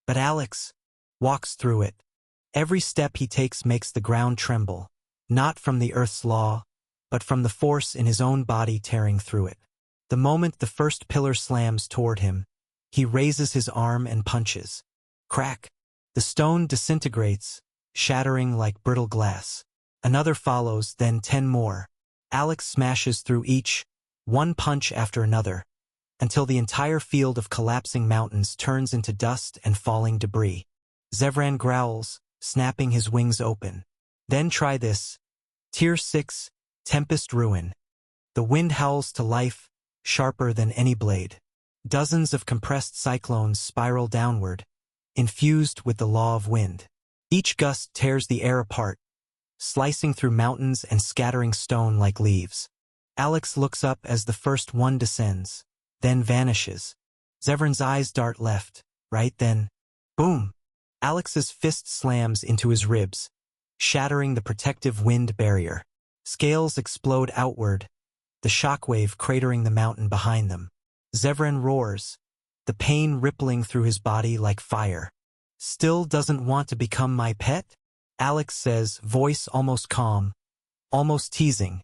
But Alex walks through it. Every step he takes makes the ground tremble, not from the earth's law, but from the force in his own body tearing through it. The moment the first pillar slams toward him, he raises his arm and punches. Crack! The stone disintegrates, shattering like brittle glass. Another follows, then 10 more. Alex smashes through each, one punch after another, until the entire field of collapsing mountains turns into dust and falling debris. Zevran growls, snapping his wings open. Then try this. Tier 6, Tempest Ruin. The wind howls to life, sharper than any blade. Dozens of compressed cyclones spiral downward, infused with the law of wind. Each gust tears the air apart, slicing through mountains and scattering stone like leaves. Alex looks up as the first one descends, then vanishes. Zevran's eyes dart left, right, then, boom! Alex's fist slams into his ribs, shattering the protective wind barrier. Scales explode outward, the shockwave cratering the mountain behind them. Zevran roars, the pain rippling through his body like fire. Still doesn't want to become my pet? Alex says, voice almost calm, almost teasing,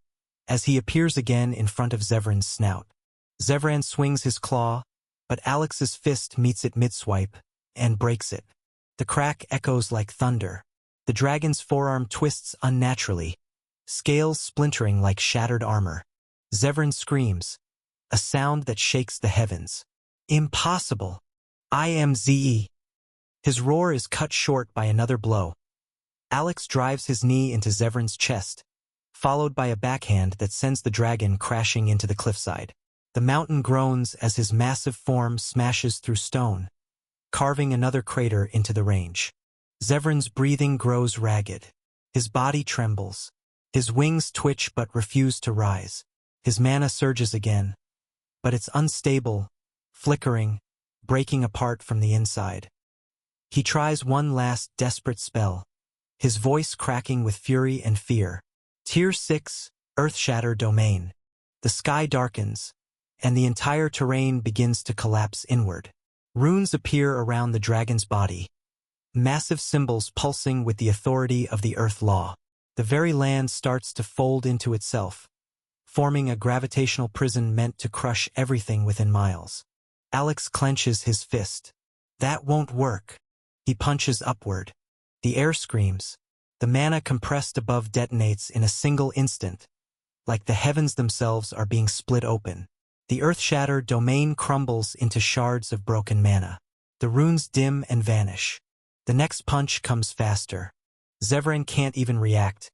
as he appears again in front of Zevran's snout. Zevran swings his claw, but Alex's fist meets it mid-swipe and breaks it. The crack echoes like thunder. The dragon's forearm twists unnaturally, scales splintering like shattered armor. Zevran screams, a sound that shakes the heavens. Impossible! I am Ze. His roar is cut short by another blow. Alex drives his knee into Zevran's chest, followed by a backhand that sends the dragon crashing into the cliffside. The mountain groans as his massive form smashes through stone, carving another crater into the range. Zevran's breathing grows ragged. His body trembles. His wings twitch but refuse to rise. His mana surges again, but it's unstable, flickering, breaking apart from the inside. He tries one last desperate spell, his voice cracking with fury and fear. Tier 6, Earthshatter Domain. The sky darkens, and the entire terrain begins to collapse inward. Runes appear around the dragon's body, massive symbols pulsing with the authority of the Earth Law. The very land starts to fold into itself, forming a gravitational prison meant to crush everything within miles. Alex clenches his fist. That won't work. He punches upward. The air screams. The mana compressed above detonates in a single instant, like the heavens themselves are being split open. The Earthshatter Domain crumbles into shards of broken mana. The runes dim and vanish. The next punch comes faster. Zevran can't even react.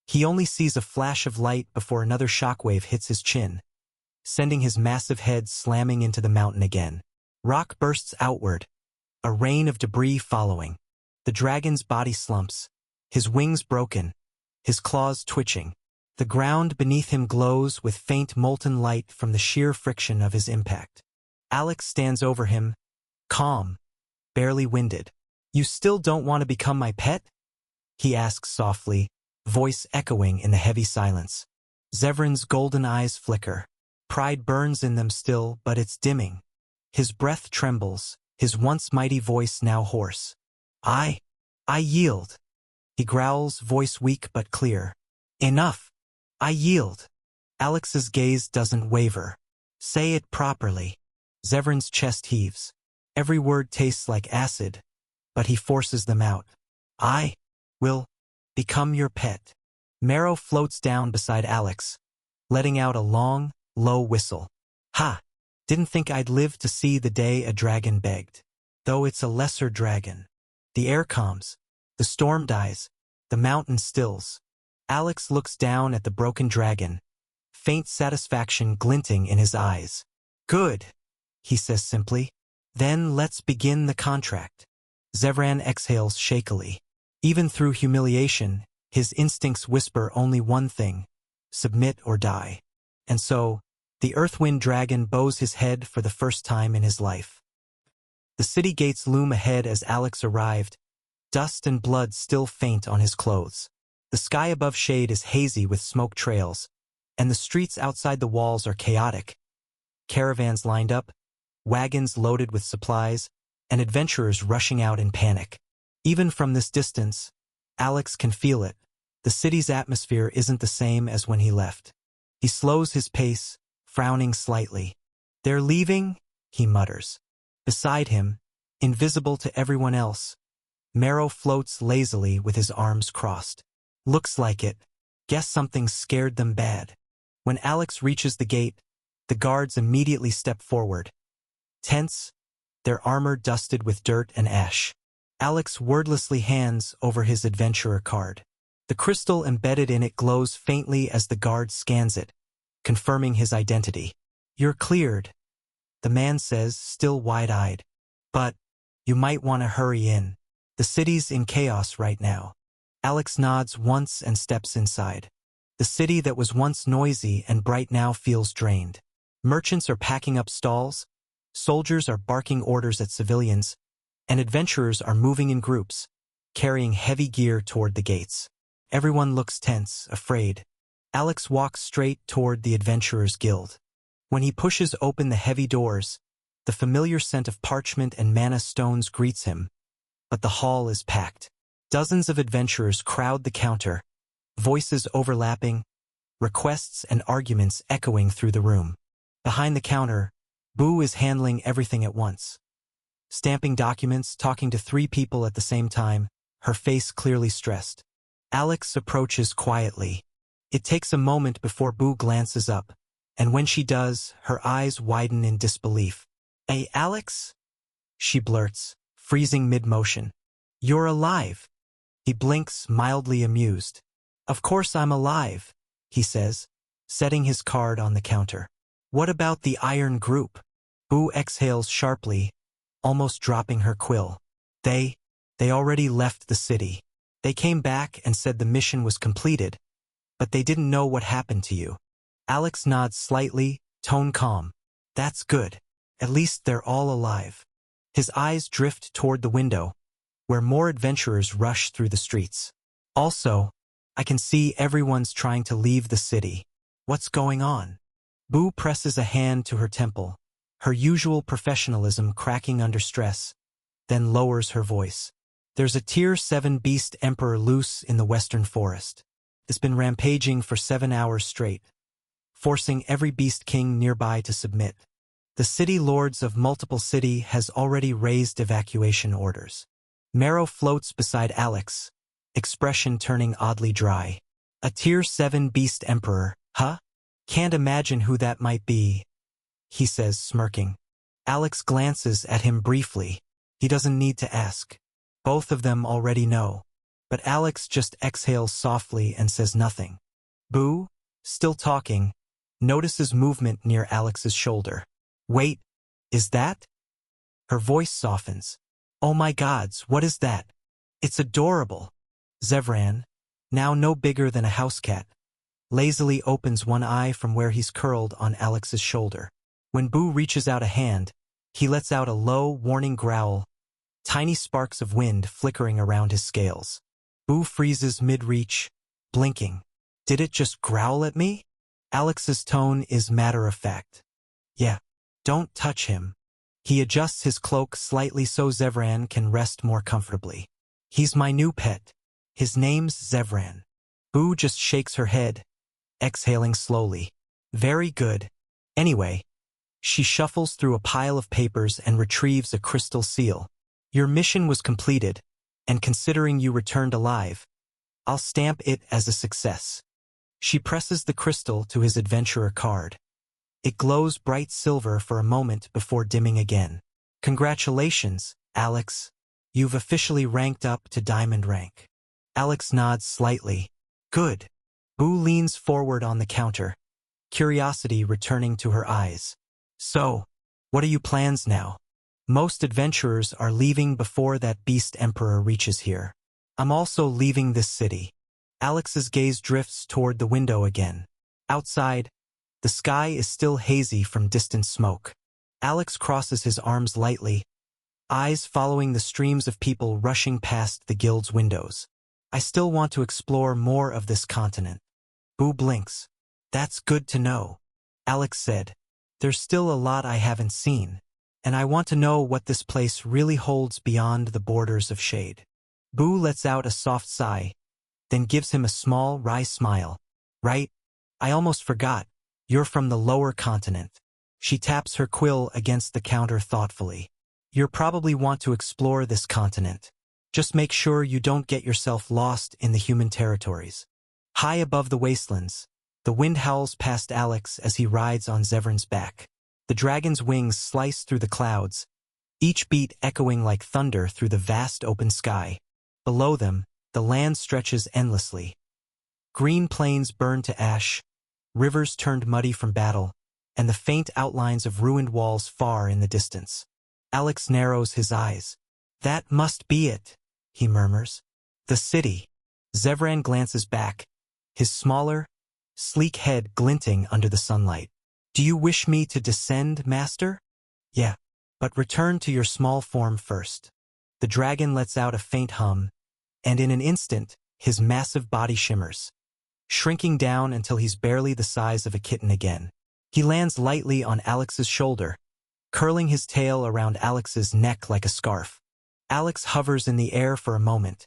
He only sees a flash of light before another shockwave hits his chin, sending his massive head slamming into the mountain again. Rock bursts outward, a rain of debris following. The dragon's body slumps, his wings broken, his claws twitching. The ground beneath him glows with faint molten light from the sheer friction of his impact. Alex stands over him, calm, barely winded. You still don't want to become my pet? He asks softly, voice echoing in the heavy silence. Zevran's golden eyes flicker. Pride burns in them still, but it's dimming. His breath trembles, his once mighty voice now hoarse. I yield. He growls, voice weak but clear. Enough. I yield. Alex's gaze doesn't waver. Say it properly. Zevran's chest heaves. Every word tastes like acid, but he forces them out. I will become your pet. Marrow floats down beside Alex, letting out a long, low whistle. Ha! Didn't think I'd live to see the day a dragon begged. Though it's a lesser dragon. The air calms. The storm dies. The mountain stills. Alex looks down at the broken dragon, faint satisfaction glinting in his eyes. Good, he says simply. Then let's begin the contract. Zevran exhales shakily. Even through humiliation, his instincts whisper only one thing: submit or die. And so, the Earthwind dragon bows his head for the first time in his life. The city gates loom ahead as Alex arrived, dust and blood still faint on his clothes. The sky above shade is hazy with smoke trails, and the streets outside the walls are chaotic. Caravans lined up, wagons loaded with supplies, and adventurers rushing out in panic. Even from this distance, Alex can feel it. The city's atmosphere isn't the same as when he left. He slows his pace, frowning slightly. "They're leaving," he mutters. Beside him, invisible to everyone else, Marrow floats lazily with his arms crossed. "Looks like it. Guess something scared them bad." When Alex reaches the gate, the guards immediately step forward. Tense, their armor dusted with dirt and ash. Alex wordlessly hands over his adventurer card. The crystal embedded in it glows faintly as the guard scans it, confirming his identity. "You're cleared," the man says, still wide-eyed. "But you might want to hurry in. The city's in chaos right now." Alex nods once and steps inside. The city that was once noisy and bright now feels drained. Merchants are packing up stalls, soldiers are barking orders at civilians, and adventurers are moving in groups, carrying heavy gear toward the gates. Everyone looks tense, afraid. Alex walks straight toward the Adventurers Guild. When he pushes open the heavy doors, the familiar scent of parchment and mana stones greets him, but the hall is packed. Dozens of adventurers crowd the counter, voices overlapping, requests and arguments echoing through the room. Behind the counter, Boo is handling everything at once. Stamping documents, talking to 3 people at the same time, her face clearly stressed. Alex approaches quietly. It takes a moment before Boo glances up, and when she does, her eyes widen in disbelief. "Hey, Alex?" she blurts, freezing mid-motion. "You're alive." He blinks, mildly amused. "Of course I'm alive," he says, setting his card on the counter. "What about the Iron Group?" Boo exhales sharply, almost dropping her quill. They already left the city. They came back and said the mission was completed, but they didn't know what happened to you." Alex nods slightly, tone calm. "That's good. At least they're all alive." His eyes drift toward the window, where more adventurers rush through the streets. "Also, I can see everyone's trying to leave the city. What's going on?" Boo presses a hand to her temple, her usual professionalism cracking under stress, then lowers her voice. "There's a Tier 7 beast emperor loose in the western forest. It's been rampaging for 7 hours straight, forcing every beast king nearby to submit. The city lords of multiple city has already raised evacuation orders." Marrow floats beside Alex, expression turning oddly dry. "A Tier 7 beast emperor, huh? Can't imagine who that might be," he says, smirking. Alex glances at him briefly. He doesn't need to ask. Both of them already know. But Alex just exhales softly and says nothing. Boo, still talking, notices movement near Alex's shoulder. "Wait, is that?" Her voice softens. "Oh my gods, what is that? It's adorable." Zevran, now no bigger than a house cat, lazily opens one eye from where he's curled on Alex's shoulder. When Boo reaches out a hand, he lets out a low, warning growl, tiny sparks of wind flickering around his scales. Boo freezes mid-reach, blinking. Did it just growl at me? Alex's tone is matter-of-fact. "Yeah, don't touch him." He adjusts his cloak slightly so Zevran can rest more comfortably. "He's my new pet. His name's Zevran." Boo just shakes her head, exhaling slowly. "Very good. Anyway," she shuffles through a pile of papers and retrieves a crystal seal. "Your mission was completed, and considering you returned alive, I'll stamp it as a success." She presses the crystal to his adventurer card. It glows bright silver for a moment before dimming again. "Congratulations, Alex. You've officially ranked up to diamond rank." Alex nods slightly. "Good." Boo leans forward on the counter, curiosity returning to her eyes. "So, what are your plans now?" "Most adventurers are leaving before that beast emperor reaches here. I'm also leaving this city." Alex's gaze drifts toward the window again. Outside, the sky is still hazy from distant smoke. Alex crosses his arms lightly, eyes following the streams of people rushing past the guild's windows. "I still want to explore more of this continent." Boo blinks. "That's good to know," Alex said. "There's still a lot I haven't seen." and I want to know what this place really holds beyond the borders of shade. Boo lets out a soft sigh, then gives him a small, wry smile. Right? I almost forgot. You're from the lower continent. She taps her quill against the counter thoughtfully. You probably want to explore this continent. Just make sure you don't get yourself lost in the human territories. High above the wastelands, the wind howls past Alex as he rides on Zevran's back. The dragon's wings slice through the clouds, each beat echoing like thunder through the vast open sky. Below them, the land stretches endlessly. Green plains burned to ash, rivers turned muddy from battle, and the faint outlines of ruined walls far in the distance. Alex narrows his eyes. That must be it, he murmurs. The city. Zevran glances back, his smaller, sleek head glinting under the sunlight. Do you wish me to descend, master? Yeah, but return to your small form first. The dragon lets out a faint hum, and in an instant, his massive body shimmers, shrinking down until he's barely the size of a kitten again. He lands lightly on Alex's shoulder, curling his tail around Alex's neck like a scarf. Alex hovers in the air for a moment,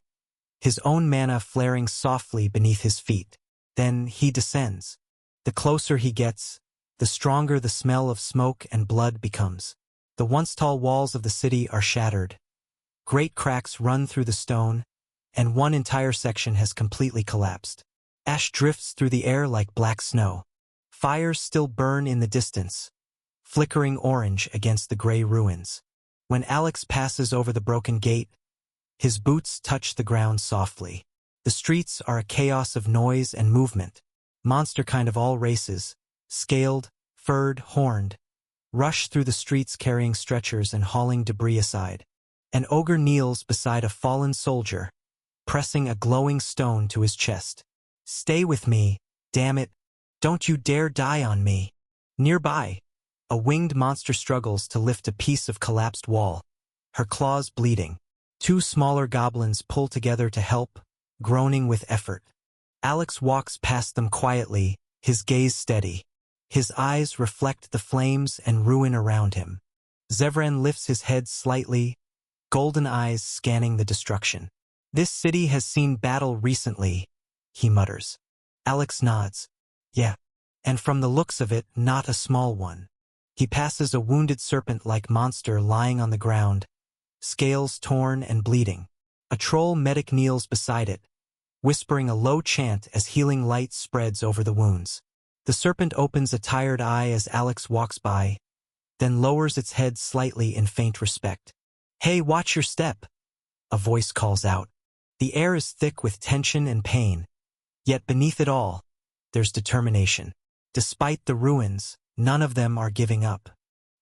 his own mana flaring softly beneath his feet. Then he descends. The closer he gets, the stronger the smell of smoke and blood becomes. The once tall walls of the city are shattered. Great cracks run through the stone, and one entire section has completely collapsed. Ash drifts through the air like black snow. Fires still burn in the distance, flickering orange against the gray ruins. When Alex passes over the broken gate, his boots touch the ground softly. The streets are a chaos of noise and movement. Monsterkind of all races, scaled, furred, horned, rush through the streets carrying stretchers and hauling debris aside. An ogre kneels beside a fallen soldier, pressing a glowing stone to his chest. Stay with me, damn it. Don't you dare die on me. Nearby, a winged monster struggles to lift a piece of collapsed wall, her claws bleeding. Two smaller goblins pull together to help, groaning with effort. Alex walks past them quietly, his gaze steady. His eyes reflect the flames and ruin around him. Zevran lifts his head slightly, golden eyes scanning the destruction. This city has seen battle recently, he mutters. Alex nods. Yeah, and from the looks of it, not a small one. He passes a wounded serpent-like monster lying on the ground, scales torn and bleeding. A troll medic kneels beside it, whispering a low chant as healing light spreads over the wounds. The serpent opens a tired eye as Alex walks by, then lowers its head slightly in faint respect. Hey, watch your step, a voice calls out. The air is thick with tension and pain, yet beneath it all, there's determination. Despite the ruins, none of them are giving up.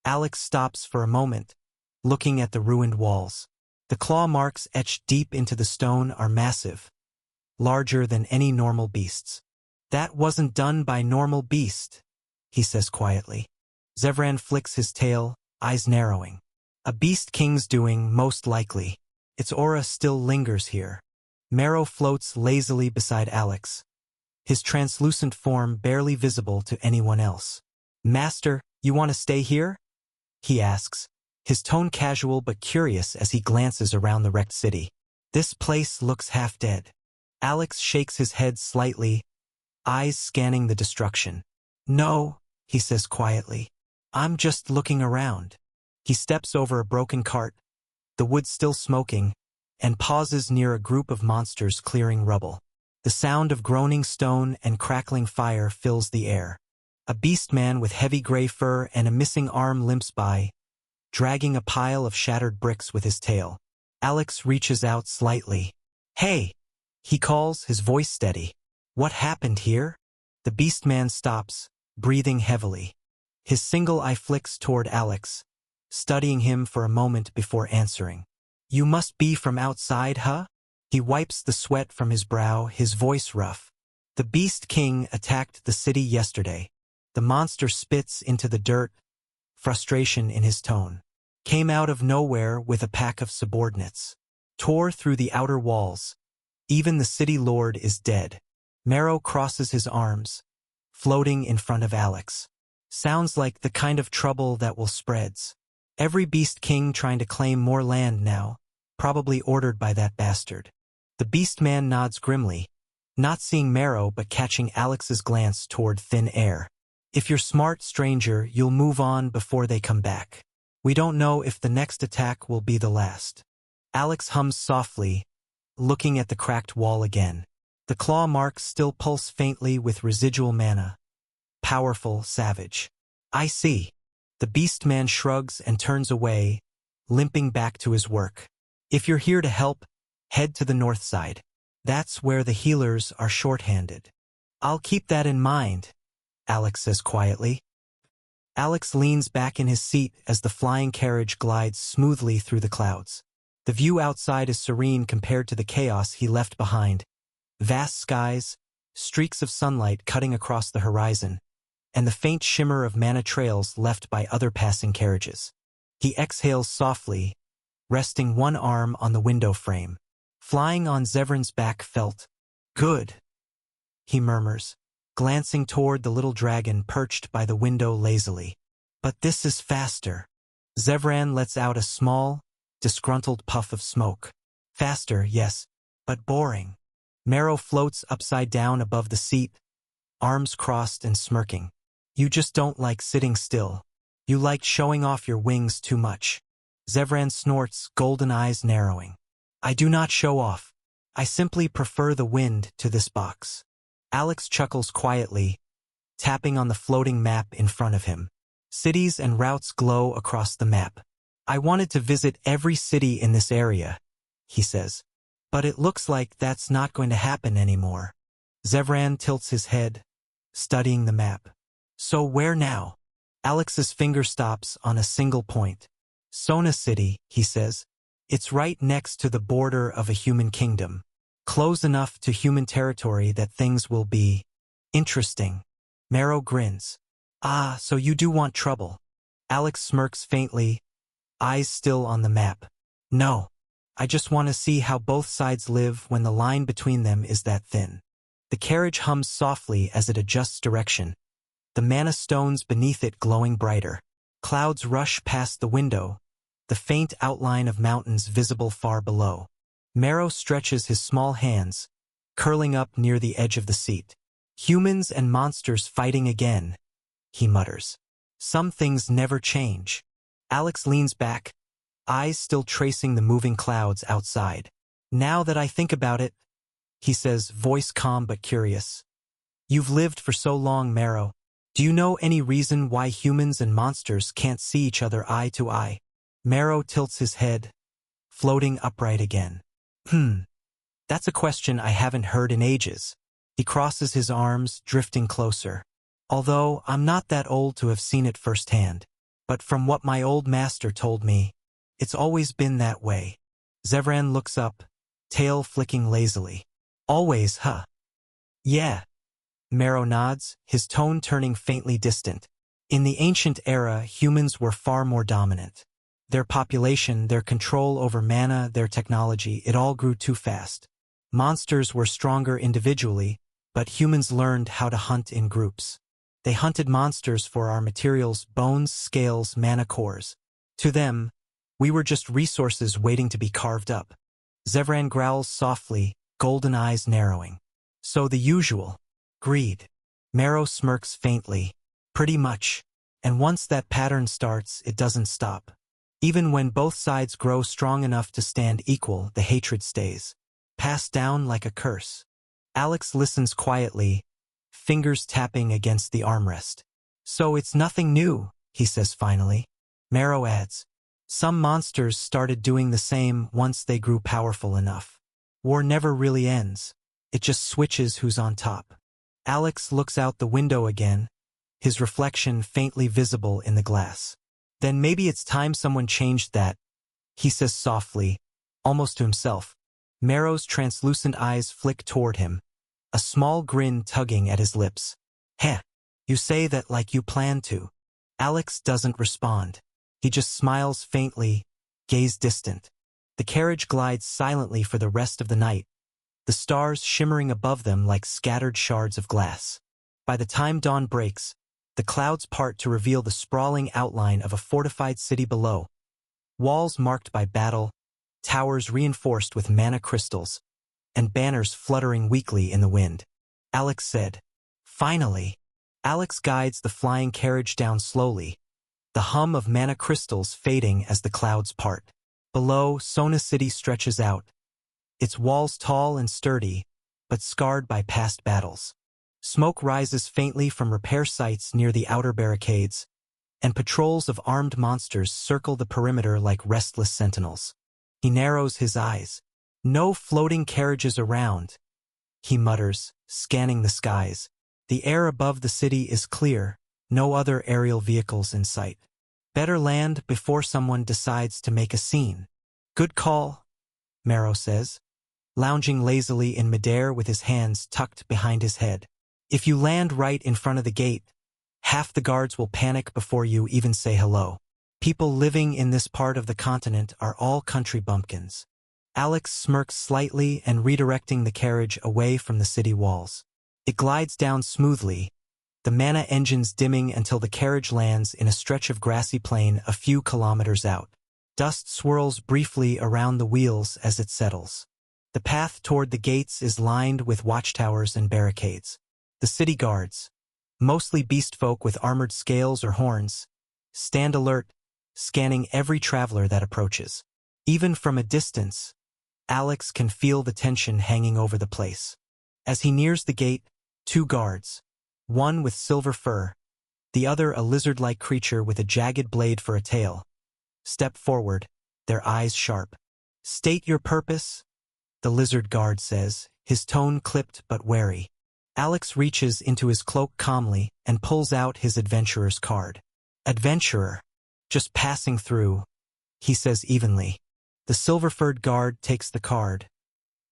Alex stops for a moment, looking at the ruined walls. The claw marks etched deep into the stone are massive, larger than any normal beast's. That wasn't done by normal beast, he says quietly. Zevran flicks his tail, eyes narrowing. A beast king's doing, most likely. Its aura still lingers here. Marrow floats lazily beside Alex, his translucent form barely visible to anyone else. Master, you want to stay here? He asks, his tone casual but curious as he glances around the wrecked city. This place looks half dead. Alex shakes his head slightly, eyes scanning the destruction. No, he says quietly. I'm just looking around. He steps over a broken cart, the wood still smoking, and pauses near a group of monsters clearing rubble. The sound of groaning stone and crackling fire fills the air. A beast man with heavy gray fur and a missing arm limps by, dragging a pile of shattered bricks with his tail. Alex reaches out slightly. Hey! He calls, his voice steady. What happened here? The beast man stops, breathing heavily. His single eye flicks toward Alex, studying him for a moment before answering. You must be from outside, huh? He wipes the sweat from his brow, his voice rough. The Beast King attacked the city yesterday. The monster spits into the dirt, frustration in his tone. Came out of nowhere with a pack of subordinates. Tore through the outer walls. Even the city lord is dead. Marrow crosses his arms, floating in front of Alex. Sounds like the kind of trouble that will spreads. Every beast king trying to claim more land now, probably ordered by that bastard. The beast man nods grimly, not seeing Marrow but catching Alex's glance toward thin air. If you're smart, stranger, you'll move on before they come back. We don't know if the next attack will be the last. Alex hums softly, looking at the cracked wall again. The claw marks still pulse faintly with residual mana. Powerful, savage. I see. The beast man shrugs and turns away, limping back to his work. If you're here to help, head to the north side. That's where the healers are short-handed. I'll keep that in mind, Alex says quietly. Alex leans back in his seat as the flying carriage glides smoothly through the clouds. The view outside is serene compared to the chaos he left behind. Vast skies, streaks of sunlight cutting across the horizon, and the faint shimmer of mana trails left by other passing carriages. He exhales softly, resting one arm on the window frame. Flying on Zevran's back felt good, he murmurs, glancing toward the little dragon perched by the window lazily. But this is faster. Zevran lets out a small, disgruntled puff of smoke. Faster, yes, but boring. Marrow floats upside down above the seat, arms crossed and smirking. You just don't like sitting still. You liked showing off your wings too much. Zevran snorts, golden eyes narrowing. I do not show off. I simply prefer the wind to this box. Alex chuckles quietly, tapping on the floating map in front of him. Cities and routes glow across the map. I wanted to visit every city in this area, he says. But it looks like that's not going to happen anymore. Zevran tilts his head, studying the map. So where now? Alex's finger stops on a single point. Sona City, he says. It's right next to the border of a human kingdom. Close enough to human territory that things will be interesting. Marrow grins. Ah, so you do want trouble. Alex smirks faintly, eyes still on the map. No. I just want to see how both sides live when the line between them is that thin. The carriage hums softly as it adjusts direction, the mana stones beneath it glowing brighter. Clouds rush past the window, the faint outline of mountains visible far below. Marrow stretches his small hands, curling up near the edge of the seat. Humans and monsters fighting again, he mutters. Some things never change. Alex leans back, eyes still tracing the moving clouds outside. Now that I think about it, he says, voice calm but curious. You've lived for so long, Marrow. Do you know any reason why humans and monsters can't see each other eye to eye? Marrow tilts his head, floating upright again. That's a question I haven't heard in ages. He crosses his arms, drifting closer. Although I'm not that old to have seen it firsthand. But from what my old master told me, it's always been that way. Zevran looks up, tail flicking lazily. Always, huh? Yeah. Marrow nods, his tone turning faintly distant. In the ancient era, humans were far more dominant. Their population, their control over mana, their technology, it all grew too fast. Monsters were stronger individually, but humans learned how to hunt in groups. They hunted monsters for our materials, bones, scales, mana cores. To them, we were just resources waiting to be carved up. Zevran growls softly, golden eyes narrowing. So the usual. Greed. Marrow smirks faintly. Pretty much. And once that pattern starts, it doesn't stop. Even when both sides grow strong enough to stand equal, the hatred stays. Passed down like a curse. Alex listens quietly, fingers tapping against the armrest. So it's nothing new, he says finally. Marrow adds. Some monsters started doing the same once they grew powerful enough. War never really ends. It just switches who's on top. Alex looks out the window again, his reflection faintly visible in the glass. Then maybe it's time someone changed that, he says softly, almost to himself. Marrow's translucent eyes flick toward him, a small grin tugging at his lips. Heh, you say that like you plan to. Alex doesn't respond. He just smiles faintly, gaze distant. The carriage glides silently for the rest of the night, the stars shimmering above them like scattered shards of glass. By the time dawn breaks, The clouds part to reveal the sprawling outline of a fortified city below. Walls marked by battle, towers reinforced with mana crystals, and banners fluttering weakly in the wind. Alex said, "Finally." Alex guides the flying carriage down slowly, the hum of mana crystals fading as the clouds part. Below, Sona City stretches out, its walls tall and sturdy, but scarred by past battles. Smoke rises faintly from repair sites near the outer barricades, and patrols of armed monsters circle the perimeter like restless sentinels. He narrows his eyes. "No floating carriages around," he mutters, scanning the skies. The air above the city is clear, no other aerial vehicles in sight. Better land before someone decides to make a scene. "Good call," Marrow says, lounging lazily in midair with his hands tucked behind his head. "If you land right in front of the gate, half the guards will panic before you even say hello. People living in this part of the continent are all country bumpkins." Alex smirks slightly and redirecting the carriage away from the city walls. It glides down smoothly, the mana engines dimming until the carriage lands in a stretch of grassy plain a few kilometers out. Dust swirls briefly around the wheels as it settles. The path toward the gates is lined with watchtowers and barricades. The city guards, mostly beast folk with armored scales or horns, stand alert, scanning every traveler that approaches. Even from a distance, Alex can feel the tension hanging over the place. As he nears the gate, two guards, one with silver fur, the other a lizard-like creature with a jagged blade for a tail, step forward, their eyes sharp. "State your purpose," the lizard guard says, his tone clipped but wary. Alex reaches into his cloak calmly and pulls out his adventurer's card. "Adventurer. Just passing through," he says evenly. The silver-furred guard takes the card,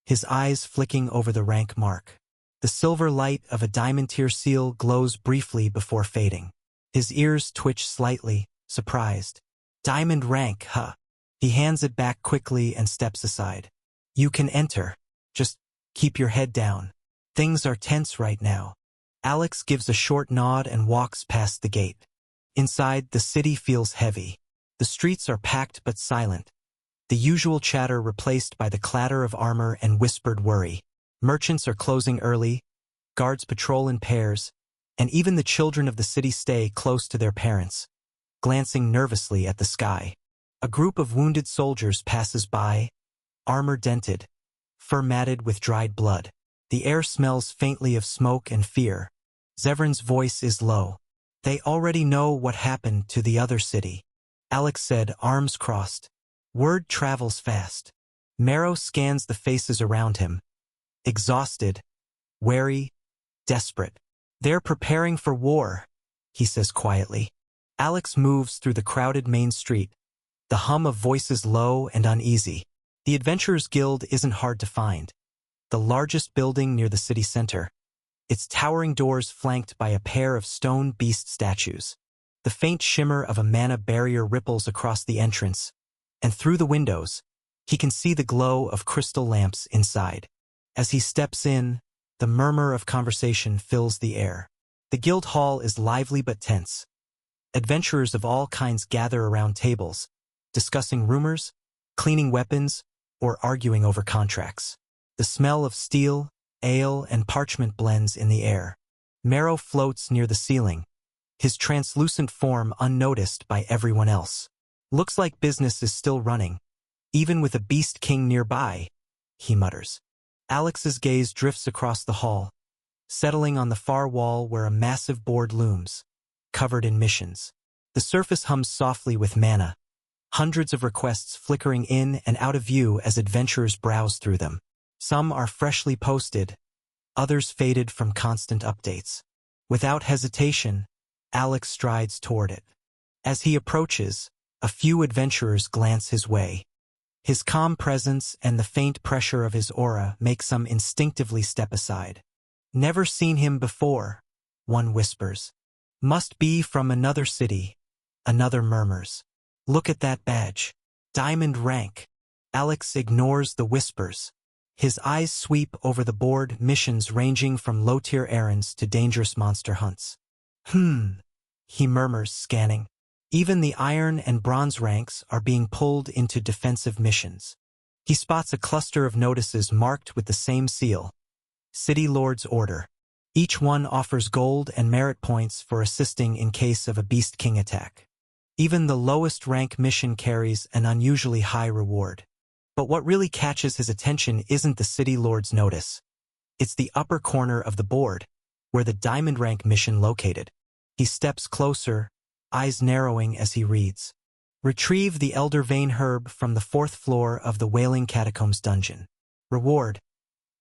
his eyes flicking over the rank mark. The silver light of a diamond-tier seal glows briefly before fading. His ears twitch slightly, surprised. "Diamond rank, huh?" He hands it back quickly and steps aside. "You can enter. Just keep your head down. Things are tense right now." Alex gives a short nod and walks past the gate. Inside, the city feels heavy. The streets are packed but silent, the usual chatter replaced by the clatter of armor and whispered worry. Merchants are closing early, guards patrol in pairs, and even the children of the city stay close to their parents, glancing nervously at the sky. A group of wounded soldiers passes by, armor dented, fur matted with dried blood. The air smells faintly of smoke and fear. Zevran's voice is low. "They already know what happened to the other city," Alex said, arms crossed. Word travels fast. Marrow scans the faces around him. Exhausted, wary, desperate. "They're preparing for war," he says quietly. Alex moves through the crowded main street, the hum of voices low and uneasy. The Adventurers Guild isn't hard to find. The largest building near the city center, its towering doors flanked by a pair of stone beast statues. The faint shimmer of a mana barrier ripples across the entrance, and through the windows, he can see the glow of crystal lamps inside. As he steps in, the murmur of conversation fills the air. The guild hall is lively but tense. Adventurers of all kinds gather around tables, discussing rumors, cleaning weapons, or arguing over contracts. The smell of steel, ale, and parchment blends in the air. Marrow floats near the ceiling, his translucent form unnoticed by everyone else. "Looks like business is still running, even with a beast king nearby," he mutters. Alex's gaze drifts across the hall, settling on the far wall where a massive board looms, covered in missions. The surface hums softly with mana, hundreds of requests flickering in and out of view as adventurers browse through them. Some are freshly posted, others faded from constant updates. Without hesitation, Alex strides toward it. As he approaches, a few adventurers glance his way. His calm presence and the faint pressure of his aura make some instinctively step aside. "Never seen him before," one whispers. "Must be from another city," another murmurs. "Look at that badge. Diamond rank." Alex ignores the whispers. His eyes sweep over the board, missions ranging from low-tier errands to dangerous monster hunts. he murmurs, scanning. Even the iron and bronze ranks are being pulled into defensive missions. He spots a cluster of notices marked with the same seal, City Lord's Order. Each one offers gold and merit points for assisting in case of a Beast King attack. Even the lowest rank mission carries an unusually high reward. But what really catches his attention isn't the City Lord's notice. It's the upper corner of the board, where the diamond rank mission located. He steps closer, eyes narrowing as he reads. Retrieve the Elder Vein Herb from the 4th floor of the Wailing Catacombs dungeon. Reward: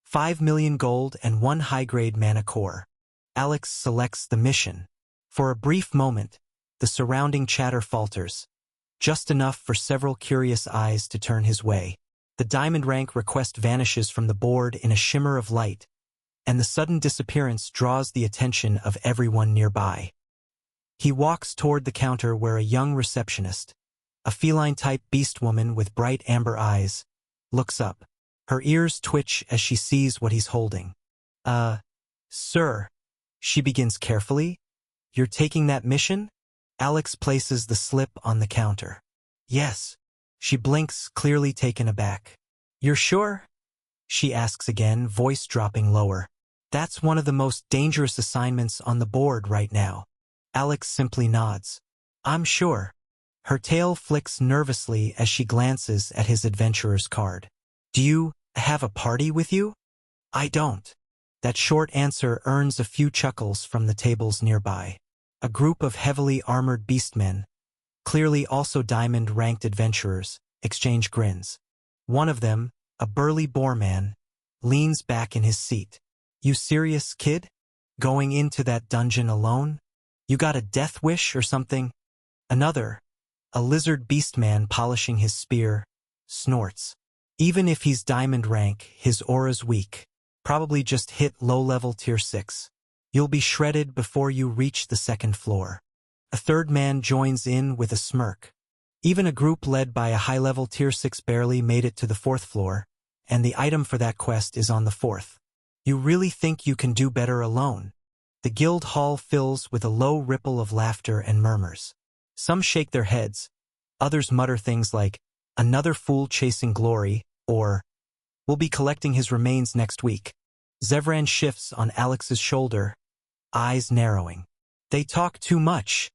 5 million gold and 1 high-grade mana core. Alex selects the mission. For a brief moment, the surrounding chatter falters, just enough for several curious eyes to turn his way. The diamond rank request vanishes from the board in a shimmer of light, and the sudden disappearance draws the attention of everyone nearby. He walks toward the counter where a young receptionist, a feline-type beast woman with bright amber eyes, looks up. Her ears twitch as she sees what he's holding. Sir, she begins carefully. You're taking that mission? Alex places the slip on the counter. Yes. She blinks, clearly taken aback. You're sure? She asks again, voice dropping lower. That's one of the most dangerous assignments on the board right now. Alex simply nods. I'm sure. Her tail flicks nervously as she glances at his adventurer's card. Do you have a party with you? I don't. That short answer earns a few chuckles from the tables nearby. A group of heavily armored beastmen, clearly also diamond-ranked adventurers, exchange grins. One of them, a burly boar man, leans back in his seat. You serious, kid? Going into that dungeon alone? You got a death wish or something? Another, a lizard beast man polishing his spear, snorts. Even if he's diamond rank, his aura's weak. Probably just hit low-level tier 6. You'll be shredded before you reach the 2nd floor. A third man joins in with a smirk. Even a group led by a high-level tier 6 barely made it to the 4th floor, and the item for that quest is on the 4th. You really think you can do better alone? The guild hall fills with a low ripple of laughter and murmurs. Some shake their heads, others mutter things like, another fool chasing glory, or, we'll be collecting his remains next week. Zevran shifts on Alex's shoulder, eyes narrowing. They talk too much,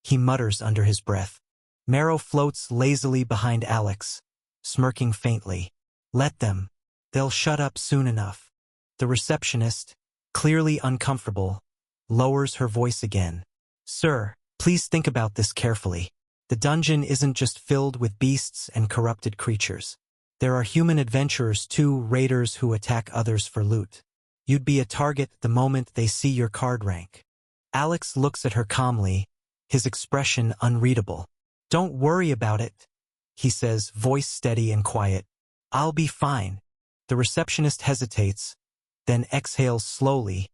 he mutters under his breath. Marrow floats lazily behind Alex, smirking faintly. Let them. They'll shut up soon enough. The receptionist, clearly uncomfortable, lowers her voice again. Sir, please think about this carefully. The dungeon isn't just filled with beasts and corrupted creatures. There are human adventurers too, raiders who attack others for loot. You'd be a target the moment they see your card rank. Alex looks at her calmly, his expression unreadable. Don't worry about it, he says, voice steady and quiet. I'll be fine. The receptionist hesitates, then exhales slowly,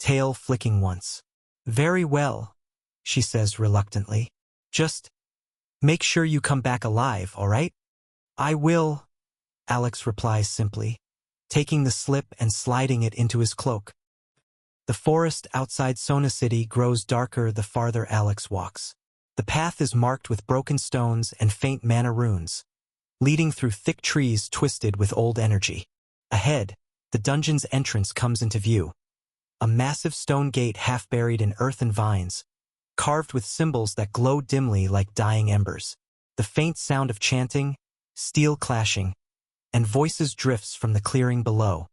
tail flicking once. Very well, she says reluctantly. Just make sure you come back alive, all right? I will, Alex replies simply, taking the slip and sliding it into his cloak. The forest outside Sona City grows darker the farther Alex walks. The path is marked with broken stones and faint mana runes, leading through thick trees twisted with old energy. Ahead, the dungeon's entrance comes into view. A massive stone gate half buried in earth and vines, carved with symbols that glow dimly like dying embers. The faint sound of chanting, steel clashing, and voices drifts from the clearing below.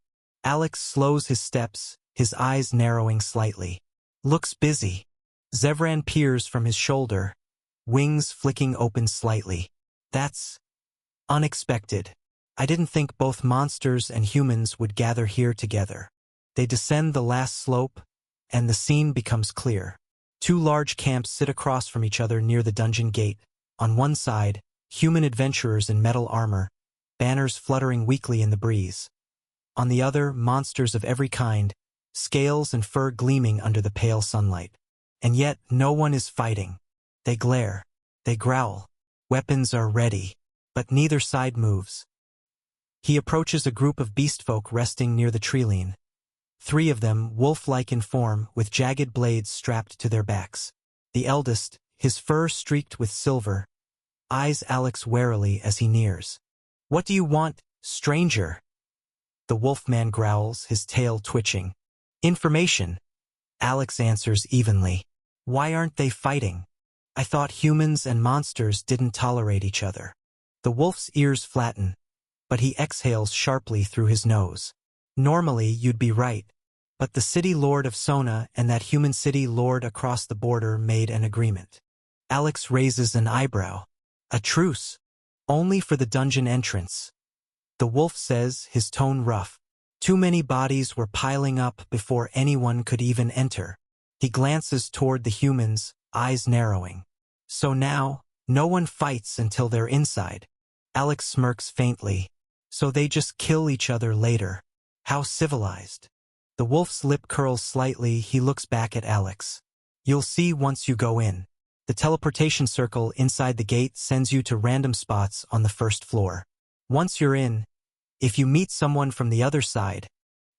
Alex slows his steps, his eyes narrowing slightly. Looks busy. Zevran peers from his shoulder, wings flicking open slightly. That's unexpected. I didn't think both monsters and humans would gather here together. They descend the last slope, and the scene becomes clear. Two large camps sit across from each other near the dungeon gate. On one side, human adventurers in metal armor, banners fluttering weakly in the breeze. On the other, monsters of every kind, scales and fur gleaming under the pale sunlight. And yet, no one is fighting. They glare. They growl. Weapons are ready, but neither side moves. He approaches a group of beastfolk resting near the treeline. 3 of them, wolf-like in form, with jagged blades strapped to their backs. The eldest, his fur streaked with silver, eyes Alex warily as he nears. "What do you want, stranger?" The wolfman growls, his tail twitching. "Information," Alex answers evenly. "Why aren't they fighting? I thought humans and monsters didn't tolerate each other." The wolf's ears flatten, but he exhales sharply through his nose. "Normally, you'd be right, but the city lord of Sona and that human city lord across the border made an agreement." Alex raises an eyebrow. "A truce? Only for the dungeon entrance?" The wolf says, his tone rough. "Too many bodies were piling up before anyone could even enter." He glances toward the humans, eyes narrowing. "So now, no one fights until they're inside." Alex smirks faintly. "So they just kill each other later. How civilized." The wolf's lip curls slightly, he looks back at Alex. "You'll see once you go in. The teleportation circle inside the gate sends you to random spots on the first floor. Once you're in, if you meet someone from the other side,"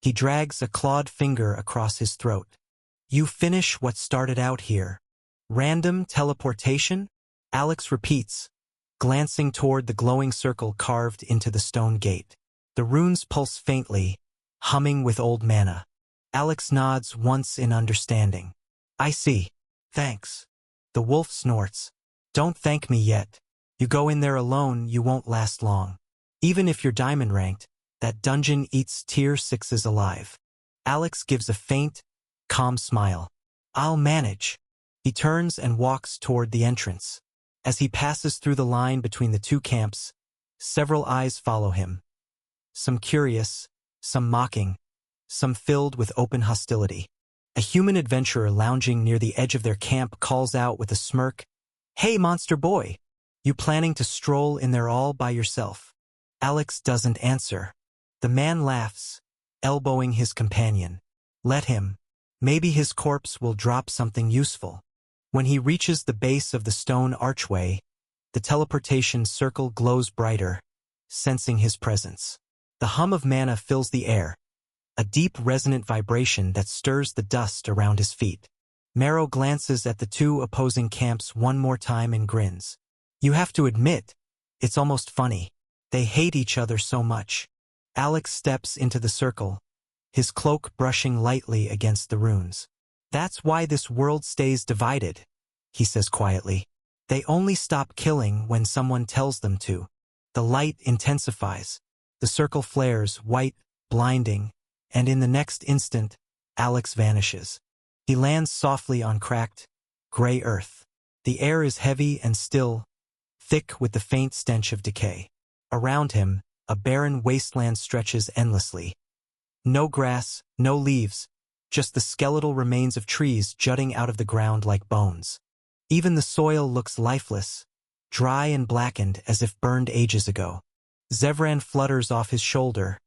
he drags a clawed finger across his throat, "you finish what started out here." "Random teleportation?" Alex repeats, glancing toward the glowing circle carved into the stone gate. The runes pulse faintly, humming with old mana. Alex nods once in understanding. "I see. Thanks." The wolf snorts. "Don't thank me yet. You go in there alone, you won't last long. Even if you're diamond ranked, that dungeon eats tier 6s alive." Alex gives a faint, calm smile. "I'll manage." He turns and walks toward the entrance. As he passes through the line between the two camps, several eyes follow him. Some curious, some mocking, some filled with open hostility. A human adventurer lounging near the edge of their camp calls out with a smirk, "Hey, monster boy! You planning to stroll in there all by yourself?" Alex doesn't answer. The man laughs, elbowing his companion. "Let him. Maybe his corpse will drop something useful." When he reaches the base of the stone archway, the teleportation circle glows brighter, sensing his presence. The hum of mana fills the air, a deep resonant vibration that stirs the dust around his feet. Marrow glances at the two opposing camps one more time and grins. "You have to admit, it's almost funny. They hate each other so much." Alex steps into the circle, his cloak brushing lightly against the runes. "That's why this world stays divided," he says quietly. "They only stop killing when someone tells them to." The light intensifies. The circle flares, white, blinding, and in the next instant, Alex vanishes. He lands softly on cracked, gray earth. The air is heavy and still, thick with the faint stench of decay. Around him, a barren wasteland stretches endlessly. No grass, no leaves, just the skeletal remains of trees jutting out of the ground like bones. Even the soil looks lifeless, dry and blackened as if burned ages ago. Zevran flutters off his shoulder,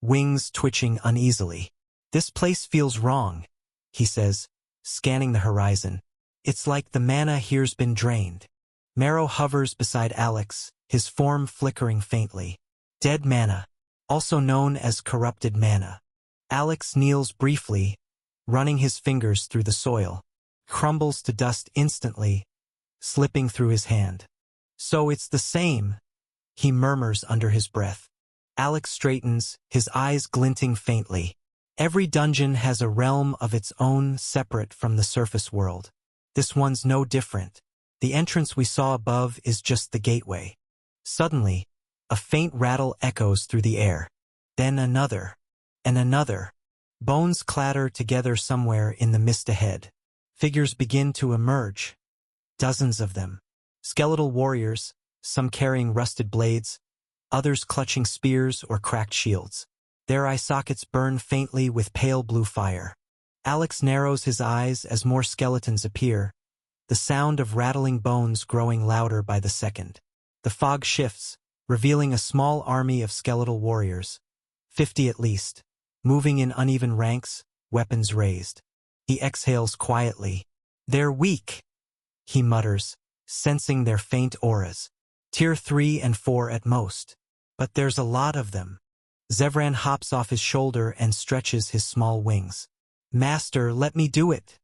wings twitching uneasily. "This place feels wrong," he says, scanning the horizon. "It's like the mana here's been drained." Marrow hovers beside Alex, his form flickering faintly. Dead mana, also known as corrupted mana. Alex kneels briefly, running his fingers through the soil, crumbles to dust instantly, slipping through his hand. "So it's the same," he murmurs under his breath. Alex straightens, his eyes glinting faintly. "Every dungeon has a realm of its own separate from the surface world. This one's no different. The entrance we saw above is just the gateway." Suddenly, a faint rattle echoes through the air. Then another, and another. Bones clatter together somewhere in the mist ahead. Figures begin to emerge. Dozens of them. Skeletal warriors, some carrying rusted blades, others clutching spears or cracked shields. Their eye sockets burn faintly with pale blue fire. Alex narrows his eyes as more skeletons appear, the sound of rattling bones growing louder by the second. The fog shifts, revealing a small army of skeletal warriors, 50 at least, moving in uneven ranks, weapons raised. He exhales quietly. "They're weak," he mutters, sensing their faint auras. Tier 3 and 4 at most. But there's a lot of them. Zevran hops off his shoulder and stretches his small wings. "Master, let me do it,"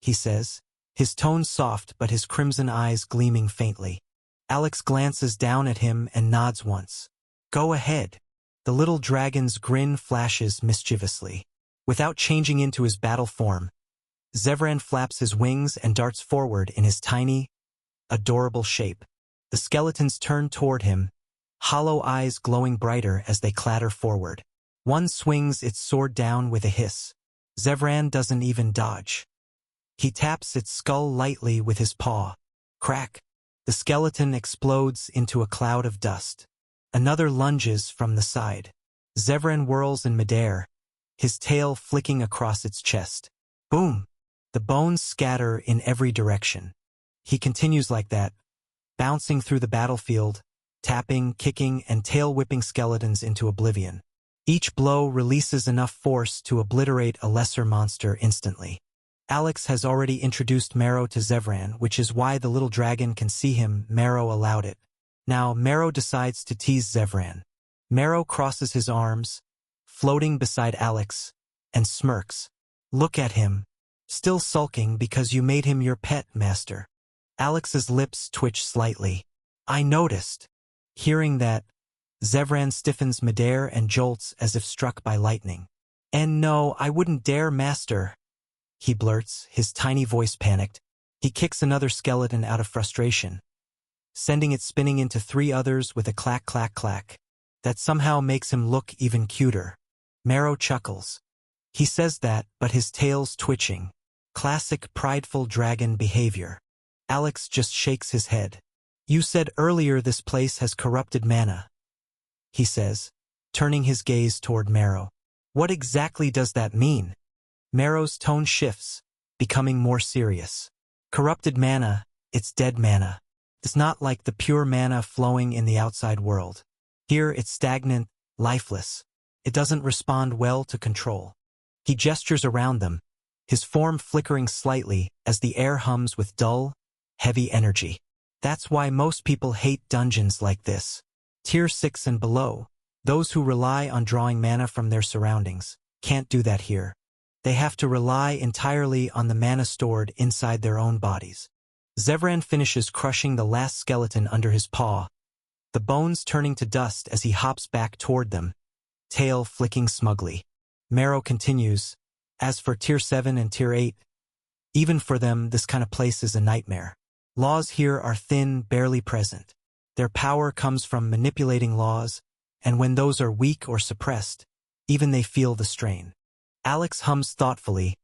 he says, his tone soft but his crimson eyes gleaming faintly. Alex glances down at him and nods once. Go ahead. The little dragon's grin flashes mischievously. Without changing into his battle form, Zevran flaps his wings and darts forward in his tiny, adorable shape. The skeletons turn toward him, hollow eyes glowing brighter as they clatter forward. One swings its sword down with a hiss. Zevran doesn't even dodge. He taps its skull lightly with his paw. Crack! The skeleton explodes into a cloud of dust. Another lunges from the side. Zevran whirls in midair, his tail flicking across its chest. Boom! The bones scatter in every direction. He continues like that, bouncing through the battlefield, tapping, kicking, and tail-whipping skeletons into oblivion. Each blow releases enough force to obliterate a lesser monster instantly. Alex has already introduced Marrow to Zevran, which is why the little dragon can see him. Marrow allowed it. Now Marrow decides to tease Zevran. Marrow crosses his arms, floating beside Alex, and smirks. Look at him, still sulking because you made him your pet, master. Alex's lips twitch slightly. I noticed. Hearing that, Zevran stiffens midair and jolts as if struck by lightning. And no, I wouldn't dare, master, he blurts, his tiny voice panicked. He kicks another skeleton out of frustration, sending it spinning into 3 others with a clack clack clack. That somehow makes him look even cuter. Marrow chuckles. He says that, but his tail's twitching. Classic prideful dragon behavior. Alex just shakes his head. You said earlier this place has corrupted mana, he says, turning his gaze toward Marrow. What exactly does that mean? Marrow's tone shifts, becoming more serious. Corrupted mana, it's dead mana. It's not like the pure mana flowing in the outside world. Here it's stagnant, lifeless. It doesn't respond well to control. He gestures around them, his form flickering slightly as the air hums with dull, heavy energy. That's why most people hate dungeons like this. Tier 6 and below, those who rely on drawing mana from their surroundings, can't do that here. They have to rely entirely on the mana stored inside their own bodies. Zevran finishes crushing the last skeleton under his paw, the bones turning to dust as he hops back toward them, tail flicking smugly. Marrow continues, as for Tier 7 and Tier 8, even for them this kind of place is a nightmare. Laws here are thin, barely present. Their power comes from manipulating laws, and when those are weak or suppressed, even they feel the strain. Alex hums thoughtfully,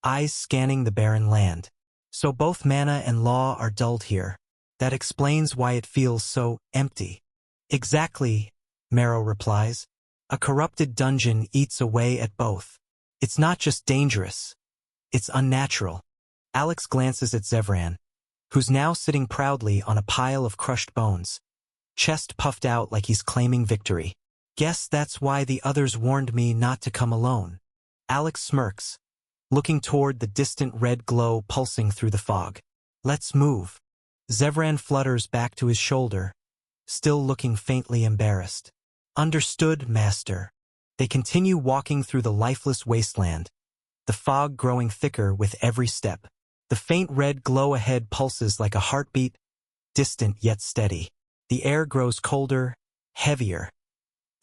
eyes scanning the barren land. So both mana and law are dulled here. That explains why it feels so empty. Exactly, Marrow replies. A corrupted dungeon eats away at both. It's not just dangerous. It's unnatural. Alex glances at Zevran, who's now sitting proudly on a pile of crushed bones, chest puffed out like he's claiming victory. Guess that's why the others warned me not to come alone. Alex smirks, looking toward the distant red glow pulsing through the fog. Let's move. Zevran flutters back to his shoulder, still looking faintly embarrassed. Understood, master. They continue walking through the lifeless wasteland, the fog growing thicker with every step. The faint red glow ahead pulses like a heartbeat, distant yet steady. The air grows colder, heavier.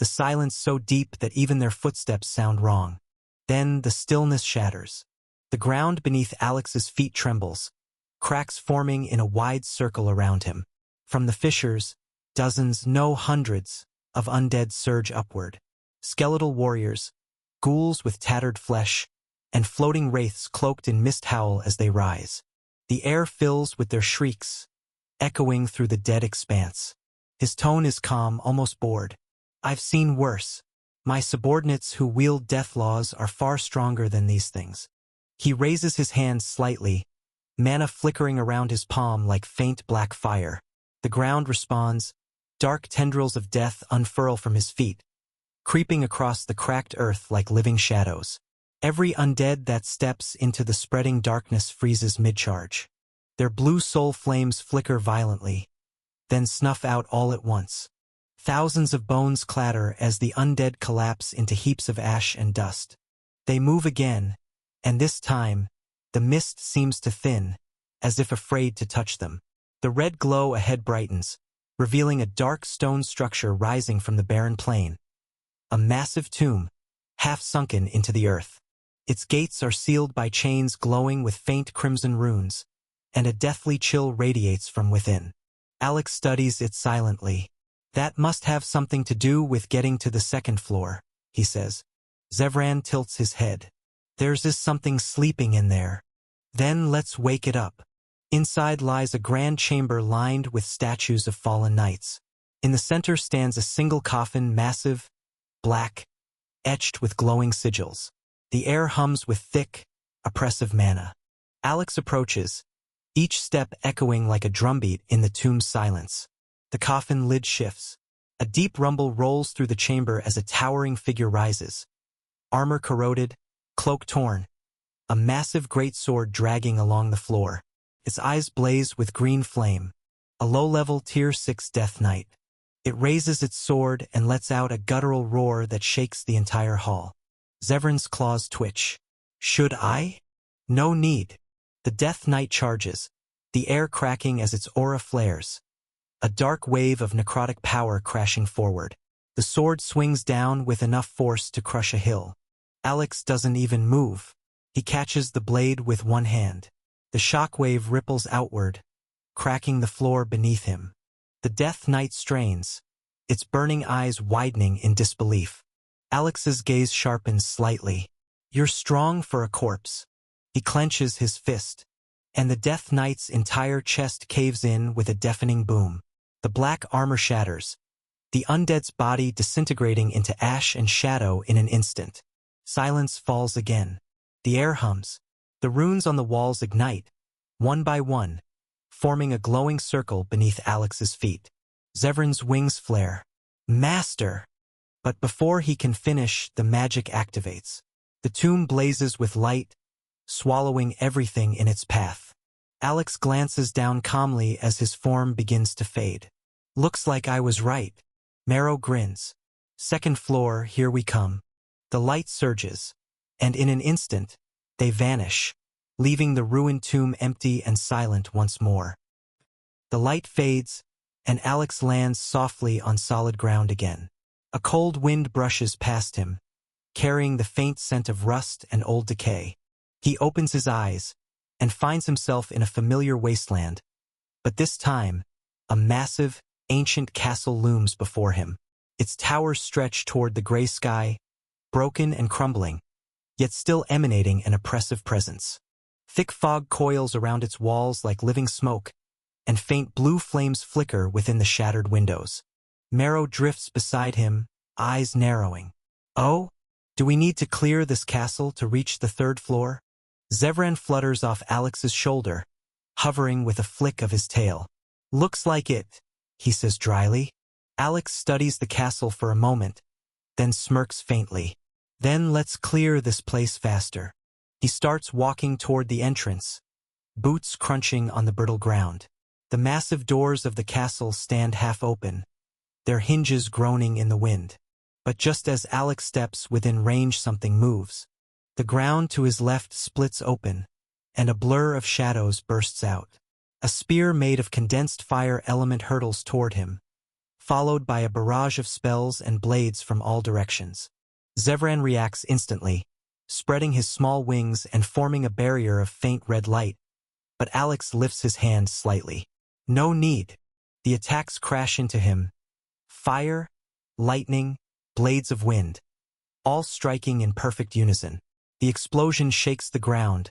The silence so deep that even their footsteps sound wrong. Then the stillness shatters. The ground beneath Alex's feet trembles, cracks forming in a wide circle around him. From the fissures, dozens, no hundreds, of undead surge upward. Skeletal warriors, ghouls with tattered flesh, and floating wraiths cloaked in mist howl as they rise. The air fills with their shrieks, echoing through the dead expanse. His tone is calm, almost bored. I've seen worse. My subordinates who wield death laws are far stronger than these things. He raises his hand slightly, mana flickering around his palm like faint black fire. The ground responds, dark tendrils of death unfurl from his feet, creeping across the cracked earth like living shadows. Every undead that steps into the spreading darkness freezes mid-charge. Their blue soul flames flicker violently, then snuff out all at once. Thousands of bones clatter as the undead collapse into heaps of ash and dust. They move again, and this time, the mist seems to thin, as if afraid to touch them. The red glow ahead brightens, revealing a dark stone structure rising from the barren plain. A massive tomb, half sunken into the earth. Its gates are sealed by chains glowing with faint crimson runes, and a deathly chill radiates from within. Alex studies it silently. That must have something to do with getting to the second floor, he says. Zevran tilts his head. There's something sleeping in there. Then let's wake it up. Inside lies a grand chamber lined with statues of fallen knights. In the center stands a single coffin, massive, black, etched with glowing sigils. The air hums with thick, oppressive mana. Alex approaches, each step echoing like a drumbeat in the tomb's silence. The coffin lid shifts. A deep rumble rolls through the chamber as a towering figure rises. Armor corroded, cloak torn, a massive greatsword dragging along the floor. Its eyes blaze with green flame, a low-level Tier 6 Death Knight. It raises its sword and lets out a guttural roar that shakes the entire hall. Zevran's claws twitch. Should I? No need. The Death Knight charges, the air cracking as its aura flares. A dark wave of necrotic power crashing forward. The sword swings down with enough force to crush a hill. Alex doesn't even move. He catches the blade with one hand. The shockwave ripples outward, cracking the floor beneath him. The Death Knight strains, its burning eyes widening in disbelief. Alex's gaze sharpens slightly. You're strong for a corpse. He clenches his fist, and the Death Knight's entire chest caves in with a deafening boom. The black armor shatters, the undead's body disintegrating into ash and shadow in an instant. Silence falls again. The air hums. The runes on the walls ignite, one by one, forming a glowing circle beneath Alex's feet. Zevran's wings flare. Master! But before he can finish, the magic activates. The tomb blazes with light, swallowing everything in its path. Alex glances down calmly as his form begins to fade. Looks like I was right. Marrow grins. Second floor, here we come. The light surges, and in an instant, they vanish, leaving the ruined tomb empty and silent once more. The light fades, and Alex lands softly on solid ground again. A cold wind brushes past him, carrying the faint scent of rust and old decay. He opens his eyes, and finds himself in a familiar wasteland. But this time, a massive, ancient castle looms before him. Its towers stretch toward the gray sky, broken and crumbling, yet still emanating an oppressive presence. Thick fog coils around its walls like living smoke, and faint blue flames flicker within the shattered windows. Marrow drifts beside him, eyes narrowing. Oh, do we need to clear this castle to reach the third floor? Zevran flutters off Alex's shoulder, hovering with a flick of his tail. Looks like it, he says dryly. Alex studies the castle for a moment, then smirks faintly. Then let's clear this place faster. He starts walking toward the entrance, boots crunching on the brittle ground. The massive doors of the castle stand half open, their hinges groaning in the wind. But just as Alex steps within range, something moves. The ground to his left splits open, and a blur of shadows bursts out. A spear made of condensed fire element hurtles toward him, followed by a barrage of spells and blades from all directions. Zevran reacts instantly, spreading his small wings and forming a barrier of faint red light, but Alex lifts his hand slightly. No need. The attacks crash into him. Fire, lightning, blades of wind, all striking in perfect unison. The explosion shakes the ground,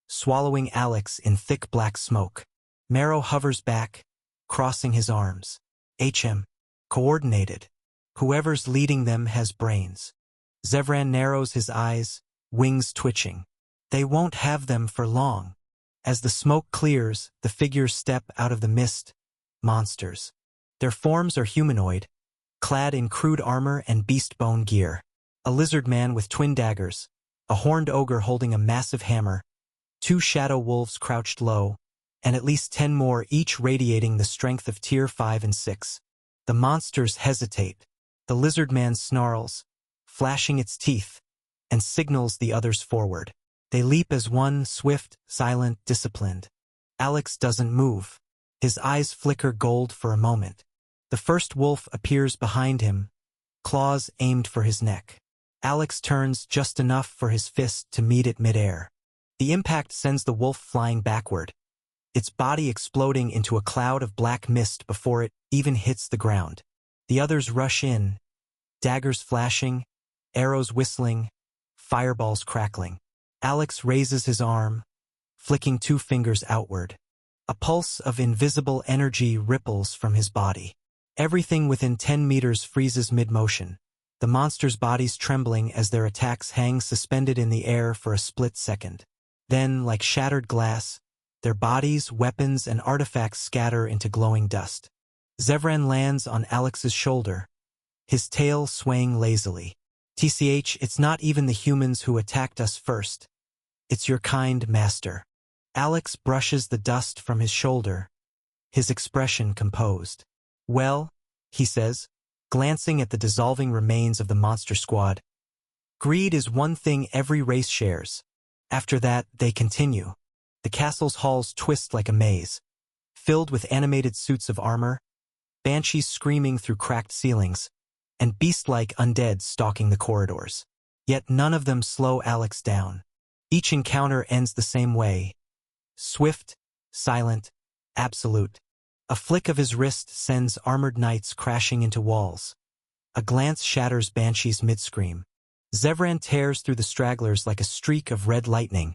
swallowing Alex in thick black smoke. Marrow hovers back, crossing his arms. Coordinated. Whoever's leading them has brains. Zevran narrows his eyes, wings twitching. They won't have them for long. As the smoke clears, the figures step out of the mist. Monsters. Their forms are humanoid, clad in crude armor and beast bone gear. A lizard man with twin daggers, a horned ogre holding a massive hammer, 2 shadow wolves crouched low, and at least 10 more, each radiating the strength of Tier 5 and 6. The monsters hesitate. The lizard man snarls, flashing its teeth, and signals the others forward. They leap as one, swift, silent, disciplined. Alex doesn't move. His eyes flicker gold for a moment. The first wolf appears behind him, claws aimed for his neck. Alex turns just enough for his fist to meet it midair. The impact sends the wolf flying backward, its body exploding into a cloud of black mist before it even hits the ground. The others rush in, daggers flashing, arrows whistling, fireballs crackling. Alex raises his arm, flicking 2 fingers outward. A pulse of invisible energy ripples from his body. Everything within 10 meters freezes mid-motion, the monsters' bodies trembling as their attacks hang suspended in the air for a split second. Then, like shattered glass, their bodies, weapons, and artifacts scatter into glowing dust. Zevran lands on Alex's shoulder, his tail swaying lazily. TCH, it's not even the humans who attacked us first. It's your kind, master. Alex brushes the dust from his shoulder, his expression composed. Well, he says, glancing at the dissolving remains of the monster squad. Greed is one thing every race shares. After that, they continue. The castle's halls twist like a maze, filled with animated suits of armor, banshees screaming through cracked ceilings, and beast-like undead stalking the corridors. Yet none of them slow Alex down. Each encounter ends the same way. Swift, silent, absolute. A flick of his wrist sends armored knights crashing into walls. A glance shatters banshees mid-scream. Zevran tears through the stragglers like a streak of red lightning,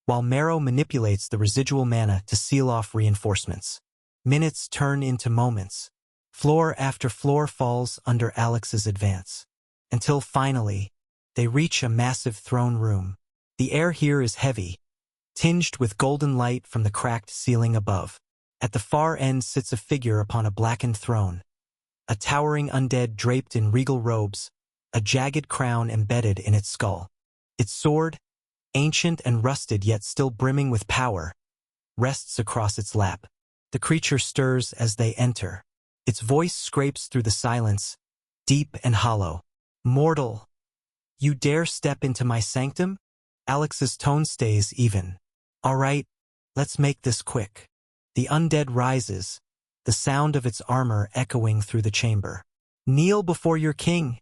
while Marrow manipulates the residual mana to seal off reinforcements. Minutes turn into moments. Floor after floor falls under Alex's advance. Until finally, they reach a massive throne room. The air here is heavy, tinged with golden light from the cracked ceiling above. At the far end sits a figure upon a blackened throne. A towering undead draped in regal robes, a jagged crown embedded in its skull. Its sword, ancient and rusted yet still brimming with power, rests across its lap. The creature stirs as they enter. Its voice scrapes through the silence, deep and hollow. Mortal, you dare step into my sanctum? Alex's tone stays even. All right, let's make this quick. The undead rises, the sound of its armor echoing through the chamber. Kneel before your king.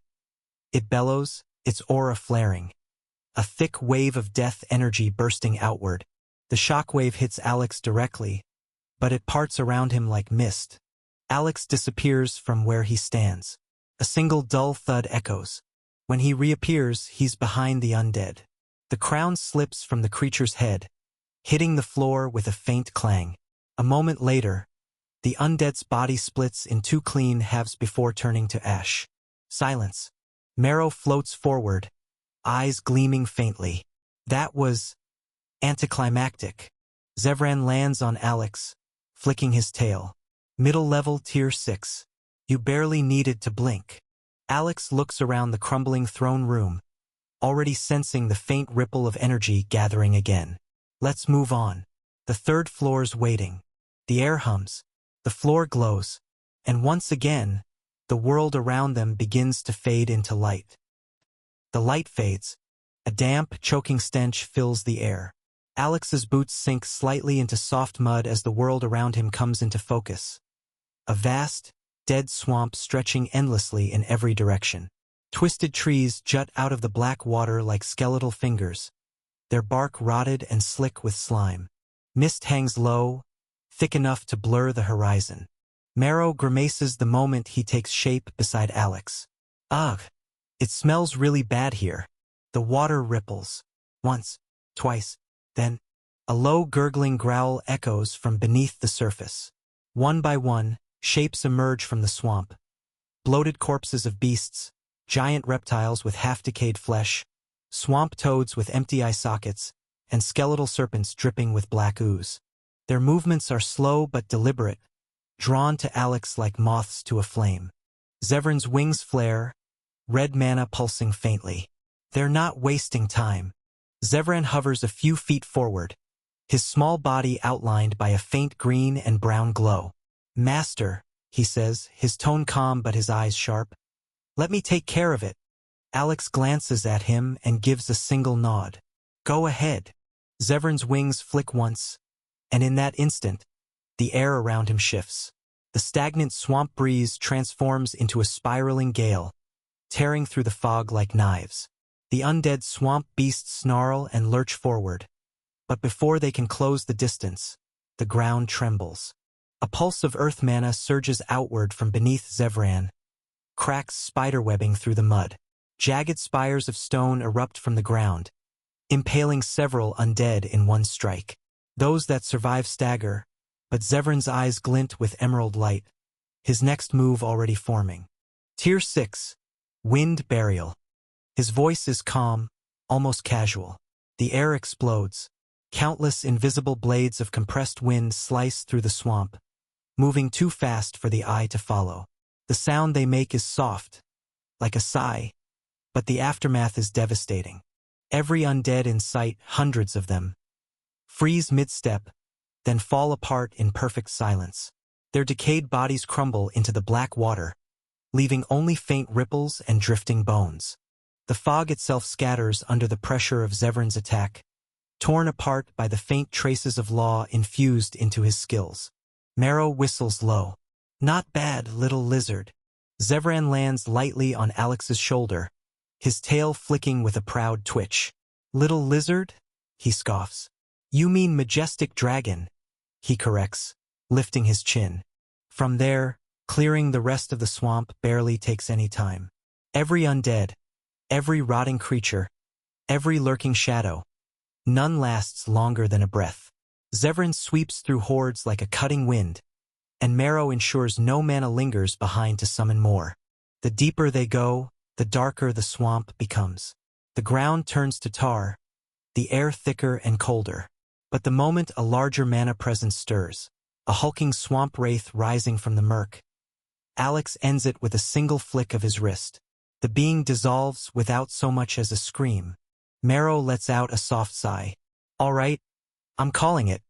It bellows, its aura flaring. A thick wave of death energy bursting outward. The shockwave hits Alex directly, but it parts around him like mist. Alex disappears from where he stands. A single dull thud echoes. When he reappears, he's behind the undead. The crown slips from the creature's head, hitting the floor with a faint clang. A moment later, the undead's body splits in 2 clean halves before turning to ash. Silence. Marrow floats forward, eyes gleaming faintly. That was anticlimactic. Zevran lands on Alex, flicking his tail. Middle level tier 6. You barely needed to blink. Alex looks around the crumbling throne room, already sensing the faint ripple of energy gathering again. Let's move on. The 3rd floor's waiting. The air hums, the floor glows, and once again, the world around them begins to fade into light. The light fades. A damp, choking stench fills the air. Alex's boots sink slightly into soft mud as the world around him comes into focus. A vast, dead swamp stretching endlessly in every direction. Twisted trees jut out of the black water like skeletal fingers, their bark rotted and slick with slime. Mist hangs low, thick enough to blur the horizon. Marrow grimaces the moment he takes shape beside Alex. Ugh, it smells really bad here. The water ripples. Once, twice, then, a low gurgling growl echoes from beneath the surface. One by one, shapes emerge from the swamp. Bloated corpses of beasts, giant reptiles with half-decayed flesh, swamp toads with empty eye sockets, and skeletal serpents dripping with black ooze. Their movements are slow but deliberate, drawn to Alex like moths to a flame. Zevran's wings flare, red mana pulsing faintly. They're not wasting time. Zevran hovers a few feet forward, his small body outlined by a faint green and brown glow. Master, he says, his tone calm but his eyes sharp. Let me take care of it. Alex glances at him and gives a single nod. Go ahead. Zevran's wings flick once, and in that instant, the air around him shifts. The stagnant swamp breeze transforms into a spiraling gale, tearing through the fog like knives. The undead swamp beasts snarl and lurch forward, but before they can close the distance, the ground trembles. A pulse of earth mana surges outward from beneath Zevran, cracks spiderwebbing through the mud. Jagged spires of stone erupt from the ground, impaling several undead in one strike. Those that survive stagger, but Zevran's eyes glint with emerald light, his next move already forming. Tier 6. Wind Burial. His voice is calm, almost casual. The air explodes. Countless invisible blades of compressed wind slice through the swamp, moving too fast for the eye to follow. The sound they make is soft, like a sigh, but the aftermath is devastating. Every undead in sight, hundreds of them, freeze mid-step, then fall apart in perfect silence. Their decayed bodies crumble into the black water, leaving only faint ripples and drifting bones. The fog itself scatters under the pressure of Zevran's attack, torn apart by the faint traces of law infused into his skills. Marrow whistles low. Not bad, little lizard. Zevran lands lightly on Alex's shoulder, his tail flicking with a proud twitch. Little lizard? He scoffs. You mean majestic dragon, he corrects, lifting his chin. From there, clearing the rest of the swamp barely takes any time. Every undead, every rotting creature, every lurking shadow, none lasts longer than a breath. Zevran sweeps through hordes like a cutting wind, and Marrow ensures no mana lingers behind to summon more. The deeper they go, the darker the swamp becomes. The ground turns to tar, the air thicker and colder. But the moment a larger mana presence stirs, a hulking swamp wraith rising from the murk, Alex ends it with a single flick of his wrist. The being dissolves without so much as a scream. Marrow lets out a soft sigh. All right, I'm calling it.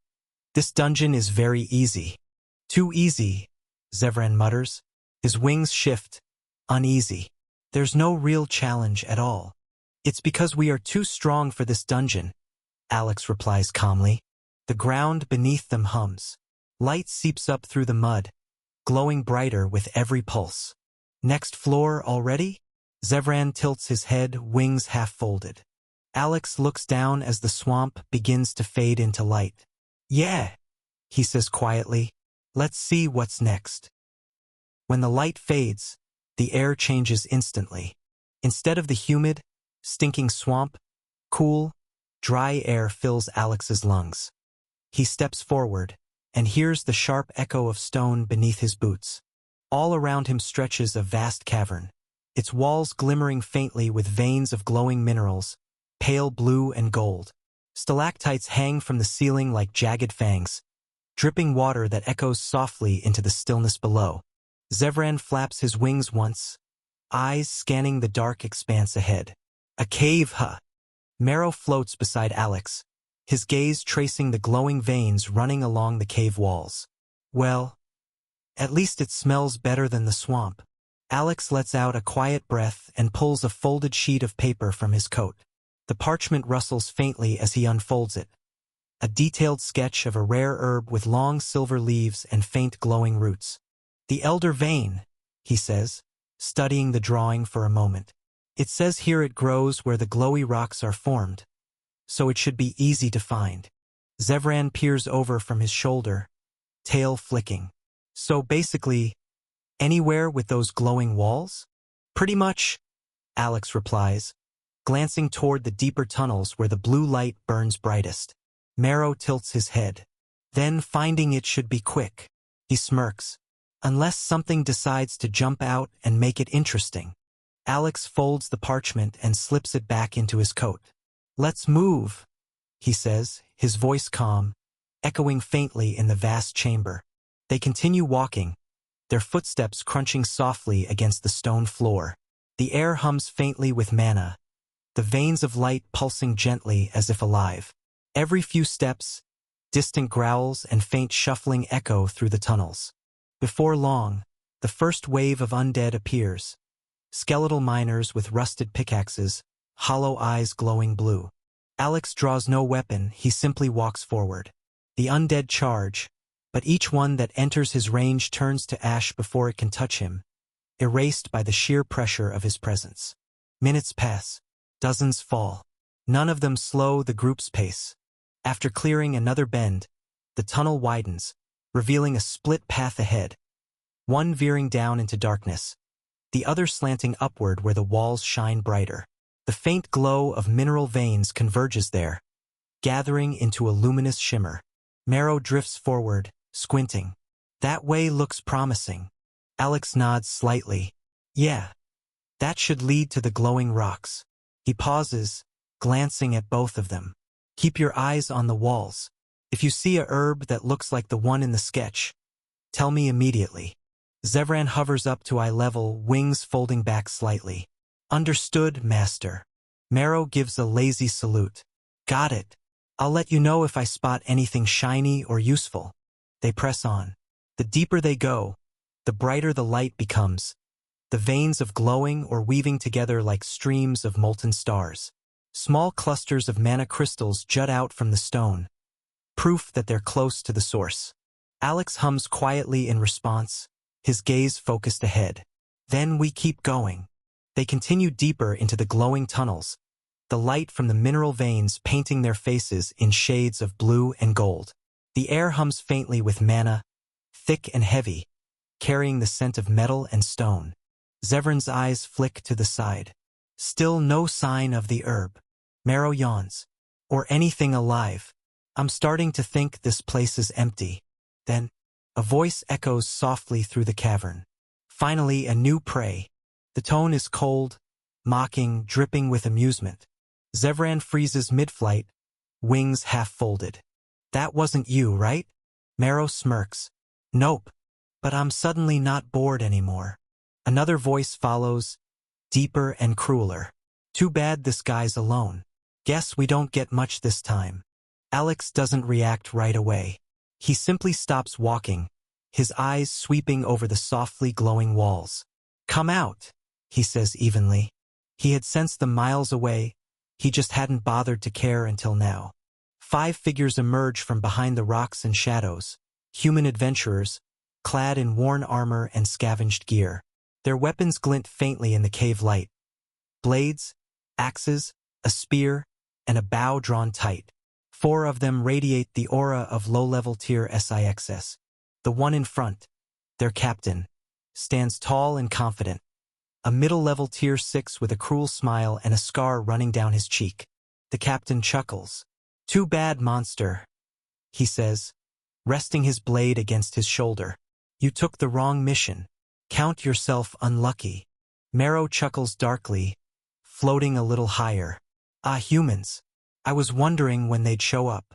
This dungeon is very easy. Too easy, Zevran mutters. His wings shift, uneasy. There's no real challenge at all. It's because we are too strong for this dungeon, Alex replies calmly. The ground beneath them hums. Light seeps up through the mud, glowing brighter with every pulse. Next floor already? Zevran tilts his head, wings half folded. Alex looks down as the swamp begins to fade into light. Yeah, he says quietly. Let's see what's next. When the light fades, the air changes instantly. Instead of the humid, stinking swamp, cool, dry air fills Alex's lungs. He steps forward and hears the sharp echo of stone beneath his boots. All around him stretches a vast cavern, its walls glimmering faintly with veins of glowing minerals, pale blue and gold. Stalactites hang from the ceiling like jagged fangs, dripping water that echoes softly into the stillness below. Zevran flaps his wings once, eyes scanning the dark expanse ahead. A cave, huh? Marrow floats beside Alex, his gaze tracing the glowing veins running along the cave walls. Well, at least it smells better than the swamp. Alex lets out a quiet breath and pulls a folded sheet of paper from his coat. The parchment rustles faintly as he unfolds it. A detailed sketch of a rare herb with long silver leaves and faint glowing roots. The elder vein, he says, studying the drawing for a moment. It says here it grows where the glowy rocks are formed, so it should be easy to find. Zevran peers over from his shoulder, tail flicking. So basically, anywhere with those glowing walls? Pretty much, Alex replies, glancing toward the deeper tunnels where the blue light burns brightest. Marrow tilts his head. Then finding it should be quick. He smirks. Unless something decides to jump out and make it interesting. Alex folds the parchment and slips it back into his coat. Let's move, he says, his voice calm, echoing faintly in the vast chamber. They continue walking, their footsteps crunching softly against the stone floor. The air hums faintly with mana, the veins of light pulsing gently as if alive. Every few steps, distant growls and faint shuffling echo through the tunnels. Before long, the first wave of undead appears. Skeletal miners with rusted pickaxes, hollow eyes glowing blue. Alex draws no weapon, he simply walks forward. the undead charge, but each one that enters his range turns to ash before it can touch him, erased by the sheer pressure of his presence. Minutes pass. Dozens fall. None of them slow the group's pace. After clearing another bend, the tunnel widens, revealing a split path ahead, one veering down into darkness, the other slanting upward where the walls shine brighter. The faint glow of mineral veins converges there, gathering into a luminous shimmer. Marrow drifts forward, squinting. That way looks promising. Alex nods slightly. Yeah, that should lead to the glowing rocks. He pauses, glancing at both of them. Keep your eyes on the walls. If you see a herb that looks like the one in the sketch, tell me immediately. Zevran hovers up to eye level, wings folding back slightly. Understood, Master. Marrow gives a lazy salute. Got it. I'll let you know if I spot anything shiny or useful. They press on. The deeper they go, the brighter the light becomes, the veins of glowing or weaving together like streams of molten stars. Small clusters of mana crystals jut out from the stone, proof that they're close to the source. Alex hums quietly in response, his gaze focused ahead. Then we keep going. They continue deeper into the glowing tunnels, the light from the mineral veins painting their faces in shades of blue and gold. The air hums faintly with mana, thick and heavy, carrying the scent of metal and stone. Zevran's eyes flick to the side. Still no sign of the herb. Marrow yawns. Or anything alive. I'm starting to think this place is empty. Then, a voice echoes softly through the cavern. Finally, a new prey. The tone is cold, mocking, dripping with amusement. Zevran freezes mid-flight, wings half-folded. That wasn't you, right? Marrow smirks. Nope. But I'm suddenly not bored anymore. Another voice follows, deeper and crueler. Too bad this guy's alone. Guess we don't get much this time. Alex doesn't react right away. He simply stops walking, his eyes sweeping over the softly glowing walls. Come out, he says evenly. He had sensed them miles away, he just hadn't bothered to care until now. 5 figures emerge from behind the rocks and shadows, human adventurers, clad in worn armor and scavenged gear. Their weapons glint faintly in the cave light. Blades, axes, a spear, and a bow drawn tight. 4 of them radiate the aura of low-level tier SIXS. The one in front, their captain, stands tall and confident. A middle-level tier 6 with a cruel smile and a scar running down his cheek. The captain chuckles. Too bad, monster, he says, resting his blade against his shoulder. You took the wrong mission. Count yourself unlucky. Marrow chuckles darkly, floating a little higher. Ah, humans. I was wondering when they'd show up.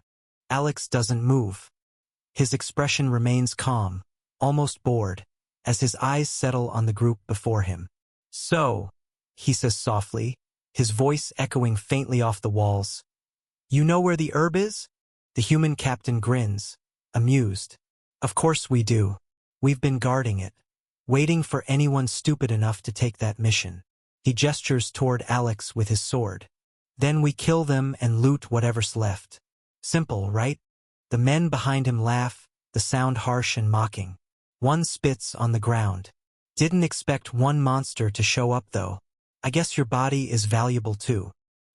Alex doesn't move. His expression remains calm, almost bored, as his eyes settle on the group before him. So, he says softly, his voice echoing faintly off the walls. You know where the herb is? The human captain grins, amused. Of course we do. We've been guarding it, waiting for anyone stupid enough to take that mission. He gestures toward Alex with his sword. Then we kill them and loot whatever's left. Simple, right? The men behind him laugh, the sound harsh and mocking. One spits on the ground. Didn't expect one monster to show up though. I guess your body is valuable too.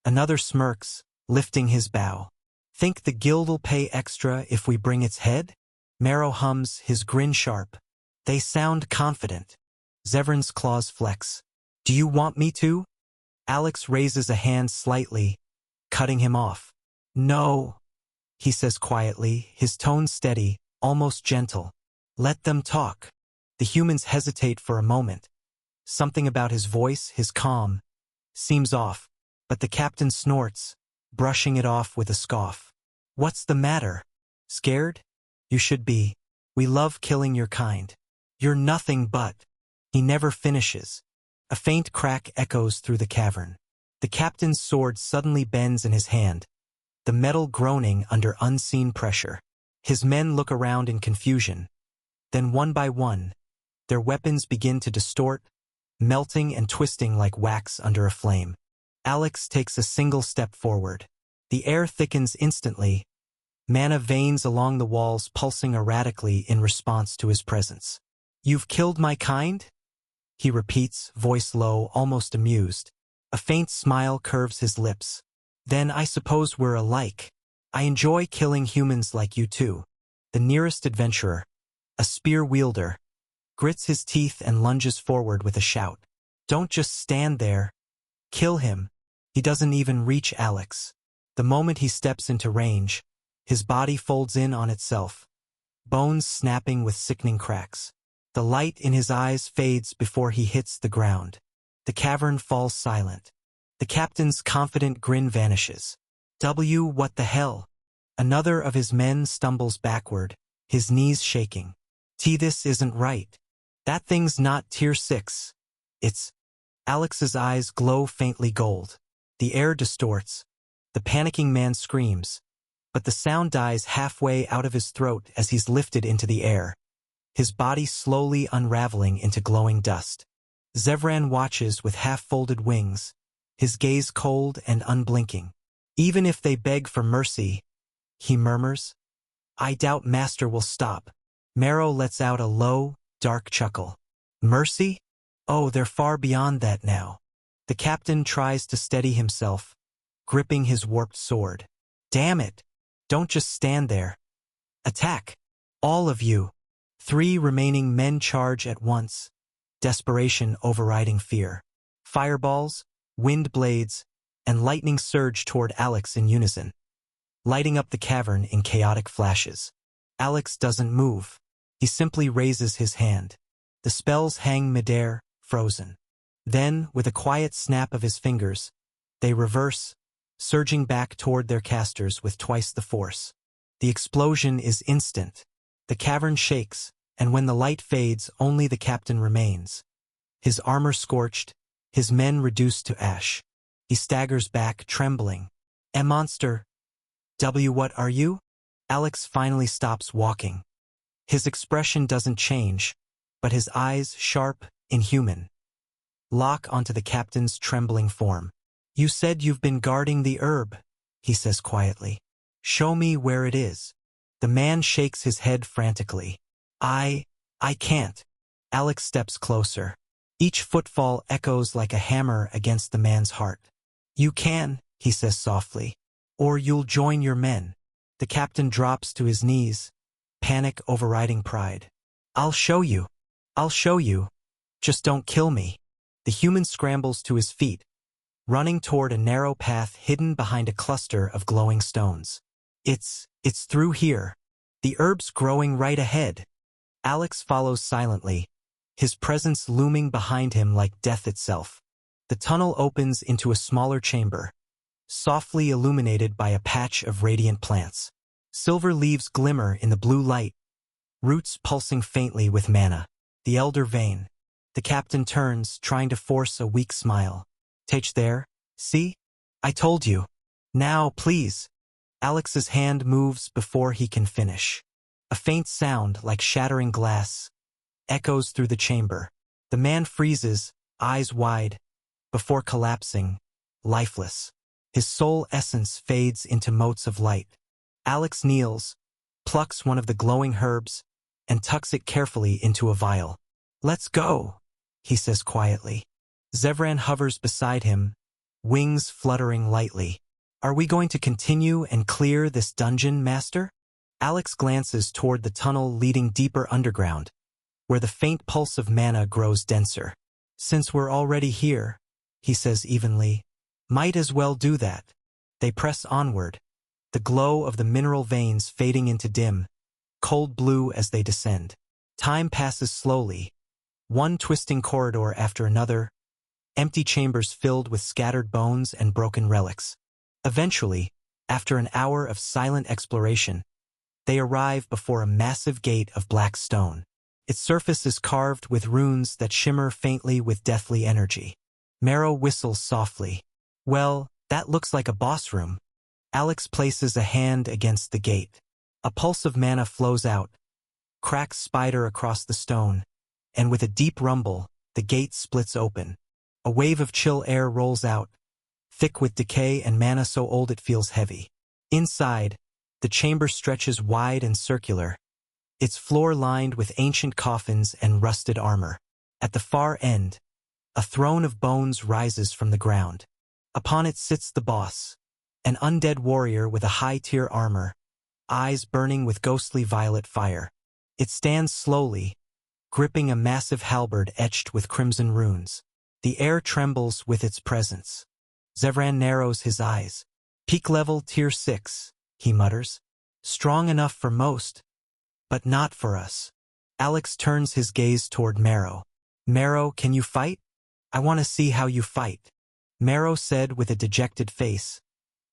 Another smirks, lifting his bow. Think the guild'll pay extra if we bring its head? Marrow hums, his grin sharp. They sound confident. Zevran's claws flex. Do you want me to? Alex raises a hand slightly, cutting him off. No, he says quietly, his tone steady, almost gentle. Let them talk. The humans hesitate for a moment. Something about his voice, his calm, seems off, but the captain snorts, brushing it off with a scoff. What's the matter? Scared? You should be. We love killing your kind. You're nothing but. He never finishes. A faint crack echoes through the cavern. The captain's sword suddenly bends in his hand, the metal groaning under unseen pressure. His men look around in confusion. Then one by one, their weapons begin to distort, melting and twisting like wax under a flame. Alex takes a single step forward. The air thickens instantly, Mana veins along the walls pulsing erratically in response to his presence. "You've killed my kind?" he repeats, voice low, almost amused. A faint smile curves his lips. "Then I suppose we're alike. I enjoy killing humans like you too." The nearest adventurer, a spear wielder, grits his teeth and lunges forward with a shout. "Don't just stand there. Kill him." He doesn't even reach Alex. The moment he steps into range, his body folds in on itself, bones snapping with sickening cracks. The light in his eyes fades before he hits the ground. The cavern falls silent. The captain's confident grin vanishes. What the hell? Another of his men stumbles backward, his knees shaking. This isn't right. That thing's not tier 6. It's... Alex's eyes glow faintly gold. The air distorts. The panicking man screams, but the sound dies halfway out of his throat as he's lifted into the air, his body slowly unraveling into glowing dust. Zevran watches with half-folded wings, his gaze cold and unblinking. "Even if they beg for mercy," he murmurs, "I doubt Master will stop." Marrow lets out a low, dark chuckle. "Mercy? Oh, they're far beyond that now." The captain tries to steady himself, gripping his warped sword. "Damn it! Don't just stand there. Attack! All of you!" 3 remaining men charge at once, desperation overriding fear. Fireballs, wind blades, and lightning surge toward Alex in unison, lighting up the cavern in chaotic flashes. Alex doesn't move. He simply raises his hand. The spells hang midair, frozen. Then, with a quiet snap of his fingers, they reverse, surging back toward their casters with twice the force. The explosion is instant. The cavern shakes, and when the light fades, only the captain remains. His armor scorched, his men reduced to ash. He staggers back, trembling. "A monster. What are you?" Alex finally stops walking. His expression doesn't change, but his eyes, sharp, inhuman, lock onto the captain's trembling form. "You said you've been guarding the herb," he says quietly. "Show me where it is." The man shakes his head frantically. I can't." Alex steps closer. Each footfall echoes like a hammer against the man's heart. "You can," he says softly, "or you'll join your men." The captain drops to his knees, panic overriding pride. I'll show you. Just don't kill me." The human scrambles to his feet, running toward a narrow path hidden behind a cluster of glowing stones. It's through here. The herb's growing right ahead." Alex follows silently, his presence looming behind him like death itself. The tunnel opens into a smaller chamber, softly illuminated by a patch of radiant plants. Silver leaves glimmer in the blue light, roots pulsing faintly with mana. The elder vein. The captain turns, trying to force a weak smile. There, see? I told you. Now, please." Alex's hand moves before he can finish. A faint sound, like shattering glass, echoes through the chamber. The man freezes, eyes wide, before collapsing, lifeless. His soul essence fades into motes of light. Alex kneels, plucks one of the glowing herbs, and tucks it carefully into a vial. "Let's go," he says quietly. Zevran hovers beside him, wings fluttering lightly. "Are we going to continue and clear this dungeon, Master?" Alex glances toward the tunnel leading deeper underground, where the faint pulse of mana grows denser. "Since we're already here," he says evenly, "might as well do that." They press onward, the glow of the mineral veins fading into dim, cold blue as they descend. Time passes slowly, one twisting corridor after another, empty chambers filled with scattered bones and broken relics. Eventually, after an hour of silent exploration, they arrive before a massive gate of black stone. Its surface is carved with runes that shimmer faintly with deathly energy. Marrow whistles softly. "Well, that looks like a boss room." Alex places a hand against the gate. A pulse of mana flows out, cracks spider across the stone, and with a deep rumble, the gate splits open. A wave of chill air rolls out, thick with decay and mana so old it feels heavy. Inside, The chamber stretches wide and circular, its floor lined with ancient coffins and rusted armor. At the far end, a throne of bones rises from the ground. Upon it sits the boss, an undead warrior with a high-tier armor, eyes burning with ghostly violet fire. It stands slowly, gripping a massive halberd etched with crimson runes. The air trembles with its presence. Zevran narrows his eyes. Peak level tier 6, he mutters. Strong enough for most, but not for us. Alex turns his gaze toward Marrow. Marrow, can you fight? I want to see how you fight. Marrow said with a dejected face,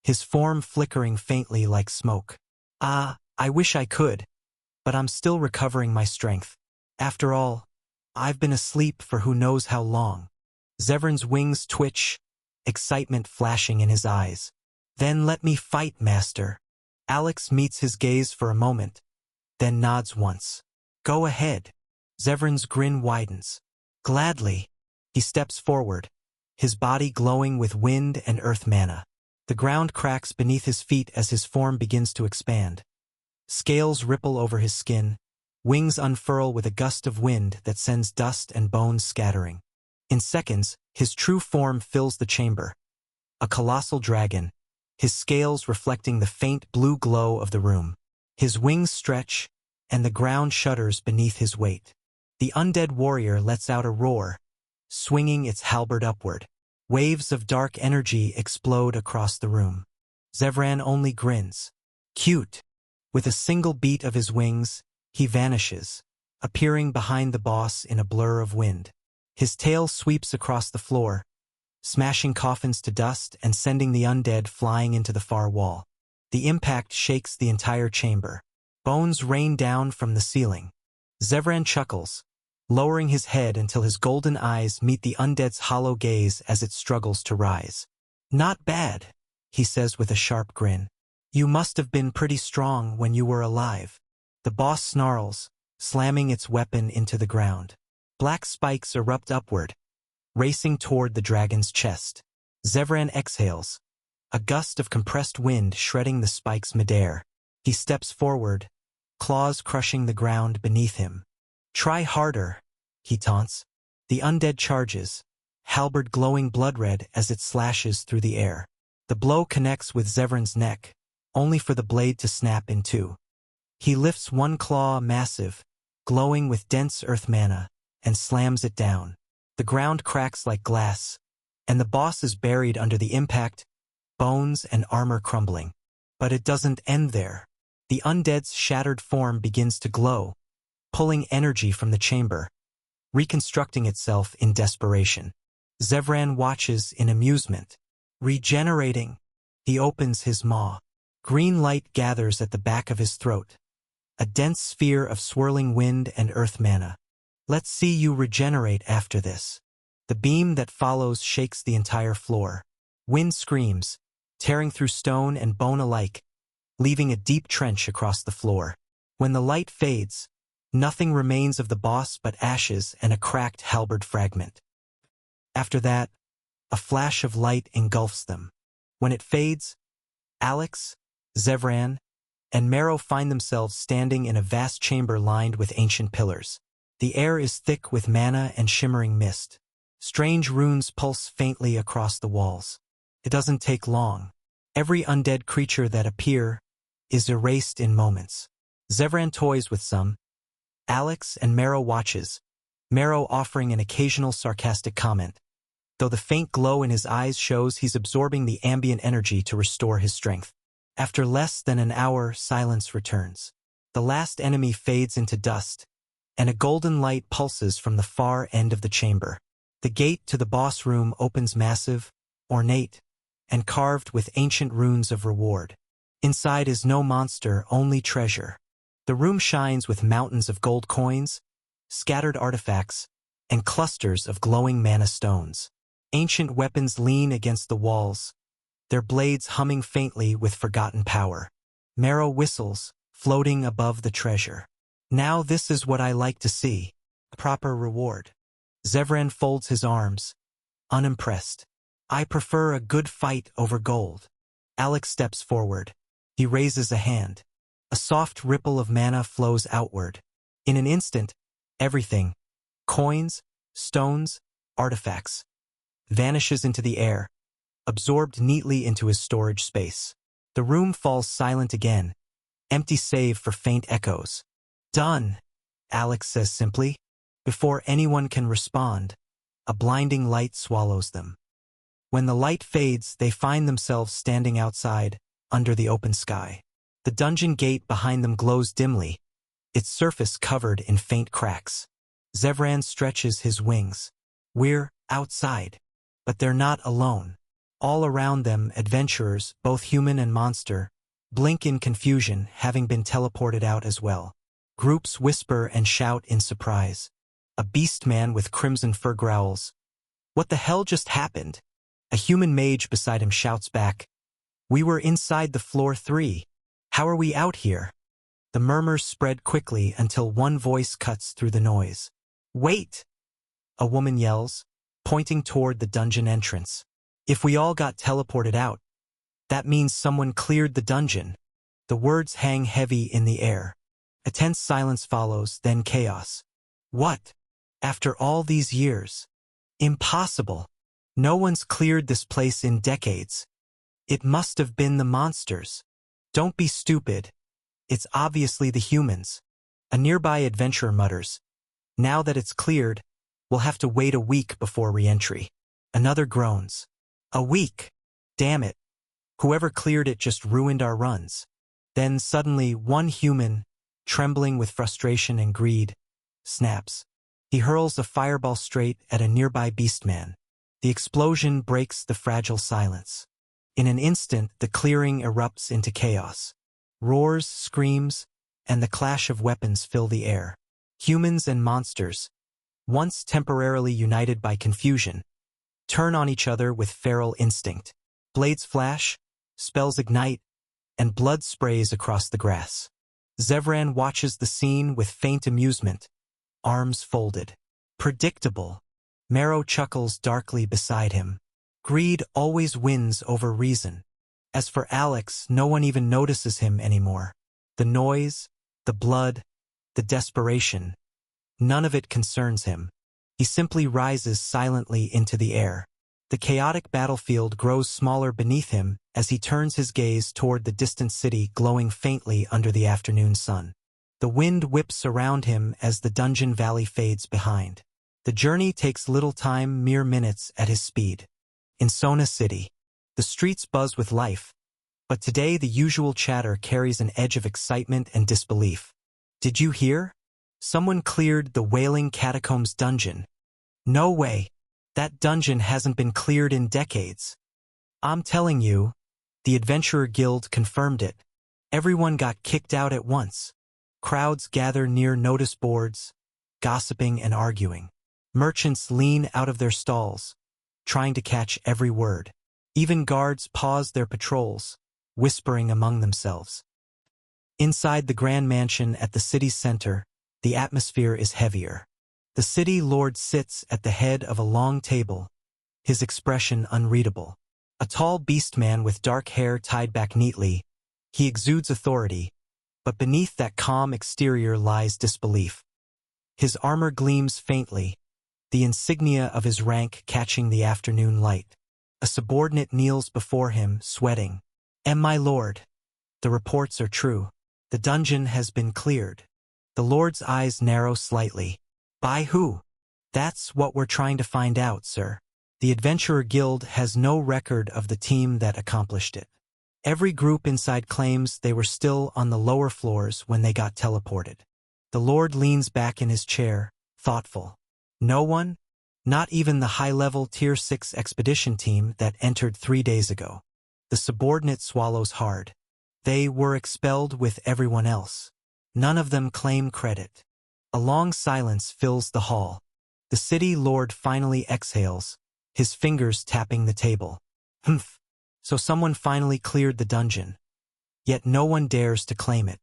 his form flickering faintly like smoke. I wish I could, but I'm still recovering my strength. After all, I've been asleep for who knows how long. Zevran's wings twitch, excitement flashing in his eyes. Then let me fight, master. Alex meets his gaze for a moment, then nods once. Go ahead. Zevran's grin widens. Gladly. He steps forward, his body glowing with wind and earth mana. The ground cracks beneath his feet as his form begins to expand. Scales ripple over his skin, wings unfurl with a gust of wind that sends dust and bones scattering. In seconds, his true form fills the chamber. A colossal dragon, his scales reflecting the faint blue glow of the room. His wings stretch, and the ground shudders beneath his weight. The undead warrior lets out a roar, swinging its halberd upward. Waves of dark energy explode across the room. Zevran only grins. Cute. With a single beat of his wings, he vanishes, appearing behind the boss in a blur of wind. His tail sweeps across the floor, smashing coffins to dust and sending the undead flying into the far wall. The impact shakes the entire chamber. Bones rain down from the ceiling. Zevran chuckles, lowering his head until his golden eyes meet the undead's hollow gaze as it struggles to rise. Not bad, he says with a sharp grin. You must have been pretty strong when you were alive. The boss snarls, slamming its weapon into the ground. Black spikes erupt upward, racing toward the dragon's chest. Zevran exhales, a gust of compressed wind shredding the spikes midair. He steps forward, claws crushing the ground beneath him. Try harder, he taunts. The undead charges, halberd glowing blood-red as it slashes through the air. The blow connects with Zevran's neck, only for the blade to snap in two. He lifts one claw massive, glowing with dense earth mana, and slams it down. The ground cracks like glass, and the boss is buried under the impact, bones and armor crumbling. But it doesn't end there. The undead's shattered form begins to glow, pulling energy from the chamber, reconstructing itself in desperation. Zevran watches in amusement. Regenerating. He opens his maw. Green light gathers at the back of his throat, a dense sphere of swirling wind and earth mana. Let's see you regenerate after this. The beam that follows shakes the entire floor. Wind screams, tearing through stone and bone alike, leaving a deep trench across the floor. When the light fades, nothing remains of the boss but ashes and a cracked halberd fragment. After that, a flash of light engulfs them. When it fades, Alex, Zevran, and Marrow find themselves standing in a vast chamber lined with ancient pillars. The air is thick with mana and shimmering mist. Strange runes pulse faintly across the walls. It doesn't take long. Every undead creature that appear is erased in moments. Zevran toys with some. Alex and Marrow watches, Marrow offering an occasional sarcastic comment, though the faint glow in his eyes shows he's absorbing the ambient energy to restore his strength. After less than an hour, silence returns. The last enemy fades into dust, and a golden light pulses from the far end of the chamber. The gate to the boss room opens massive, ornate, and carved with ancient runes of reward. Inside is no monster, only treasure. The room shines with mountains of gold coins, scattered artifacts, and clusters of glowing mana stones. Ancient weapons lean against the walls, their blades humming faintly with forgotten power. Marrow whistles, floating above the treasure. Now this is what I like to see. Proper reward. Zevran folds his arms, unimpressed. I prefer a good fight over gold. Alex steps forward, He raises a hand. A soft ripple of mana flows outward. In an instant, everything, coins, stones, artifacts, vanishes into the air, absorbed neatly into his storage space. The room falls silent again, empty save for faint echoes. "Done," Alex says simply. Before anyone can respond, a blinding light swallows them. When the light fades, they find themselves standing outside, under the open sky. The dungeon gate behind them glows dimly, its surface covered in faint cracks. Zevran stretches his wings. We're outside. But they're not alone. All around them, adventurers, both human and monster, blink in confusion, having been teleported out as well. Groups whisper and shout in surprise. A beast man with crimson fur growls. "What the hell just happened?" A human mage beside him shouts back. "We were inside the floor 3. How are we out here?" The murmurs spread quickly until one voice cuts through the noise. "Wait!" a woman yells, pointing toward the dungeon entrance. "If we all got teleported out, that means someone cleared the dungeon." The words hang heavy in the air. A tense silence follows, then chaos. "What? After all these years? Impossible. No one's cleared this place in decades. It must have been the monsters." "Don't be stupid. It's obviously the humans." A nearby adventurer mutters. "Now that it's cleared, we'll have to wait a week before re-entry." Another groans. "A week? Damn it. Whoever cleared it just ruined our runs." Then suddenly one human, trembling with frustration and greed, snaps. He hurls a fireball straight at a nearby beastman. The explosion breaks the fragile silence. In an instant, the clearing erupts into chaos. Roars, screams, and the clash of weapons fill the air. Humans and monsters, once temporarily united by confusion, turn on each other with feral instinct. Blades flash, spells ignite, and blood sprays across the grass. Zevran watches the scene with faint amusement, arms folded. "Predictable." Marrow chuckles darkly beside him. Greed always wins over reason. As for Alex, no one even notices him anymore. The noise, the blood, the desperation, none of it concerns him. He simply rises silently into the air. The chaotic battlefield grows smaller beneath him as he turns his gaze toward the distant city glowing faintly under the afternoon sun. The wind whips around him as the dungeon valley fades behind. The journey takes little time, mere minutes at his speed. In Sona City, the streets buzz with life, but today the usual chatter carries an edge of excitement and disbelief. "Did you hear? Someone cleared the Wailing Catacombs dungeon." "No way. That dungeon hasn't been cleared in decades." "I'm telling you," the Adventurer Guild confirmed it. Everyone got kicked out at once. Crowds gather near notice boards, gossiping and arguing. Merchants lean out of their stalls, trying to catch every word. Even guards pause their patrols, whispering among themselves. Inside the grand mansion at the city's center, the atmosphere is heavier. The city lord sits at the head of a long table, his expression unreadable. A tall beast man with dark hair tied back neatly, he exudes authority, but beneath that calm exterior lies disbelief. His armor gleams faintly, the insignia of his rank catching the afternoon light. A subordinate kneels before him, sweating. "My lord, the reports are true. The dungeon has been cleared." The lord's eyes narrow slightly. "By who?" "That's what we're trying to find out, sir. The Adventurer Guild has no record of the team that accomplished it. Every group inside claims they were still on the lower floors when they got teleported." The lord leans back in his chair, thoughtful. "No one? Not even the high-level Tier 6 expedition team that entered 3 days ago." The subordinate swallows hard. "They were expelled with everyone else. None of them claim credit." A long silence fills the hall. The city lord finally exhales, his fingers tapping the table. "Humph. So someone finally cleared the dungeon. Yet no one dares to claim it."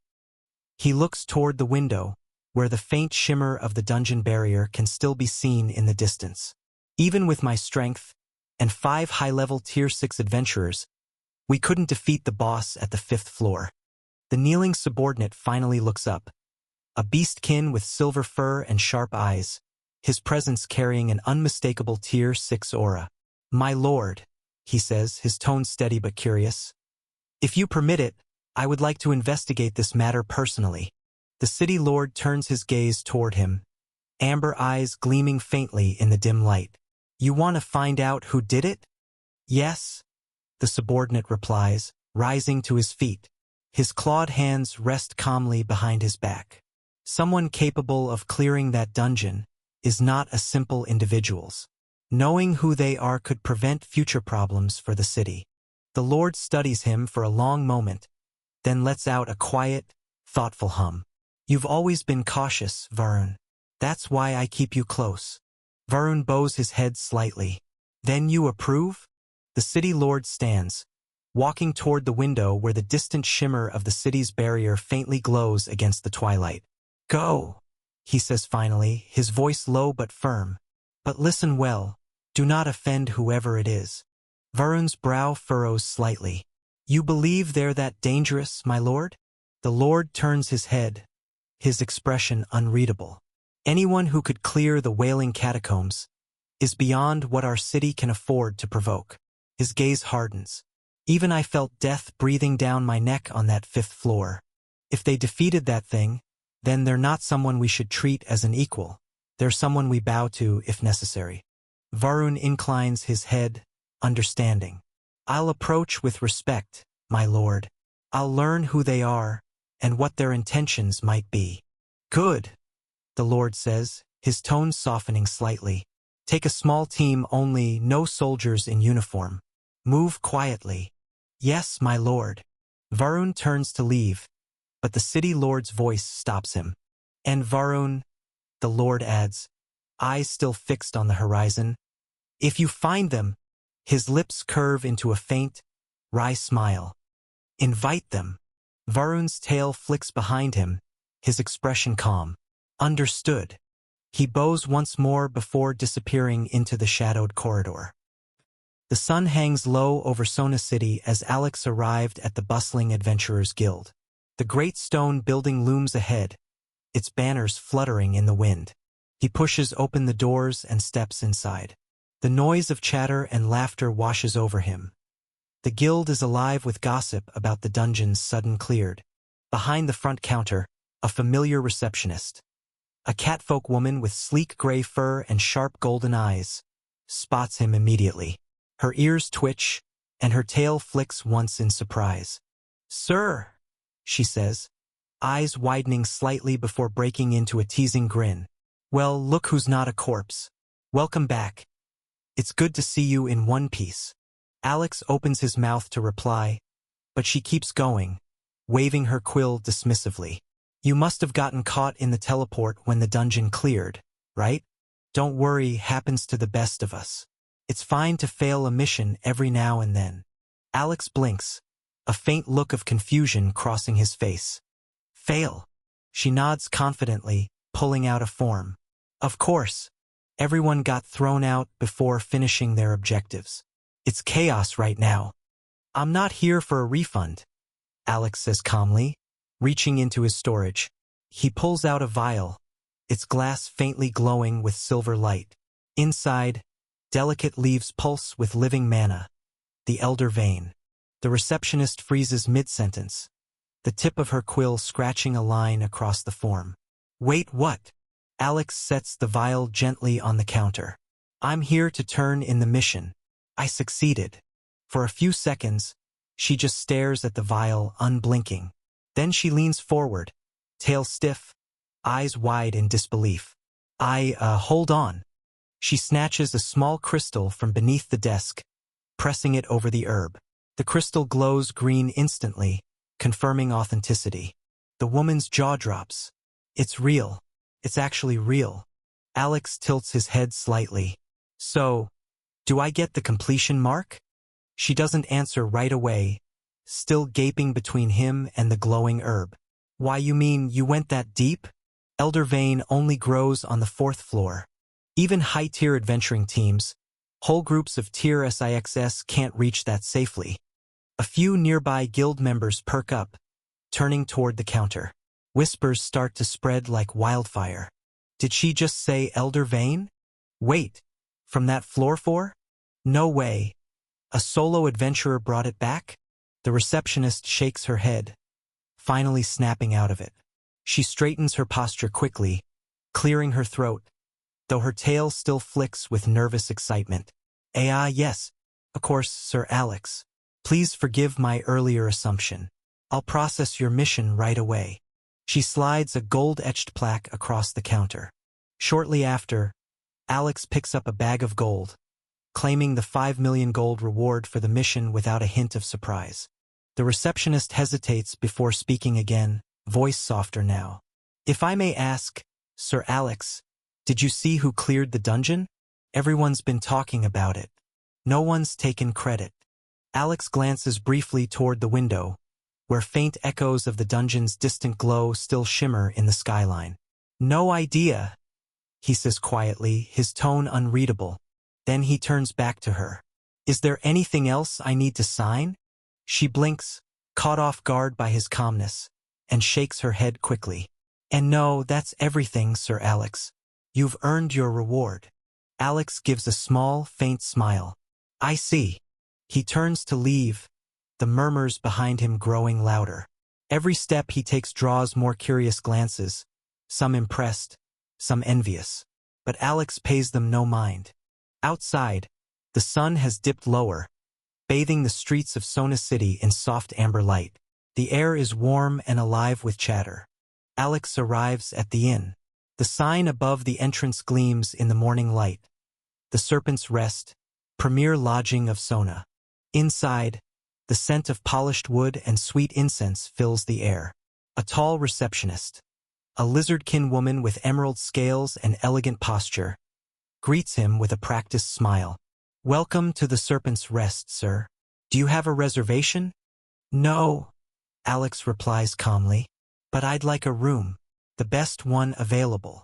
He looks toward the window, where the faint shimmer of the dungeon barrier can still be seen in the distance. "Even with my strength, and 5 high-level Tier 6 adventurers, We couldn't defeat the boss at the 5th floor. The kneeling subordinate finally looks up. A beastkin with silver fur and sharp eyes, his presence carrying an unmistakable Tier 6 aura. "My lord," he says, his tone steady but curious. "If you permit it, I would like to investigate this matter personally." The city lord turns his gaze toward him, amber eyes gleaming faintly in the dim light. "You want to find out who did it?" "Yes," the subordinate replies, rising to his feet. His clawed hands rest calmly behind his back. Someone capable of clearing that dungeon is not a simple individuals. Knowing who they are could prevent future problems for the city. The Lord studies him for a long moment, then lets out a quiet, thoughtful hum. "You've always been cautious, Varun. That's why I keep you close." Varun bows his head slightly. "Then you approve?" The city lord stands, walking toward the window where the distant shimmer of the city's barrier faintly glows against the twilight. "Go," he says finally, his voice low but firm. "But listen well, do not offend whoever it is." Varun's brow furrows slightly. "You believe they're that dangerous, my lord?" The lord turns his head, his expression unreadable. "Anyone who could clear the Wailing Catacombs is beyond what our city can afford to provoke." His gaze hardens. "Even I felt death breathing down my neck on that 5th floor. If they defeated that thing, then they're not someone we should treat as an equal. They're someone we bow to if necessary." Varun inclines his head, understanding. "I'll approach with respect, my lord. I'll learn who they are and what their intentions might be." "Good," the lord says, his tone softening slightly. "Take a small team only, no soldiers in uniform. Move quietly." "Yes, my lord." Varun turns to leave, but the city lord's voice stops him. "And Varun," the lord adds, eyes still fixed on the horizon, "if you find them," his lips curve into a faint, wry smile, "invite them." Varun's tail flicks behind him, his expression calm. "Understood." He bows once more before disappearing into the shadowed corridor. The sun hangs low over Sona City as Alex arrived at the bustling Adventurers Guild. The great stone building looms ahead, its banners fluttering in the wind. He pushes open the doors and steps inside. The noise of chatter and laughter washes over him. The guild is alive with gossip about the dungeon's sudden cleared. Behind the front counter, a familiar receptionist, a catfolk woman with sleek gray fur and sharp golden eyes, spots him immediately. Her ears twitch, and her tail flicks once in surprise. "Sir," she says, eyes widening slightly before breaking into a teasing grin. "Well, look who's not a corpse. Welcome back. It's good to see you in one piece." Alex opens his mouth to reply, but she keeps going, waving her quill dismissively. "You must have gotten caught in the teleport when the dungeon cleared, right? Don't worry, happens to the best of us. It's fine to fail a mission every now and then." Alex blinks, a faint look of confusion crossing his face. "Fail?" She nods confidently, pulling out a form. "Of course. Everyone got thrown out before finishing their objectives. It's chaos right now." "I'm not here for a refund," Alex says calmly, reaching into his storage. He pulls out a vial, its glass faintly glowing with silver light. Inside, delicate leaves pulse with living mana, the elder vein. The receptionist freezes mid-sentence, the tip of her quill scratching a line across the form. "Wait, what?" Alex sets the vial gently on the counter. "I'm here to turn in the mission. I succeeded." For a few seconds, she just stares at the vial, unblinking. Then she leans forward, tail stiff, eyes wide in disbelief. Hold on." She snatches a small crystal from beneath the desk, pressing it over the herb. The crystal glows green instantly, confirming authenticity. The woman's jaw drops. "It's real. It's actually real." Alex tilts his head slightly. "So, do I get the completion mark?" She doesn't answer right away, still gaping between him and the glowing herb. "Why, you mean you went that deep? Elder Vein only grows on the 4th floor. Even high-tier adventuring teams, whole groups of tier 6 can't reach that safely." A few nearby guild members perk up, turning toward the counter. Whispers start to spread like wildfire. Did she just say Elder Vane? Wait, from that floor four? No way. A solo adventurer brought it back? The receptionist shakes her head, finally snapping out of it. She straightens her posture quickly, clearing her throat, though her tail still flicks with nervous excitement. Yes, of course, Sir Alex. Please forgive my earlier assumption. I'll process your mission right away. She slides a gold-etched plaque across the counter. Shortly after, Alex picks up a bag of gold, claiming the 5 million gold reward for the mission without a hint of surprise. The receptionist hesitates before speaking again, voice softer now. If I may ask, Sir Alex, did you see who cleared the dungeon? Everyone's been talking about it. No one's taken credit. Alex glances briefly toward the window, where faint echoes of the dungeon's distant glow still shimmer in the skyline. No idea, he says quietly, his tone unreadable. Then he turns back to her. Is there anything else I need to sign? She blinks, caught off guard by his calmness, and shakes her head quickly. And no, that's everything, Sir Alex. You've earned your reward. Alex gives a small, faint smile. I see. He turns to leave, the murmurs behind him growing louder. Every step he takes draws more curious glances, some impressed, some envious. But Alex pays them no mind. Outside, the sun has dipped lower, bathing the streets of Sona City in soft amber light. The air is warm and alive with chatter. Alex arrives at the inn. The sign above the entrance gleams in the morning light. The Serpent's Rest, premier lodging of Sona. Inside, the scent of polished wood and sweet incense fills the air. A tall receptionist, a lizardkin woman with emerald scales and elegant posture, greets him with a practiced smile. Welcome to the Serpent's Rest, sir. Do you have a reservation? No, Alex replies calmly. But I'd like a room, the best one available.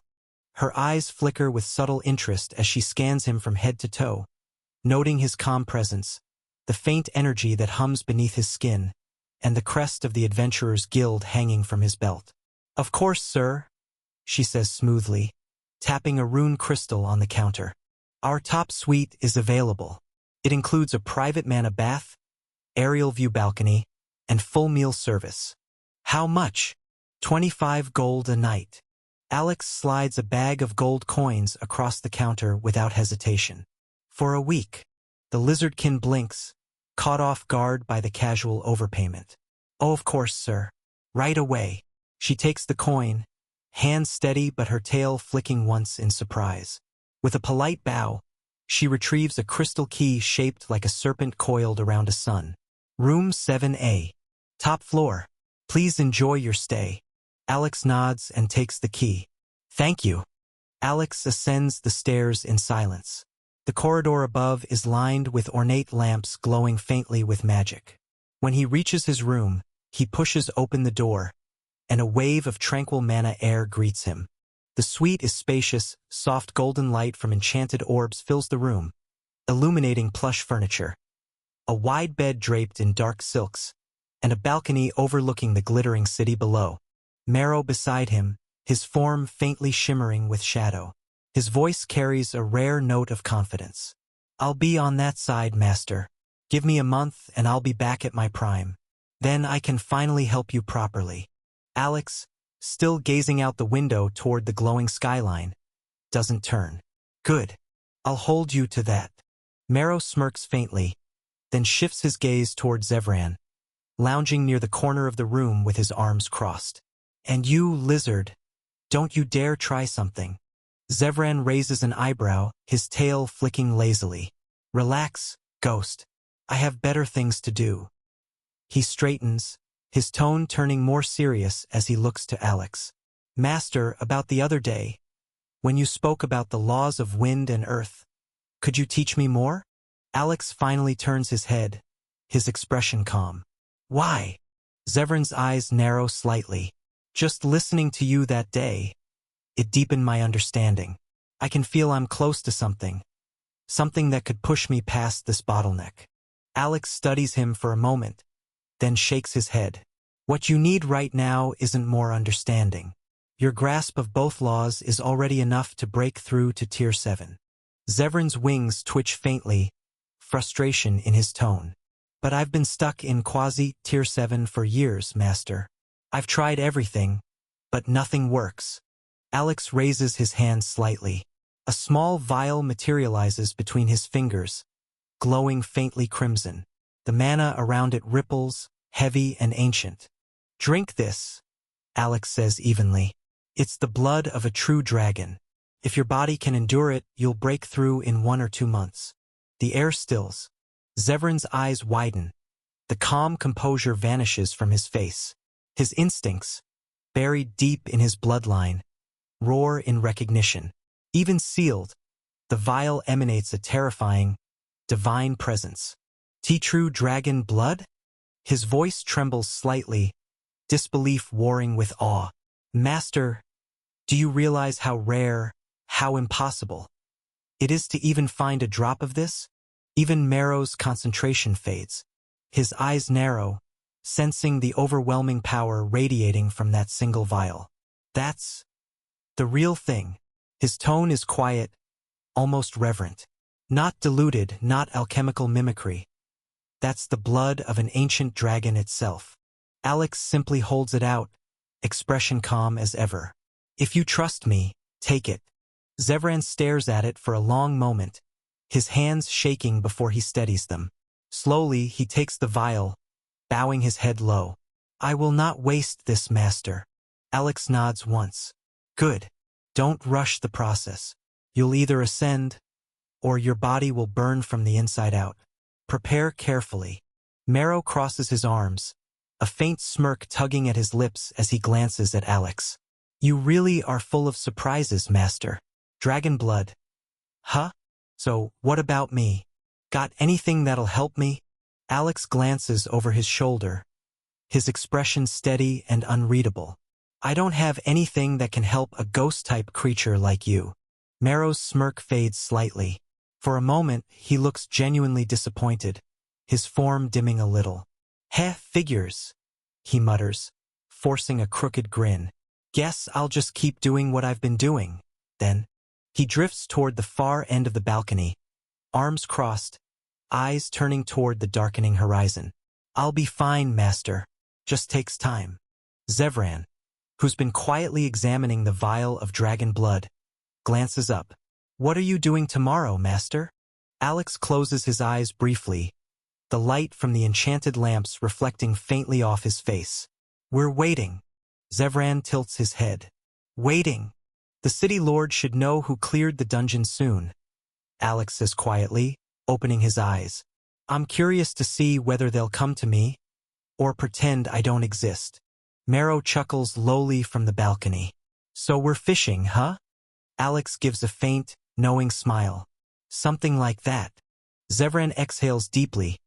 Her eyes flicker with subtle interest as she scans him from head to toe, noting his calm presence, the faint energy that hums beneath his skin, and the crest of the Adventurers Guild hanging from his belt. Of course, sir, she says smoothly, tapping a rune crystal on the counter. Our top suite is available. It includes a private mana bath, aerial view balcony, and full meal service. How much? 25 gold a night. Alex slides a bag of gold coins across the counter without hesitation. For a week. The lizardkin blinks, caught off guard by the casual overpayment. Oh, of course, sir. Right away. She takes the coin, hand steady but her tail flicking once in surprise. With a polite bow, she retrieves a crystal key shaped like a serpent coiled around a sun. Room 7A. Top floor. Please enjoy your stay. Alex nods and takes the key. Thank you. Alex ascends the stairs in silence. The corridor above is lined with ornate lamps glowing faintly with magic. When he reaches his room, he pushes open the door, and a wave of tranquil mana air greets him. The suite is spacious, soft golden light from enchanted orbs fills the room, illuminating plush furniture. A wide bed draped in dark silks, and a balcony overlooking the glittering city below. Marrow beside him, his form faintly shimmering with shadow. His voice carries a rare note of confidence. I'll be on that side, master. Give me a month and I'll be back at my prime. Then I can finally help you properly. Alex, still gazing out the window toward the glowing skyline, doesn't turn. Good. I'll hold you to that. Marrow smirks faintly, then shifts his gaze toward Zevran, lounging near the corner of the room with his arms crossed. And you, lizard, don't you dare try something. Zevran raises an eyebrow, his tail flicking lazily. Relax, ghost. I have better things to do. He straightens, his tone turning more serious as he looks to Alex. Master, about the other day, when you spoke about the laws of wind and earth, could you teach me more? Alex finally turns his head, his expression calm. Why? Zevran's eyes narrow slightly. Just listening to you that day, it deepened my understanding. I can feel I'm close to something that could push me past this bottleneck. Alex studies him for a moment, then shakes his head. What you need right now isn't more understanding. Your grasp of both laws is already enough to break through to Tier 7. Zevran's wings twitch faintly, frustration in his tone. But I've been stuck in quasi-Tier 7 for years, Master. I've tried everything, but nothing works. Alex raises his hand slightly. A small vial materializes between his fingers, glowing faintly crimson. The mana around it ripples, heavy and ancient. Drink this, Alex says evenly. It's the blood of a true dragon. If your body can endure it, you'll break through in 1 or 2 months. The air stills. Zevran's eyes widen. The calm composure vanishes from his face. His instincts, buried deep in his bloodline, roar in recognition. Even sealed, the vial emanates a terrifying, divine presence. True dragon blood? His voice trembles slightly, disbelief warring with awe. Master, do you realize how rare, how impossible it is to even find a drop of this? Even Marrow's concentration fades. His eyes narrow, sensing the overwhelming power radiating from that single vial. That's the real thing. His tone is quiet, almost reverent. Not diluted, not alchemical mimicry. That's the blood of an ancient dragon itself. Alex simply holds it out, expression calm as ever. If you trust me, take it. Zevran stares at it for a long moment, his hands shaking before he steadies them. Slowly, he takes the vial, bowing his head low. I will not waste this, Master. Alex nods once. Good. Don't rush the process. You'll either ascend, or your body will burn from the inside out. Prepare carefully. Marrow crosses his arms, a faint smirk tugging at his lips as he glances at Alex. You really are full of surprises, Master. Dragon blood. Huh? So, what about me? Got anything that'll help me? Alex glances over his shoulder, his expression steady and unreadable. I don't have anything that can help a ghost-type creature like you. Marrow's smirk fades slightly. For a moment, he looks genuinely disappointed, his form dimming a little. Heh, figures, he mutters, forcing a crooked grin. Guess I'll just keep doing what I've been doing, then. He drifts toward the far end of the balcony, arms crossed, eyes turning toward the darkening horizon. I'll be fine, Master. Just takes time. Zevran, who's been quietly examining the vial of dragon blood, glances up. What are you doing tomorrow, Master? Alex closes his eyes briefly, the light from the enchanted lamps reflecting faintly off his face. We're waiting. Zevran tilts his head. Waiting. The city lord should know who cleared the dungeon soon. Alex says quietly, opening his eyes. I'm curious to see whether they'll come to me, or pretend I don't exist. Marrow chuckles lowly from the balcony. So we're fishing, huh? Alex gives a faint, knowing smile. Something like that. Zevran exhales deeply,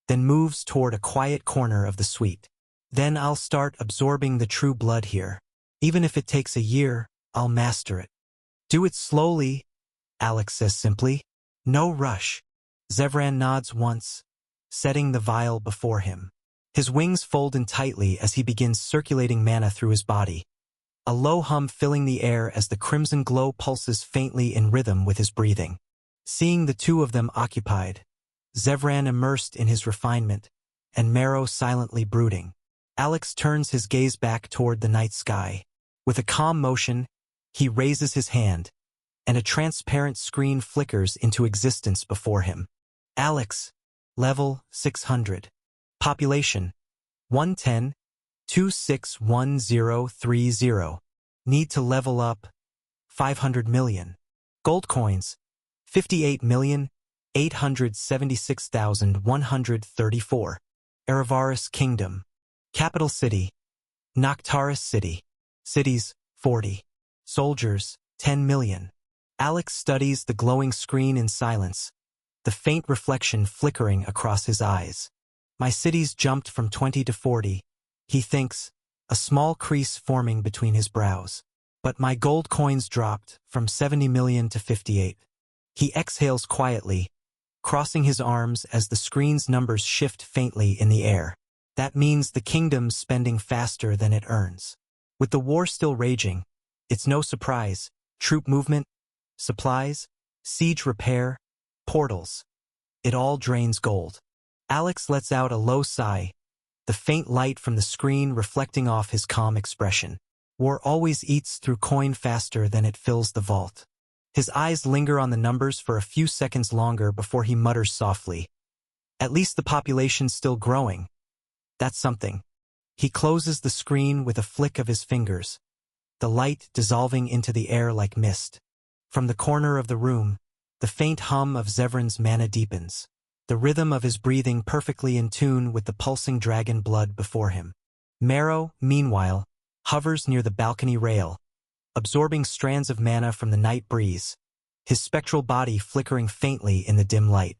then moves toward a quiet corner of the suite. Then I'll start absorbing the true blood here. Even if it takes a year, I'll master it. Do it slowly, Alex says simply. No rush. Zevran nods once, setting the vial before him. His wings fold in tightly as he begins circulating mana through his body, a low hum filling the air as the crimson glow pulses faintly in rhythm with his breathing. Seeing the two of them occupied, Zevran immersed in his refinement, and Marrow silently brooding, Alex turns his gaze back toward the night sky. With a calm motion, he raises his hand, and a transparent screen flickers into existence before him. Alex, level 600. Population, 110, 261030. Need to level up, 500 million. Gold coins, 58,876,134. Erevaris Kingdom. Capital city, Noctaris City. Cities, 40. Soldiers, 10 million. Alex studies the glowing screen in silence, the faint reflection flickering across his eyes. My cities jumped from 20 to 40, he thinks, a small crease forming between his brows. But my gold coins dropped from 70 million to 58. He exhales quietly, crossing his arms as the screen's numbers shift faintly in the air. That means the kingdom's spending faster than it earns. With the war still raging, it's no surprise. Troop movement, supplies, siege repair, portals. It all drains gold. Alex lets out a low sigh, the faint light from the screen reflecting off his calm expression. War always eats through coin faster than it fills the vault. His eyes linger on the numbers for a few seconds longer before he mutters softly. At least the population's still growing. That's something. He closes the screen with a flick of his fingers, the light dissolving into the air like mist. From the corner of the room, the faint hum of Zevran's mana deepens, the rhythm of his breathing perfectly in tune with the pulsing dragon blood before him. Marrow, meanwhile, hovers near the balcony rail, absorbing strands of mana from the night breeze, his spectral body flickering faintly in the dim light.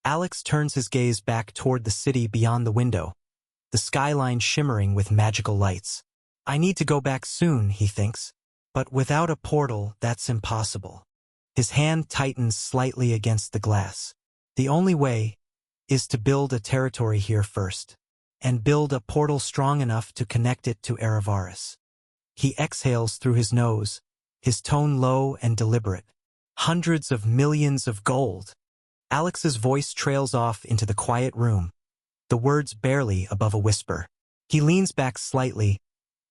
Alex turns his gaze back toward the city beyond the window, the skyline shimmering with magical lights. I need to go back soon, he thinks, but without a portal, that's impossible. His hand tightens slightly against the glass. The only way is to build a territory here first, and build a portal strong enough to connect it to Erevaris. He exhales through his nose, his tone low and deliberate. Hundreds of millions of gold. Alex's voice trails off into the quiet room, the words barely above a whisper. He leans back slightly,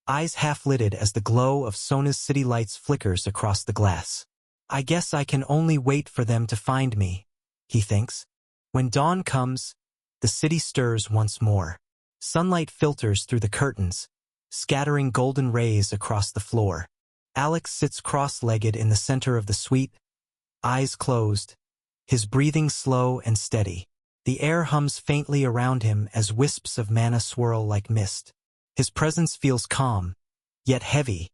eyes half-lidded as the glow of Sona's city lights flickers across the glass. I guess I can only wait for them to find me, he thinks. When dawn comes, the city stirs once more. Sunlight filters through the curtains, scattering golden rays across the floor. Alex sits cross-legged in the center of the suite, eyes closed, his breathing slow and steady. The air hums faintly around him as wisps of mana swirl like mist. His presence feels calm, yet heavy,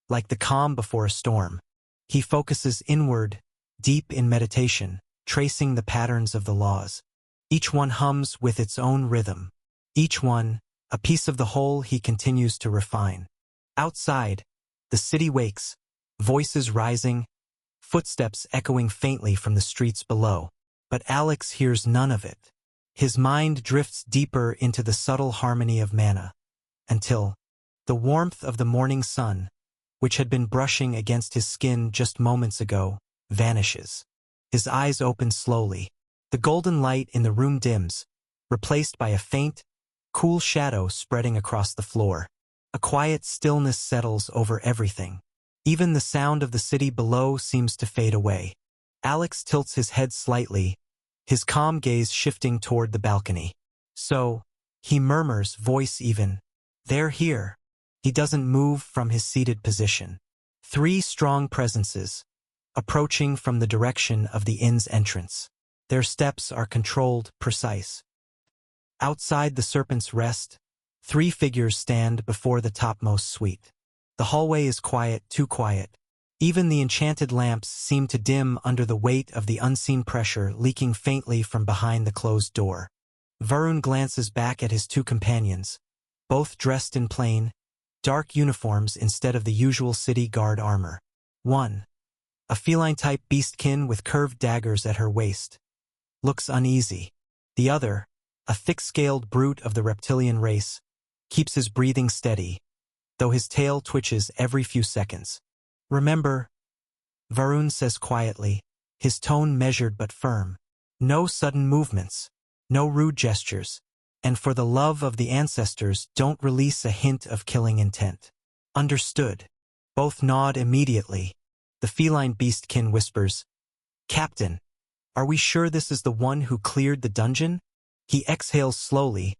like the calm before a storm. He focuses inward, deep in meditation, tracing the patterns of the laws. Each one hums with its own rhythm. Each one, a piece of the whole he continues to refine. Outside, the city wakes, voices rising, footsteps echoing faintly from the streets below. But Alex hears none of it. His mind drifts deeper into the subtle harmony of mana, until the warmth of the morning sun, which had been brushing against his skin just moments ago, vanishes. His eyes open slowly. The golden light in the room dims, replaced by a faint, cool shadow spreading across the floor. A quiet stillness settles over everything. Even the sound of the city below seems to fade away. Alex tilts his head slightly, his calm gaze shifting toward the balcony. So, he murmurs, voice even, they're here. He doesn't move from his seated position. 3 strong presences, approaching from the direction of the inn's entrance. Their steps are controlled, precise. Outside the Serpent's Rest, 3 figures stand before the topmost suite. The hallway is quiet, too quiet. Even the enchanted lamps seem to dim under the weight of the unseen pressure leaking faintly from behind the closed door. Varun glances back at his 2 companions, both dressed in plain, dark uniforms instead of the usual city guard armor. One, a feline-type beastkin with curved daggers at her waist, looks uneasy. The other, a thick-scaled brute of the reptilian race, keeps his breathing steady, though his tail twitches every few seconds. Remember, Varun says quietly, his tone measured but firm. No sudden movements, no rude gestures, and for the love of the ancestors, don't release a hint of killing intent. Understood. Both nod immediately. The feline beastkin whispers, Captain, are we sure this is the one who cleared the dungeon? He exhales slowly,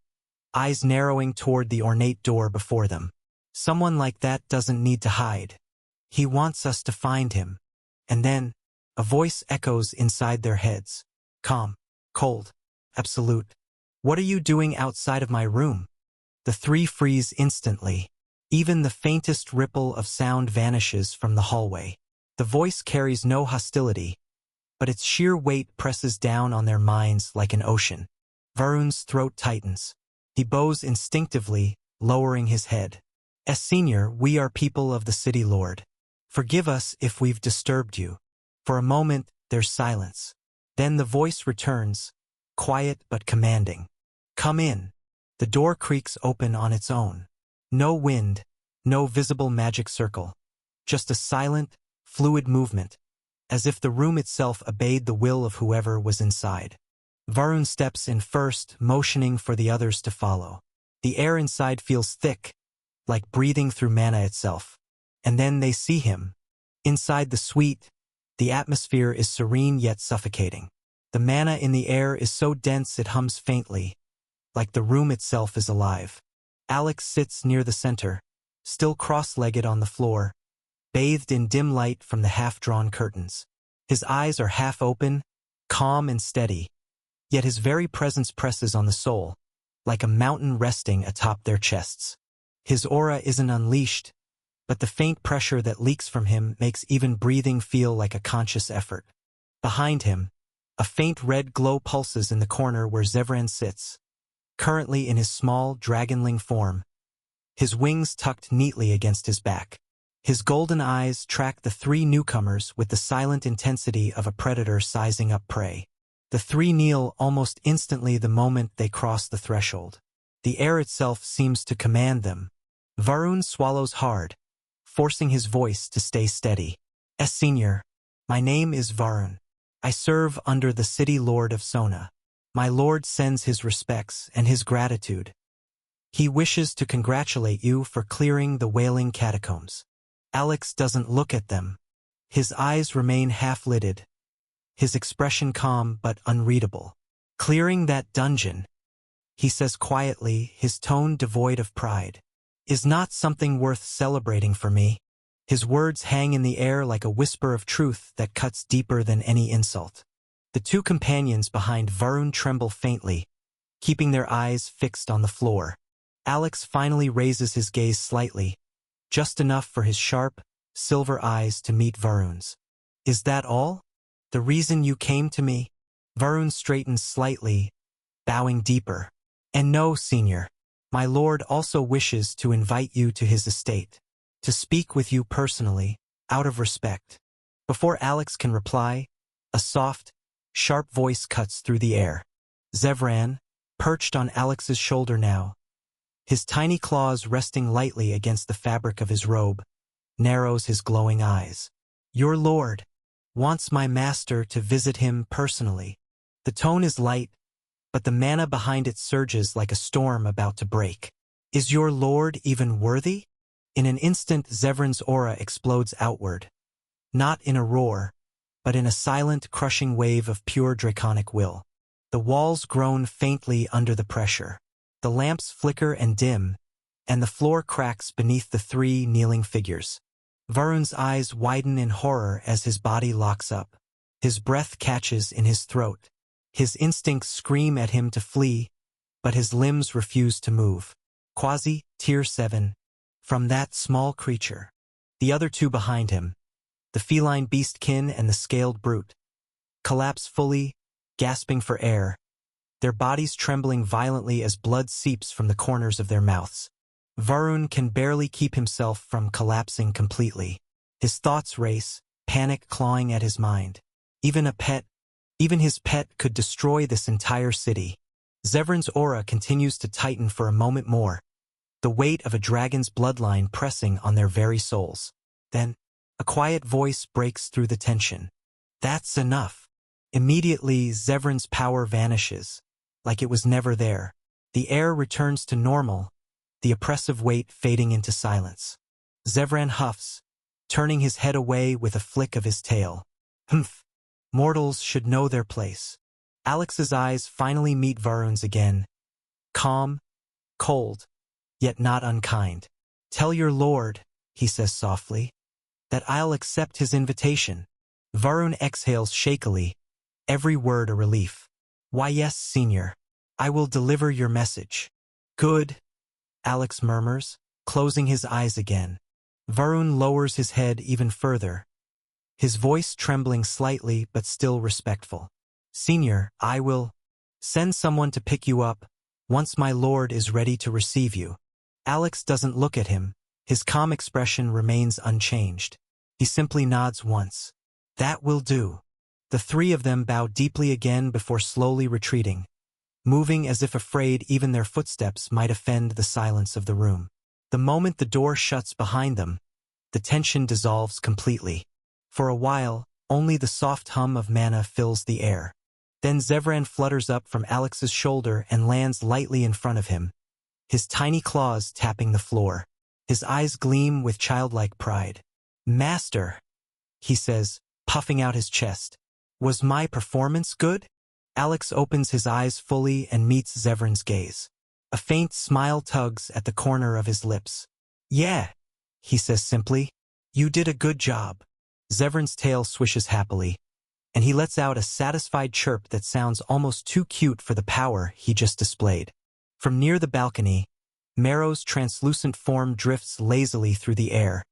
eyes narrowing toward the ornate door before them. Someone like that doesn't need to hide. He wants us to find him. And then, a voice echoes inside their heads. Calm, cold, absolute. What are you doing outside of my room? The 3 freeze instantly. Even the faintest ripple of sound vanishes from the hallway. The voice carries no hostility, but its sheer weight presses down on their minds like an ocean. Varun's throat tightens. He bows instinctively, lowering his head. As senior, we are people of the city lord. Forgive us if we've disturbed you. For a moment, there's silence. Then the voice returns, quiet but commanding. Come in. The door creaks open on its own. No wind, no visible magic circle. Just a silent, fluid movement, as if the room itself obeyed the will of whoever was inside. Varun steps in first, motioning for the others to follow. The air inside feels thick, like breathing through mana itself. And then they see him. Inside the suite, the atmosphere is serene yet suffocating. The mana in the air is so dense it hums faintly, like the room itself is alive. Alex sits near the center, still cross-legged on the floor, bathed in dim light from the half-drawn curtains. His eyes are half open, calm and steady, yet his very presence presses on the soul, like a mountain resting atop their chests. His aura isn't unleashed, but the faint pressure that leaks from him makes even breathing feel like a conscious effort. Behind him, a faint red glow pulses in the corner where Zevran sits, currently in his small, dragonling form, his wings tucked neatly against his back. His golden eyes track the three newcomers with the silent intensity of a predator sizing up prey. The three kneel almost instantly the moment they cross the threshold. The air itself seems to command them. Varun swallows hard, forcing his voice to stay steady. Senior, my name is Varun. I serve under the city lord of Sona. My lord sends his respects and his gratitude. He wishes to congratulate you for clearing the Wailing Catacombs. Alex doesn't look at them. His eyes remain half-lidded, his expression calm but unreadable. Clearing that dungeon, he says quietly, his tone devoid of pride, is not something worth celebrating for me. His words hang in the air like a whisper of truth that cuts deeper than any insult. The two companions behind Varun tremble faintly, keeping their eyes fixed on the floor. Alex finally raises his gaze slightly, just enough for his sharp, silver eyes to meet Varun's. Is that all? The reason you came to me? Varun straightens slightly, bowing deeper. And no, senior. My lord also wishes to invite you to his estate, to speak with you personally, out of respect. Before Alex can reply, a soft, sharp voice cuts through the air. Zevran, perched on Alex's shoulder now, his tiny claws resting lightly against the fabric of his robe, narrows his glowing eyes. Your lord wants my master to visit him personally. The tone is light, but the mana behind it surges like a storm about to break. Is your lord even worthy? In an instant, Zevran's aura explodes outward, not in a roar, but in a silent, crushing wave of pure draconic will. The walls groan faintly under the pressure. The lamps flicker and dim, and the floor cracks beneath the three kneeling figures. Varun's eyes widen in horror as his body locks up. His breath catches in his throat. His instincts scream at him to flee, but his limbs refuse to move. Quasi, Tier 7. From that small creature. The other two behind him, the feline beastkin and the scaled brute, collapse fully, gasping for air, their bodies trembling violently as blood seeps from the corners of their mouths. Varun can barely keep himself from collapsing completely. His thoughts race, panic clawing at his mind. Even his pet could destroy this entire city. Zevran's aura continues to tighten for a moment more, the weight of a dragon's bloodline pressing on their very souls. Then, a quiet voice breaks through the tension. That's enough. Immediately, Zevran's power vanishes, like it was never there. The air returns to normal, the oppressive weight fading into silence. Zevran huffs, turning his head away with a flick of his tail. Humph. Mortals should know their place. Alex's eyes finally meet Varun's again. Calm, cold, yet not unkind. Tell your lord, he says softly, that I'll accept his invitation. Varun exhales shakily, every word a relief. Why yes, senior. I will deliver your message. Good, Alex murmurs, closing his eyes again. Varun lowers his head even further, his voice trembling slightly but still respectful. Senior, I will send someone to pick you up once my lord is ready to receive you. Alex doesn't look at him. His calm expression remains unchanged. He simply nods once. That will do. The three of them bow deeply again before slowly retreating, moving as if afraid even their footsteps might offend the silence of the room. The moment the door shuts behind them, the tension dissolves completely. For a while, only the soft hum of mana fills the air. Then Zevran flutters up from Alex's shoulder and lands lightly in front of him, his tiny claws tapping the floor. His eyes gleam with childlike pride. "Master," he says, puffing out his chest. "Was my performance good?" Alex opens his eyes fully and meets Zevran's gaze. A faint smile tugs at the corner of his lips. "Yeah," he says simply. "You did a good job." Zevran's tail swishes happily, and he lets out a satisfied chirp that sounds almost too cute for the power he just displayed. From near the balcony, Marrow's translucent form drifts lazily through the air,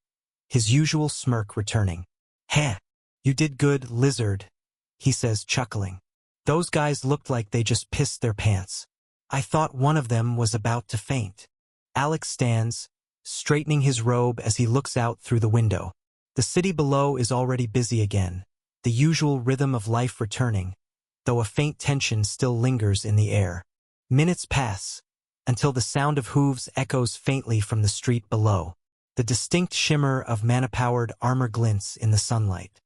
his usual smirk returning. "Heh, you did good, lizard," he says, chuckling. "Those guys looked like they just pissed their pants. I thought one of them was about to faint." Alex stands, straightening his robe as he looks out through the window. The city below is already busy again, the usual rhythm of life returning, though a faint tension still lingers in the air. Minutes pass, until the sound of hooves echoes faintly from the street below. The distinct shimmer of mana-powered armor glints in the sunlight.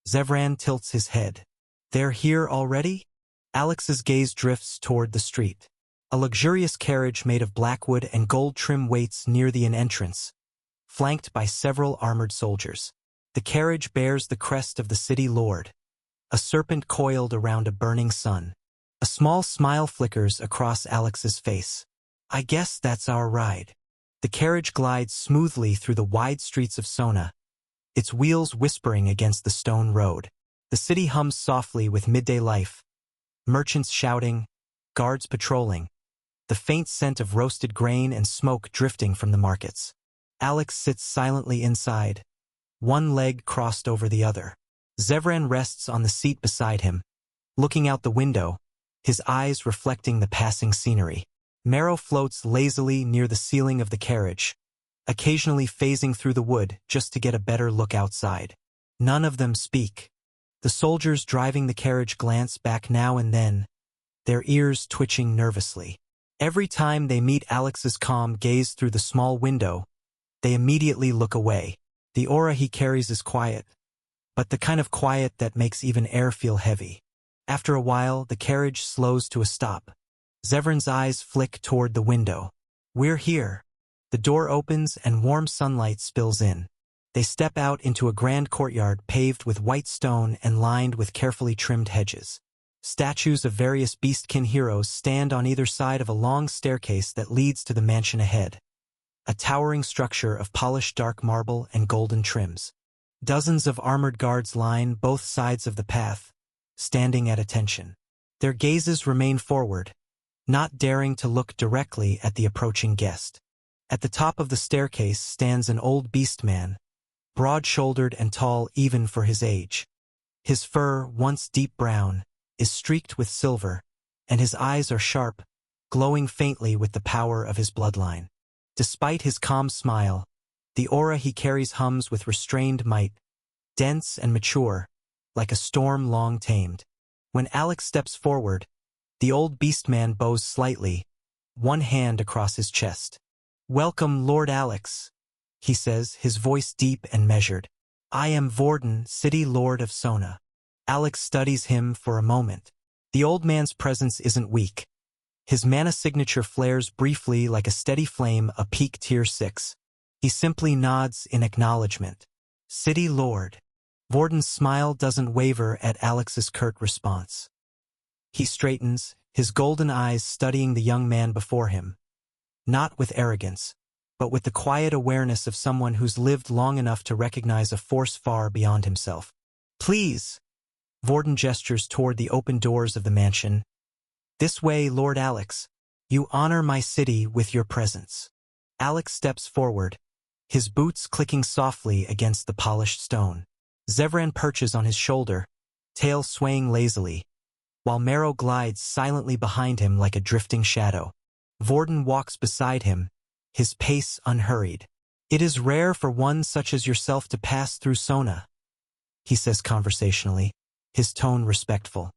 Zevran tilts his head. "They're here already?" Alex's gaze drifts toward the street. A luxurious carriage made of blackwood and gold trim waits near the entrance, flanked by several armored soldiers. The carriage bears the crest of the city lord, a serpent coiled around a burning sun. A small smile flickers across Alex's face. "I guess that's our ride." The carriage glides smoothly through the wide streets of Sona, its wheels whispering against the stone road. The city hums softly with midday life, merchants shouting, guards patrolling, the faint scent of roasted grain and smoke drifting from the markets. Alex sits silently inside, one leg crossed over the other. Zevran rests on the seat beside him, looking out the window, his eyes reflecting the passing scenery. Marrow floats lazily near the ceiling of the carriage, occasionally phasing through the wood just to get a better look outside. None of them speak. The soldiers driving the carriage glance back now and then, their ears twitching nervously. Every time they meet Alex's calm gaze through the small window, they immediately look away. The aura he carries is quiet, but the kind of quiet that makes even air feel heavy. After a while, the carriage slows to a stop. Zevran's eyes flick toward the window. "We're here." The door opens and warm sunlight spills in. They step out into a grand courtyard paved with white stone and lined with carefully trimmed hedges. Statues of various beastkin heroes stand on either side of a long staircase that leads to the mansion ahead, a towering structure of polished dark marble and golden trims. Dozens of armored guards line both sides of the path, standing at attention. Their gazes remain forward, not daring to look directly at the approaching guest. At the top of the staircase stands an old beastman, broad-shouldered and tall even for his age. His fur, once deep brown, is streaked with silver, and his eyes are sharp, glowing faintly with the power of his bloodline. Despite his calm smile, the aura he carries hums with restrained might, dense and mature, like a storm long tamed. When Alex steps forward, the old beastman bows slightly, one hand across his chest. "Welcome, Lord Alex," he says, his voice deep and measured. "I am Vorden, City Lord of Sona." Alex studies him for a moment. The old man's presence isn't weak. His mana signature flares briefly like a steady flame, a peak tier 6. He simply nods in acknowledgement. "City Lord." Vorden's smile doesn't waver at Alex's curt response. He straightens, his golden eyes studying the young man before him, not with arrogance, but with the quiet awareness of someone who's lived long enough to recognize a force far beyond himself. "Please." Vorden gestures toward the open doors of the mansion. "This way, Lord Alex. You honor my city with your presence." Alex steps forward, his boots clicking softly against the polished stone. Zevran perches on his shoulder, tail swaying lazily, while Marrow glides silently behind him like a drifting shadow. Vorden walks beside him, his pace unhurried. "It is rare for one such as yourself to pass through Sona," he says conversationally. his tone respectful.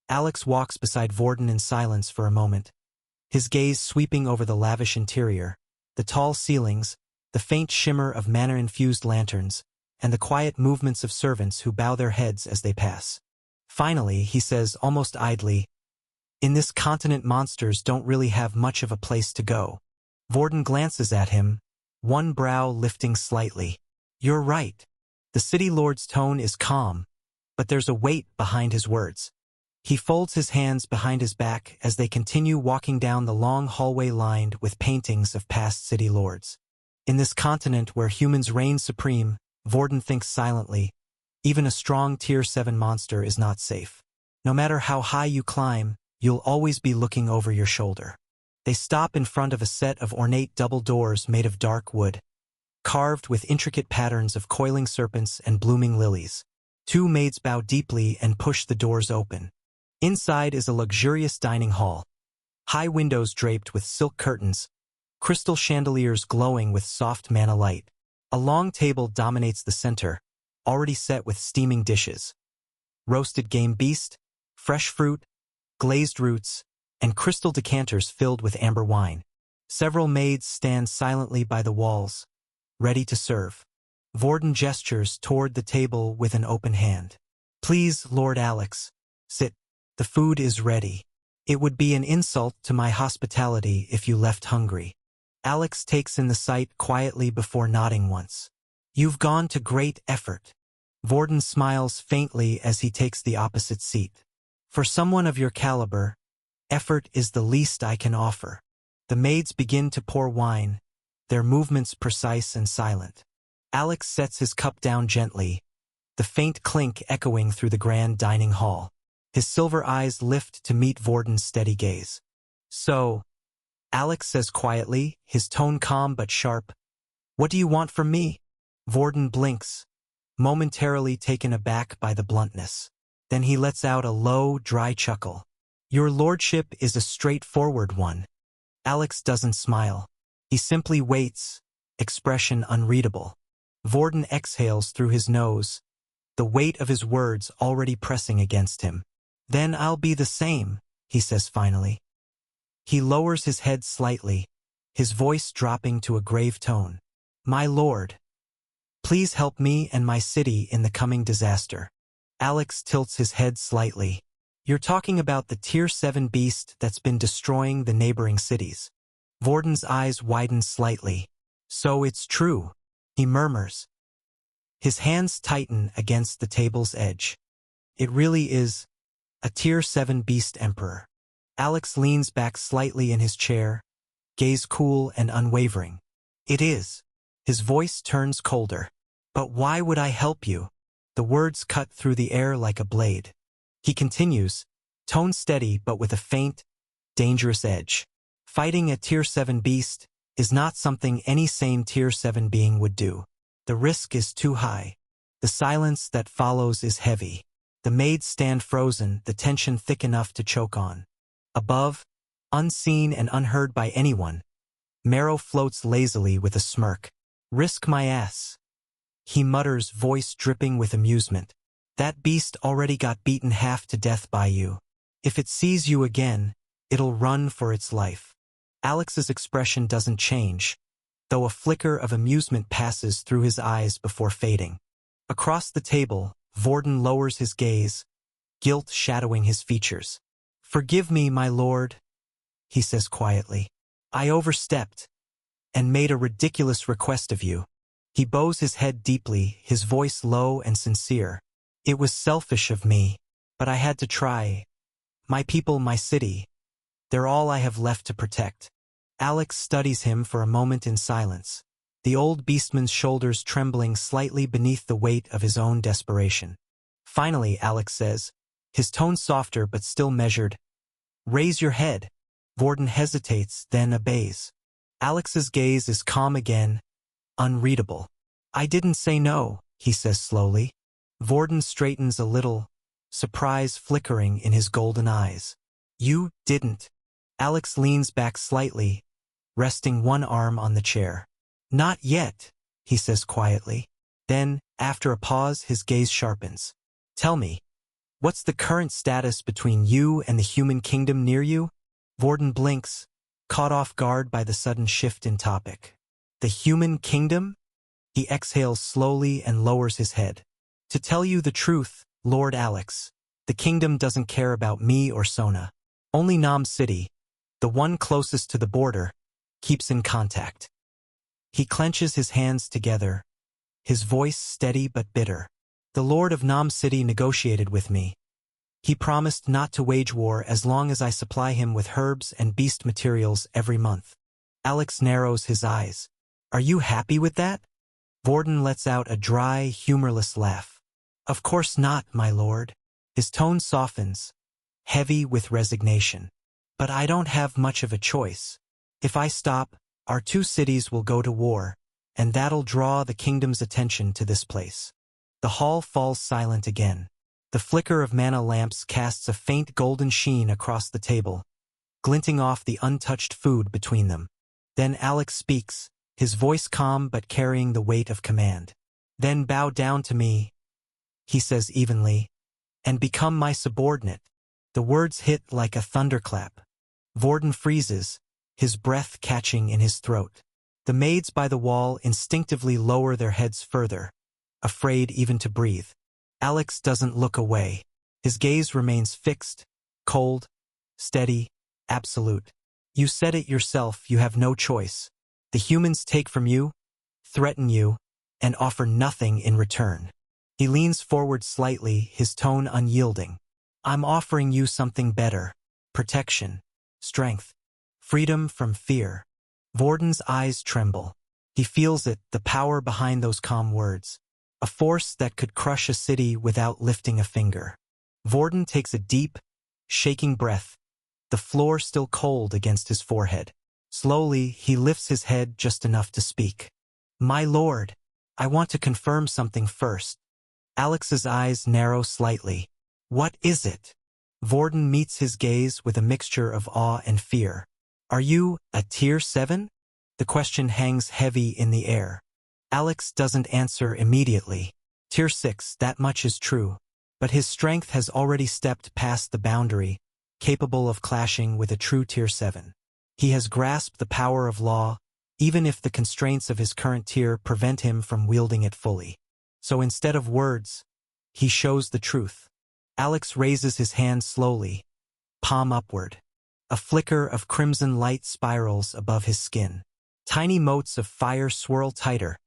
Alex walks beside Vorden in silence for a moment, his gaze sweeping over the lavish interior, the tall ceilings, the faint shimmer of manner-infused lanterns, and the quiet movements of servants who bow their heads as they pass. Finally, he says almost idly, "In this continent monsters don't really have much of a place to go." Vorden glances at him, one brow lifting slightly. "You're right." The city lord's tone is calm, but there's a weight behind his words. He folds his hands behind his back as they continue walking down the long hallway lined with paintings of past city lords. In this continent where humans reign supreme, Vorden thinks silently, even a strong Tier 7 monster is not safe. No matter how high you climb, you'll always be looking over your shoulder. They stop in front of a set of ornate double doors made of dark wood, carved with intricate patterns of coiling serpents and blooming lilies. Two maids bow deeply and push the doors open. Inside is a luxurious dining hall. High windows draped with silk curtains, crystal chandeliers glowing with soft manna light. A long table dominates the center, already set with steaming dishes. Roasted game beast, fresh fruit, glazed roots, and crystal decanters filled with amber wine. Several maids stand silently by the walls, ready to serve. Vorden gestures toward the table with an open hand. "Please, Lord Alex, sit. The food is ready. It would be an insult to my hospitality if you left hungry." Alex takes in the sight quietly before nodding once. "You've gone to great effort." Vorden smiles faintly as he takes the opposite seat. "For someone of your caliber, effort is the least I can offer." The maids begin to pour wine, their movements precise and silent. Alex sets his cup down gently, the faint clink echoing through the grand dining hall. His silver eyes lift to meet Vorden's steady gaze. "So," Alex says quietly, his tone calm but sharp, "what do you want from me?" Vorden blinks, momentarily taken aback by the bluntness. Then he lets out a low, dry chuckle. "Your lordship is a straightforward one." Alex doesn't smile. He simply waits, expression unreadable. Vorden exhales through his nose, the weight of his words already pressing against him. "Then I'll be the same," he says finally. He lowers his head slightly, his voice dropping to a grave tone. "My lord, please help me and my city in the coming disaster." Alex tilts his head slightly. "You're talking about the Tier 7 beast that's been destroying the neighboring cities." Vorden's eyes widen slightly. "So it's true," he murmurs. His hands tighten against the table's edge. "It really is a Tier 7 beast emperor." Alex leans back slightly in his chair, gaze cool and unwavering. "It is." His voice turns colder. "But why would I help you?" The words cut through the air like a blade. He continues, tone steady but with a faint, dangerous edge. "Fighting a Tier 7 beast is not something any sane Tier 7 being would do. The risk is too high. The silence that follows is heavy. The maids stand frozen, the tension thick enough to choke on. Above, unseen and unheard by anyone, Marrow floats lazily with a smirk. "Risk my ass," he mutters, voice dripping with amusement. "That beast already got beaten half to death by you. If it sees you again, it'll run for its life." Alex's expression doesn't change, though a flicker of amusement passes through his eyes before fading. Across the table, Vorden lowers his gaze, guilt shadowing his features. "Forgive me, my lord," he says quietly. "I overstepped and made a ridiculous request of you." He bows his head deeply, his voice low and sincere. "It was selfish of me, but I had to try. My people, my city, they're all I have left to protect." Alex studies him for a moment in silence, the old beastman's shoulders trembling slightly beneath the weight of his own desperation. Finally, Alex says, his tone softer but still measured, "Raise your head." Vorden hesitates, then obeys. Alex's gaze is calm again, unreadable. "I didn't say no," he says slowly. Vorden straightens a little, surprise flickering in his golden eyes. "You didn't." Alex leans back slightly, resting one arm on the chair. "Not yet," he says quietly. Then, after a pause, his gaze sharpens. "Tell me, What's the current status between you and the human kingdom near you? Vorden blinks, caught off guard by the sudden shift in topic. The human kingdom? He exhales slowly and lowers his head. To tell you the truth, Lord Alex, the kingdom doesn't care about me or Sona. Only Nam City, the one closest to the border, keeps in contact. He clenches his hands together, his voice steady but bitter. The Lord of Nam City negotiated with me. He promised not to wage war as long as I supply him with herbs and beast materials every month. Alex narrows his eyes. Are you happy with that? Vorden lets out a dry, humorless laugh. Of course not, my lord. His tone softens, heavy with resignation. But I don't have much of a choice. If I stop, our two cities will go to war, and that'll draw the kingdom's attention to this place. The hall falls silent again. The flicker of mana lamps casts a faint golden sheen across the table, glinting off the untouched food between them. Then Alex speaks, his voice calm but carrying the weight of command. Then bow down to me, he says evenly, and become my subordinate. The words hit like a thunderclap. Vorden freezes, his breath catching in his throat. The maids by the wall instinctively lower their heads further, afraid even to breathe. Alex doesn't look away. His gaze remains fixed, cold, steady, absolute. You said it yourself, you have no choice. The humans take from you, threaten you, and offer nothing in return. He leans forward slightly, his tone unyielding. I'm offering you something better. Protection, strength, freedom from fear. Vorden's eyes tremble. He feels it, the power behind those calm words. A force that could crush a city without lifting a finger. Vorden takes a deep, shaking breath, the floor still cold against his forehead. Slowly, he lifts his head just enough to speak. My lord, I want to confirm something first. Alex's eyes narrow slightly. What is it? Vorden meets his gaze with a mixture of awe and fear. Are you a tier 7? The question hangs heavy in the air. Alex doesn't answer immediately. Tier 6, that much is true. But his strength has already stepped past the boundary, capable of clashing with a true tier 7. He has grasped the power of law, even if the constraints of his current tier prevent him from wielding it fully. So instead of words, he shows the truth. Alex raises his hand slowly, palm upward. A flicker of crimson light spirals above his skin. Tiny motes of fire swirl tighter,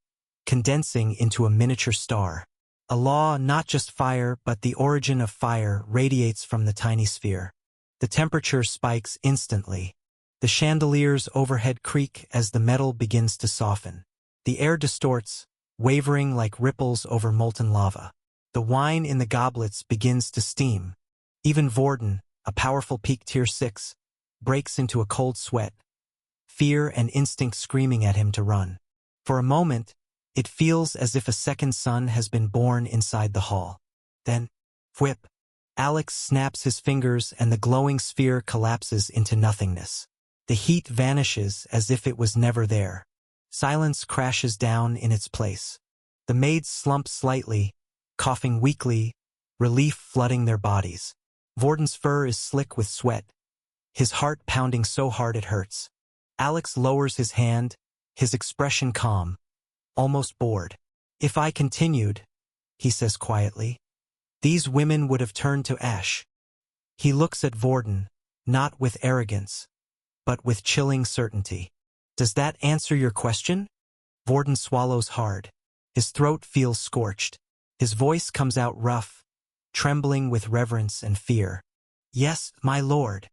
condensing into a miniature star. A law, not just fire, but the origin of fire, radiates from the tiny sphere. The temperature spikes instantly. The chandeliers overhead creak as the metal begins to soften. The air distorts, wavering like ripples over molten lava. The wine in the goblets begins to steam. Even Vorden, a powerful peak tier 6, breaks into a cold sweat, fear and instinct screaming at him to run. For a moment, it feels as if a second sun has been born inside the hall. Then, whip. Alex snaps his fingers and the glowing sphere collapses into nothingness. The heat vanishes as if it was never there. Silence crashes down in its place. The maids slump slightly, coughing weakly, relief flooding their bodies. Vorden's fur is slick with sweat, his heart pounding so hard it hurts. Alex lowers his hand, his expression calm, almost bored. If I continued, he says quietly, these women would have turned to ash. He looks at Vorden, not with arrogance, but with chilling certainty. Does that answer your question? Vorden swallows hard. His throat feels scorched. His voice comes out rough, trembling with reverence and fear. Yes, my lord.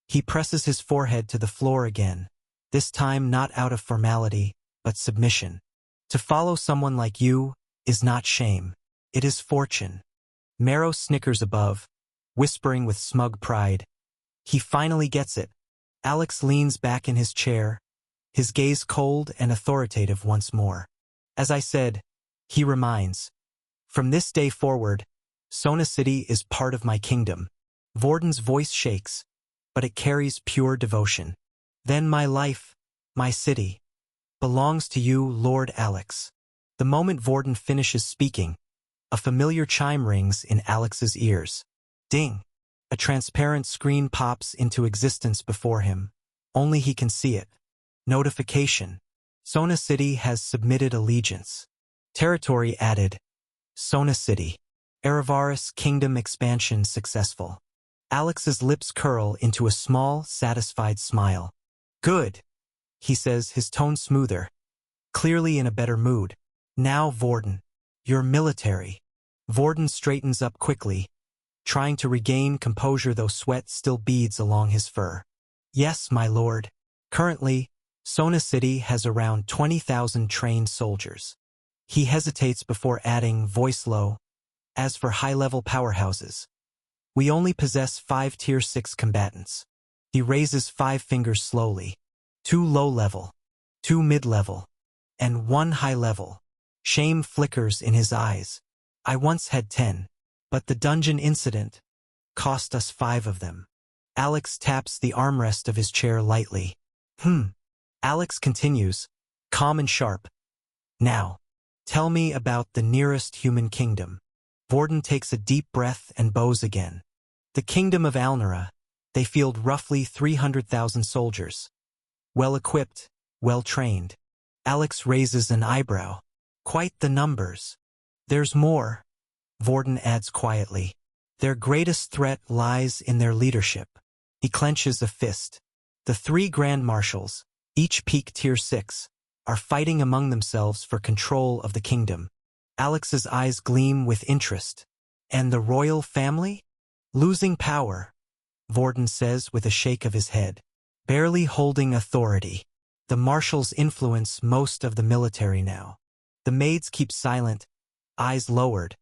He presses his forehead to the floor again, this time not out of formality, but submission. To follow someone like you is not shame. It is fortune. Marrow snickers above, whispering with smug pride. He finally gets it. Alex leans back in his chair, his gaze cold and authoritative once more. As I said, he reminds, from this day forward, Sona City is part of my kingdom. Vorden's voice shakes, but it carries pure devotion. Then my life, my city, belongs to you, Lord Alex. The moment Vorden finishes speaking, A familiar chime rings in Alex's ears. Ding! A transparent screen pops into existence before him. Only he can see it. Notification. Sona City has submitted allegiance. Territory added. Sona City. Erevaris Kingdom expansion successful. Alex's lips curl into a small, satisfied smile. Good, he says, his tone smoother. Clearly in a better mood. Now, Vorden. You're military. Vorden straightens up quickly, trying to regain composure though sweat still beads along his fur. Yes, my lord. Currently, Sona City has around 20,000 trained soldiers. He hesitates before adding, voice low, as for high-level powerhouses. We only possess 5 Tier 6 combatants. He raises 5 fingers slowly. 2 low-level, 2 mid-level, and 1 high-level. Shame flickers in his eyes. I once had 10, but the dungeon incident cost us 5 of them. Alex taps the armrest of his chair lightly. Alex continues, calm and sharp. Now, tell me about the nearest human kingdom. Vorden takes a deep breath and bows again. The kingdom of Alnera. They field roughly 300,000 soldiers. Well-equipped, well-trained. Alex raises an eyebrow. Quite the numbers. There's more, Vorden adds quietly. Their greatest threat lies in their leadership. He clenches a fist. The 3 Grand Marshals, each peak Tier 6, are fighting among themselves for control of the kingdom. Alex's eyes gleam with interest. And the royal family? Losing power, Vorden says with a shake of his head. Barely holding authority. The marshals influence most of the military now. The maids keep silent, eyes lowered,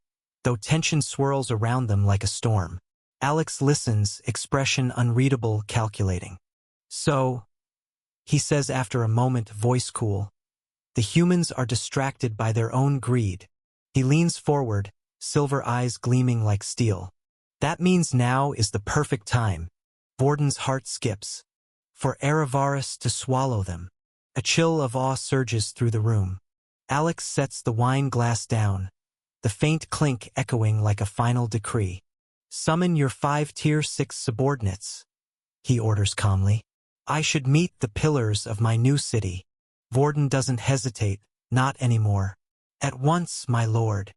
though tension swirls around them like a storm. Alex listens, expression unreadable, calculating. So, he says after a moment, voice cool. The humans are distracted by their own greed. He leans forward, silver eyes gleaming like steel. That means now is the perfect time. Vorden's heart skips. For Erevaris to swallow them. A chill of awe surges through the room. Alex sets the wine glass down, the faint clink echoing like a final decree. Summon your 5 Tier 6 subordinates, he orders calmly. I should meet the pillars of my new city. Vorden doesn't hesitate, not anymore. At once, my lord.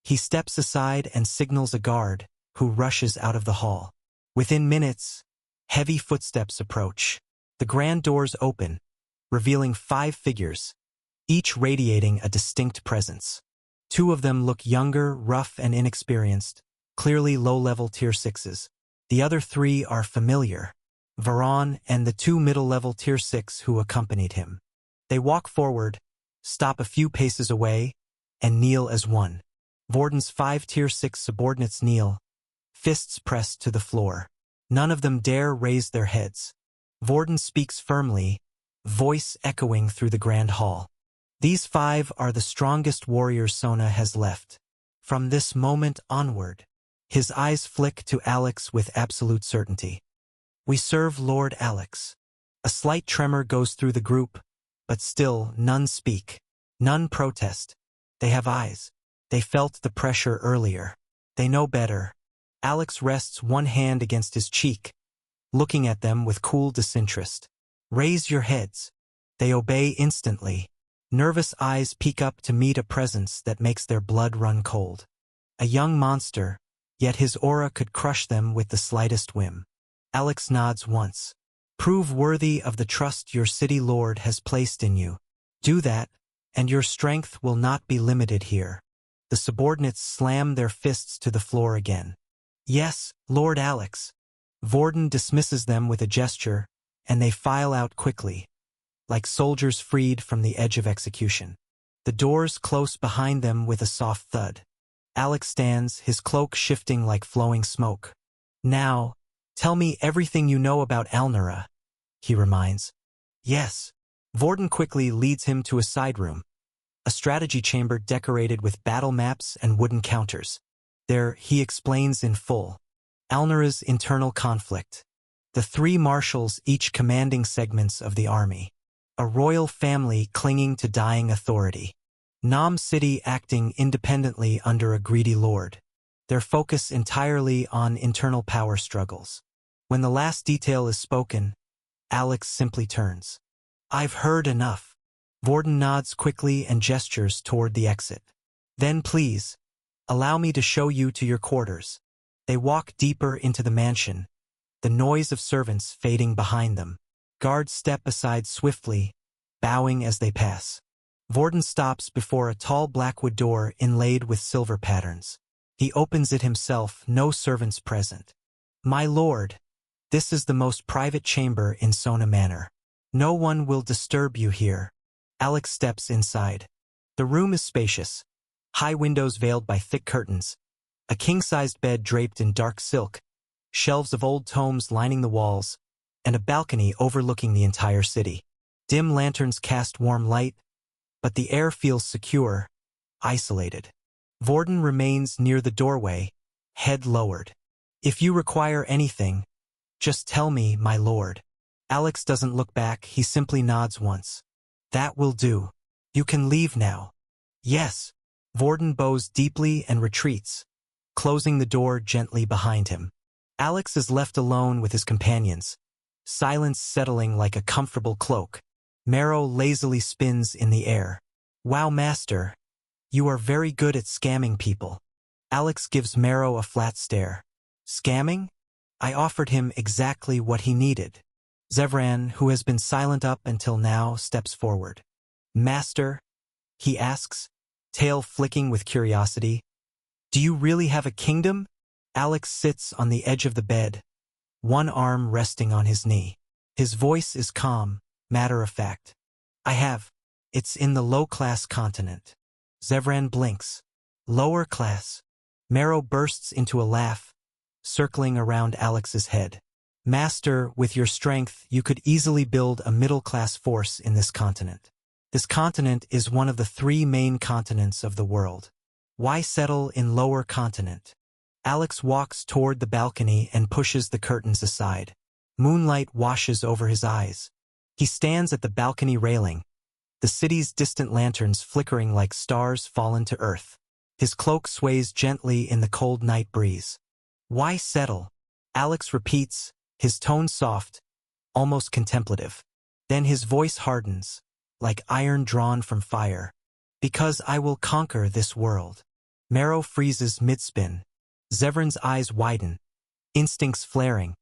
He steps aside and signals a guard, who rushes out of the hall. Within minutes, heavy footsteps approach. The grand doors open, revealing 5 figures, each radiating a distinct presence. 2 of them look younger, rough and inexperienced, clearly low-level Tier 6s. The other 3 are familiar, Varon and the 2 middle-level Tier 6 who accompanied him. They walk forward, stop a few paces away, and kneel as one. Vorden's 5 Tier 6 subordinates kneel, fists pressed to the floor. None of them dare raise their heads. Vorden speaks firmly, voice echoing through the grand hall. These 5 are the strongest warriors Sona has left. From this moment onward, his eyes flick to Alex with absolute certainty. We serve Lord Alex. A slight tremor goes through the group, but still none speak. None protest. They have eyes. They felt the pressure earlier. They know better. Alex rests one hand against his cheek, looking at them with cool disinterest. Raise your heads. They obey instantly. Nervous eyes peek up to meet a presence that makes their blood run cold. A young monster, yet his aura could crush them with the slightest whim. Alex nods once. Prove worthy of the trust your city lord has placed in you. Do that, and your strength will not be limited here. The subordinates slam their fists to the floor again. Yes, Lord Alex. Vorden dismisses them with a gesture, and they file out quickly, like soldiers freed from the edge of execution. The doors close behind them with a soft thud. Alex stands, his cloak shifting like flowing smoke. Now, tell me everything you know about Alnera, he reminds. Yes. Vorden quickly leads him to a side room, a strategy chamber decorated with battle maps and wooden counters. There, he explains in full. Alnera's internal conflict. The 3 marshals each commanding segments of the army. A royal family clinging to dying authority. Nam City acting independently under a greedy lord. Their focus entirely on internal power struggles. When the last detail is spoken, Alex simply turns. I've heard enough. Vorden nods quickly and gestures toward the exit. Then please, allow me to show you to your quarters. They walk deeper into the mansion, the noise of servants fading behind them. Guards step aside swiftly, bowing as they pass. Vorden stops before a tall blackwood door inlaid with silver patterns. He opens it himself, no servants present. My lord, this is the most private chamber in Sona Manor. No one will disturb you here. Alex steps inside. The room is spacious. High windows veiled by thick curtains. A king-sized bed draped in dark silk. Shelves of old tomes lining the walls. And a balcony overlooking the entire city. Dim lanterns cast warm light, but the air feels secure, isolated. Vorden remains near the doorway, head lowered. If you require anything, just tell me, my lord. Alex doesn't look back, he simply nods once. That will do. You can leave now. Yes. Vorden bows deeply and retreats, closing the door gently behind him. Alex is left alone with his companions, silence settling like a comfortable cloak. Marrow lazily spins in the air. Wow, master. You are very good at scamming people. Alex gives Marrow a flat stare. Scamming? I offered him exactly what he needed. Zevran, who has been silent up until now, steps forward. Master? He asks, tail flicking with curiosity. Do you really have a kingdom? Alex sits on the edge of the bed, one arm resting on his knee. His voice is calm, matter-of-fact. I have. It's in the low-class continent. Zevran blinks. Lower class. Marrow bursts into a laugh, circling around Alex's head. Master, with your strength, you could easily build a middle-class force in this continent. This continent is one of the 3 main continents of the world. Why settle in lower continent? Alex walks toward the balcony and pushes the curtains aside. Moonlight washes over his eyes. He stands at the balcony railing, the city's distant lanterns flickering like stars fallen to earth. His cloak sways gently in the cold night breeze. Why settle? Alex repeats, his tone soft, almost contemplative. Then his voice hardens, like iron drawn from fire. Because I will conquer this world. Marrow freezes mid-spin. Zevran's eyes widen, instincts flaring,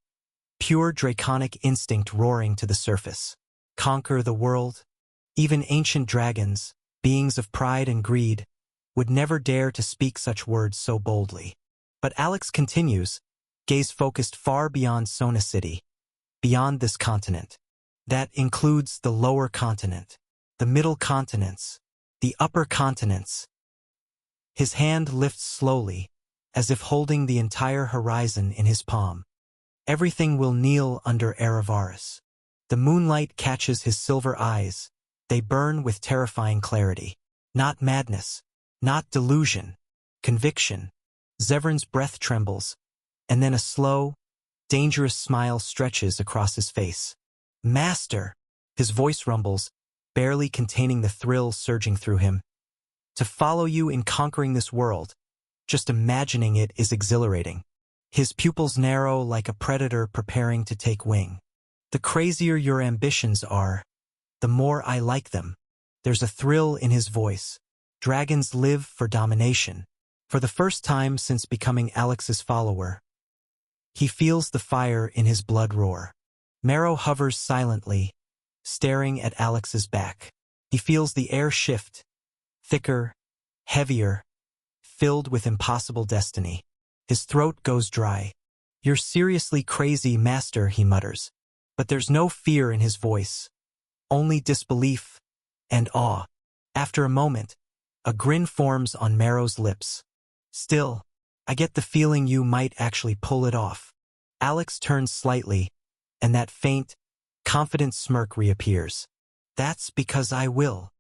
pure draconic instinct roaring to the surface. Conquer the world? Even ancient dragons, beings of pride and greed, would never dare to speak such words so boldly. But Alex continues, gaze focused far beyond Sona City, beyond this continent. That includes the lower continent, the middle continents, the upper continents. His hand lifts slowly, as if holding the entire horizon in his palm. Everything will kneel under Erevaris. The moonlight catches his silver eyes. They burn with terrifying clarity. Not madness, not delusion, conviction. Zevran's breath trembles, and then a slow, dangerous smile stretches across his face. Master! His voice rumbles, barely containing the thrill surging through him. To follow you in conquering this world, just imagining it is exhilarating. His pupils narrow like a predator preparing to take wing. The crazier your ambitions are, the more I like them. There's a thrill in his voice. Dragons live for domination. For the first time since becoming Alex's follower, he feels the fire in his blood roar. Marrow hovers silently, staring at Alex's back. He feels the air shift, thicker, heavier, filled with impossible destiny. His throat goes dry. You're seriously crazy, master, he mutters. But there's no fear in his voice, only disbelief and awe. After a moment, a grin forms on Marrow's lips. Still, I get the feeling you might actually pull it off. Alex turns slightly, and that faint, confident smirk reappears. That's because I will.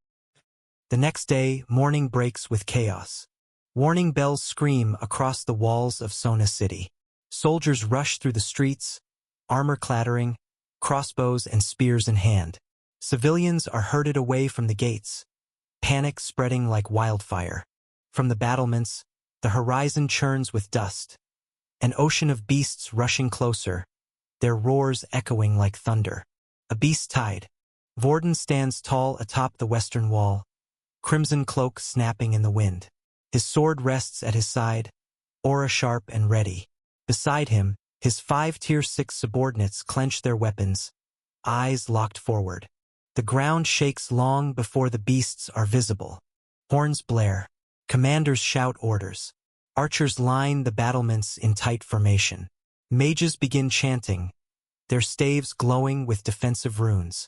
The next day, morning breaks with chaos. Warning bells scream across the walls of Sona City. Soldiers rush through the streets, armor clattering, crossbows and spears in hand. Civilians are herded away from the gates, panic spreading like wildfire. From the battlements, the horizon churns with dust. An ocean of beasts rushing closer, their roars echoing like thunder. A beast tide. Vorden stands tall atop the western wall, crimson cloak snapping in the wind. His sword rests at his side, aura sharp and ready. Beside him, his 5 Tier 6 subordinates clench their weapons, eyes locked forward. The ground shakes long before the beasts are visible. Horns blare. Commanders shout orders. Archers line the battlements in tight formation. Mages begin chanting, their staves glowing with defensive runes.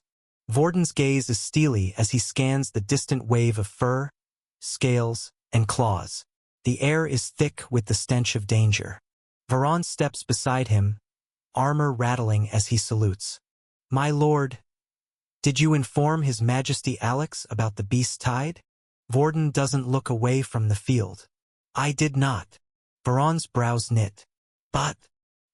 Vorden's gaze is steely as he scans the distant wave of fur, scales, and claws. The air is thick with the stench of danger. Varon steps beside him, armor rattling as he salutes. "My lord, did you inform His Majesty Alex about the beast tide?" Vorden doesn't look away from the field. "I did not." Varon's brows knit. "But..."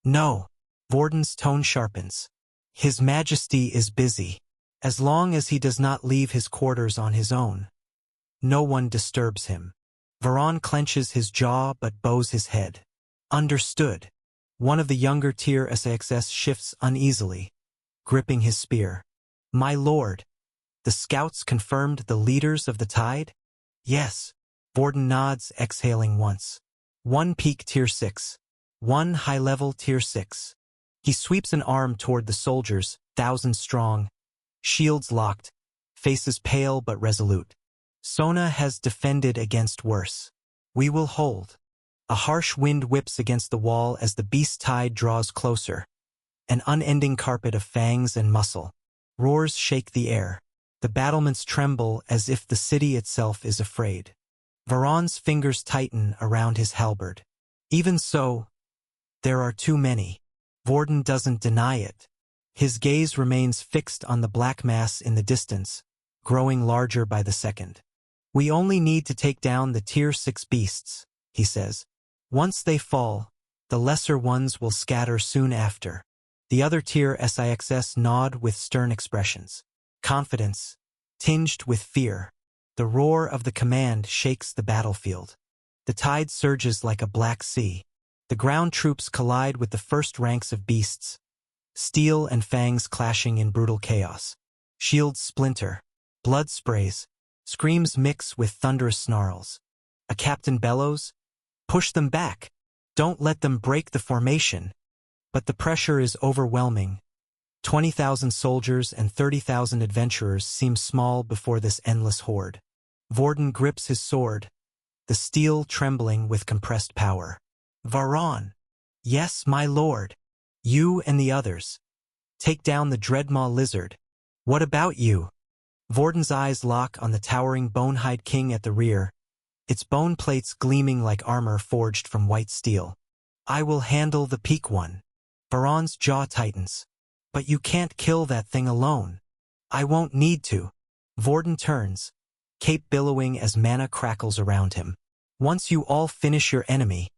"No." Vorden's tone sharpens. "His Majesty is busy. As long as he does not leave his quarters on his own, no one disturbs him." Varon clenches his jaw but bows his head. "Understood." One of the younger Tier SAXS shifts uneasily, gripping his spear. "My lord, the scouts confirmed the leaders of the tide?" "Yes." Vorden nods, exhaling once. 1 peak Tier 6. 1 high-level Tier 6. He sweeps an arm toward the soldiers, 1,000 strong, shields locked, faces pale but resolute. "Sona has defended against worse. We will hold." A harsh wind whips against the wall as the beast tide draws closer. An unending carpet of fangs and muscle. Roars shake the air. The battlements tremble as if the city itself is afraid. Varon's fingers tighten around his halberd. Even so, there are too many. Vorden doesn't deny it. His gaze remains fixed on the black mass in the distance, growing larger by the second. "We only need to take down the Tier 6 beasts," he says. "Once they fall, the lesser ones will scatter soon after." The other Tier SIXS nod with stern expressions. Confidence, tinged with fear. The roar of the command shakes the battlefield. The tide surges like a black sea. The ground troops collide with the first ranks of beasts, steel and fangs clashing in brutal chaos. Shields splinter, blood sprays, screams mix with thunderous snarls. A captain bellows, "Push them back! Don't let them break the formation!" But the pressure is overwhelming. 20,000 soldiers and 30,000 adventurers seem small before this endless horde. Vorden grips his sword, the steel trembling with compressed power. "Varon." "Yes, my lord." "You and the others. Take down the Dreadmaw lizard." "What about you?" Vorden's eyes lock on the towering Bonehide King at the rear, its bone plates gleaming like armor forged from white steel. "I will handle the peak one." Varon's jaw tightens. "But you can't kill that thing alone." "I won't need to." Vorden turns, cape billowing as mana crackles around him. "Once you all finish your enemy,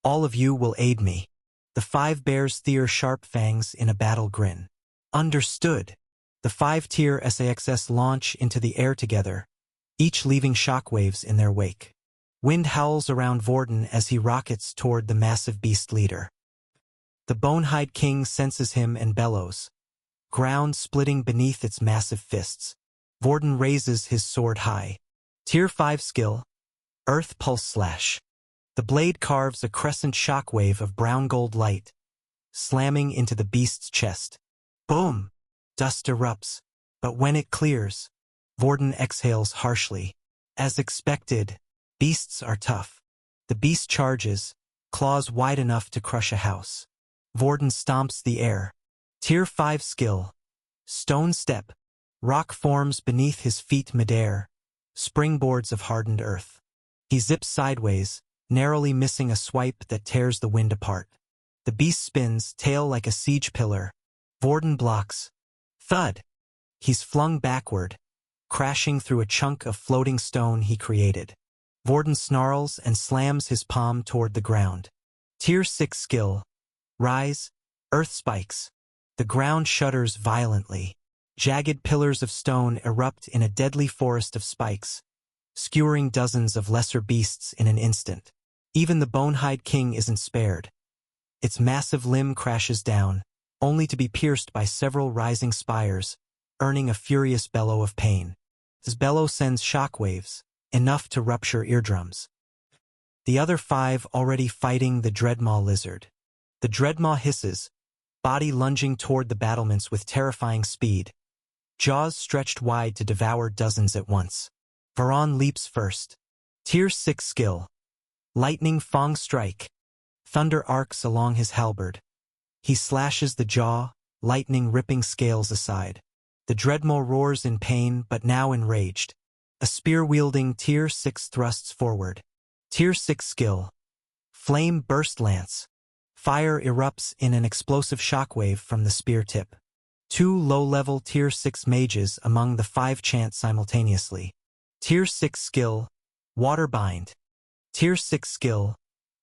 all of you will aid me." The 5 bears their sharp fangs in a battle grin. "Understood." The 5 Tier SAXS launch into the air together, each leaving shockwaves in their wake. Wind howls around Vorden as he rockets toward the massive beast leader. The Bonehide King senses him and bellows, ground splitting beneath its massive fists. Vorden raises his sword high. Tier 5 skill, Earth Pulse Slash. The blade carves a crescent shockwave of brown-gold light, slamming into the beast's chest. Boom! Dust erupts, but when it clears, Vorden exhales harshly. As expected, beasts are tough. The beast charges, claws wide enough to crush a house. Vorden stomps the air. Tier 5 skill, Stone Step. Rock forms beneath his feet midair, springboards of hardened earth. He zips sideways, narrowly missing a swipe that tears the wind apart. The beast spins, tail like a siege pillar. Vorden blocks. Thud! He's flung backward, crashing through a chunk of floating stone he created. Vorden snarls and slams his palm toward the ground. Tier 6 skill, Rise, Earth Spikes. The ground shudders violently. Jagged pillars of stone erupt in a deadly forest of spikes, skewering dozens of lesser beasts in an instant. Even the Bonehide King isn't spared. Its massive limb crashes down, only to be pierced by several rising spires, earning a furious bellow of pain. His bellow sends shockwaves, enough to rupture eardrums. The other 5 already fighting the Dreadmaw lizard. The Dreadmaw hisses, body lunging toward the battlements with terrifying speed, jaws stretched wide to devour dozens at once. Varan leaps first. Tier 6 skill. Lightning Fang Strike. Thunder arcs along his halberd. He slashes the jaw, lightning ripping scales aside. The Dreadmaw roars in pain but now enraged. A spear-wielding Tier 6 thrusts forward. Tier 6 skill. Flame Burst Lance. Fire erupts in an explosive shockwave from the spear tip. 2 low-level Tier 6 mages among the 5 chant simultaneously. Tier 6 skill. Waterbind. Tier 6 skill.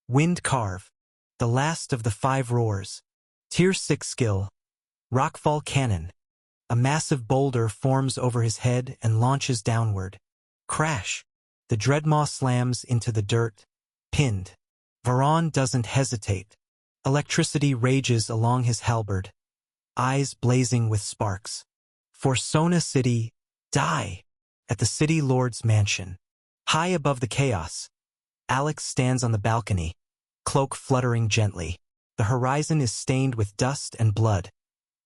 Wind Carve. The last of the 5 roars. Tier 6 skill. Rockfall Cannon. A massive boulder forms over his head and launches downward. Crash. The Dreadmaw slams into the dirt, pinned. Varan doesn't hesitate. Electricity rages along his halberd, eyes blazing with sparks. For Sona City, die! At the City Lord's mansion. High above the chaos, Alex stands on the balcony, cloak fluttering gently. The horizon is stained with dust and blood,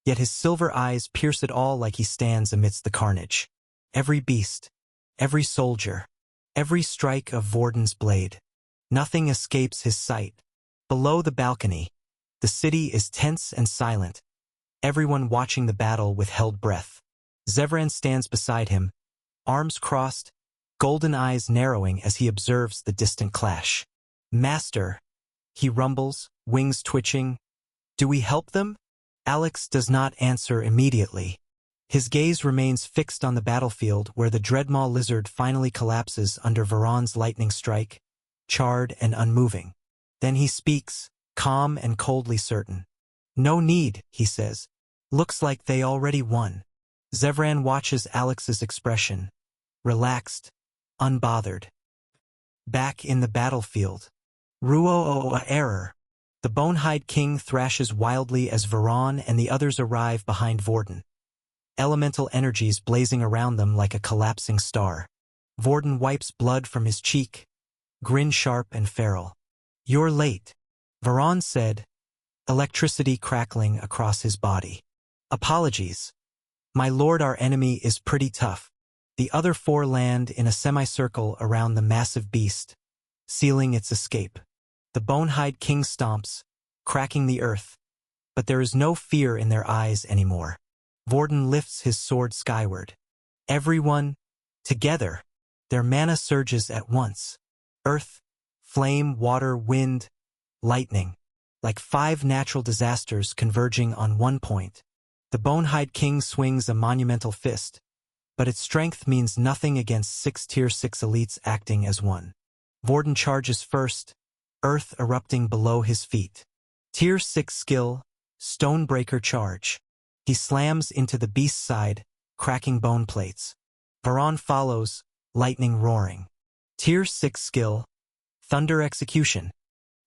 yet his silver eyes pierce it all like he stands amidst the carnage. Every beast, every soldier, every strike of Vorden's blade. Nothing escapes his sight. Below the balcony, the city is tense and silent, everyone watching the battle with held breath. Zevran stands beside him, arms crossed, golden eyes narrowing as he observes the distant clash. Master, he rumbles, wings twitching. Do we help them? Alex does not answer immediately. His gaze remains fixed on the battlefield where the Dreadmaw lizard finally collapses under Varan's lightning strike, charred and unmoving. Then he speaks, calm and coldly certain. No need, he says. Looks like they already won. Zevran watches Alex's expression. Relaxed, unbothered. Back in the battlefield. Ruo error. The Bonehide King thrashes wildly as Varan and the others arrive behind Vorden. Elemental energies blazing around them like a collapsing star. Vorden wipes blood from his cheek, grin sharp and feral. You're late, Varan said, electricity crackling across his body. Apologies. My lord, our enemy is pretty tough. The other 4 land in a semicircle around the massive beast, sealing its escape. The Bonehide King stomps, cracking the earth, but there is no fear in their eyes anymore. Vorden lifts his sword skyward. Everyone, together. Their mana surges at once. Earth, flame, water, wind, lightning. Like 5 natural disasters converging on one point. The Bonehide King swings a monumental fist, but its strength means nothing against 6 Tier 6 elites acting as one. Vorden charges first, earth erupting below his feet. Tier 6 skill, Stonebreaker Charge. He slams into the beast's side, cracking bone plates. Varan follows, lightning roaring. Tier 6 skill, Thunder Execution.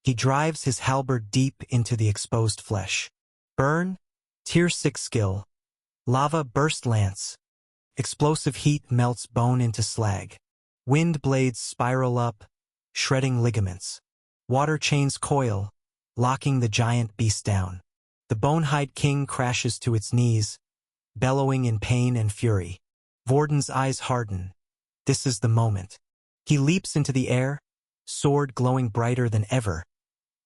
He drives his halberd deep into the exposed flesh. Burn, Tier 6 skill, Lava Burst Lance. Explosive heat melts bone into slag. Wind blades spiral up, shredding ligaments. Water chains coil, locking the giant beast down. The Bonehide King crashes to its knees, bellowing in pain and fury. Vorden's eyes harden. This is the moment. He leaps into the air, sword glowing brighter than ever,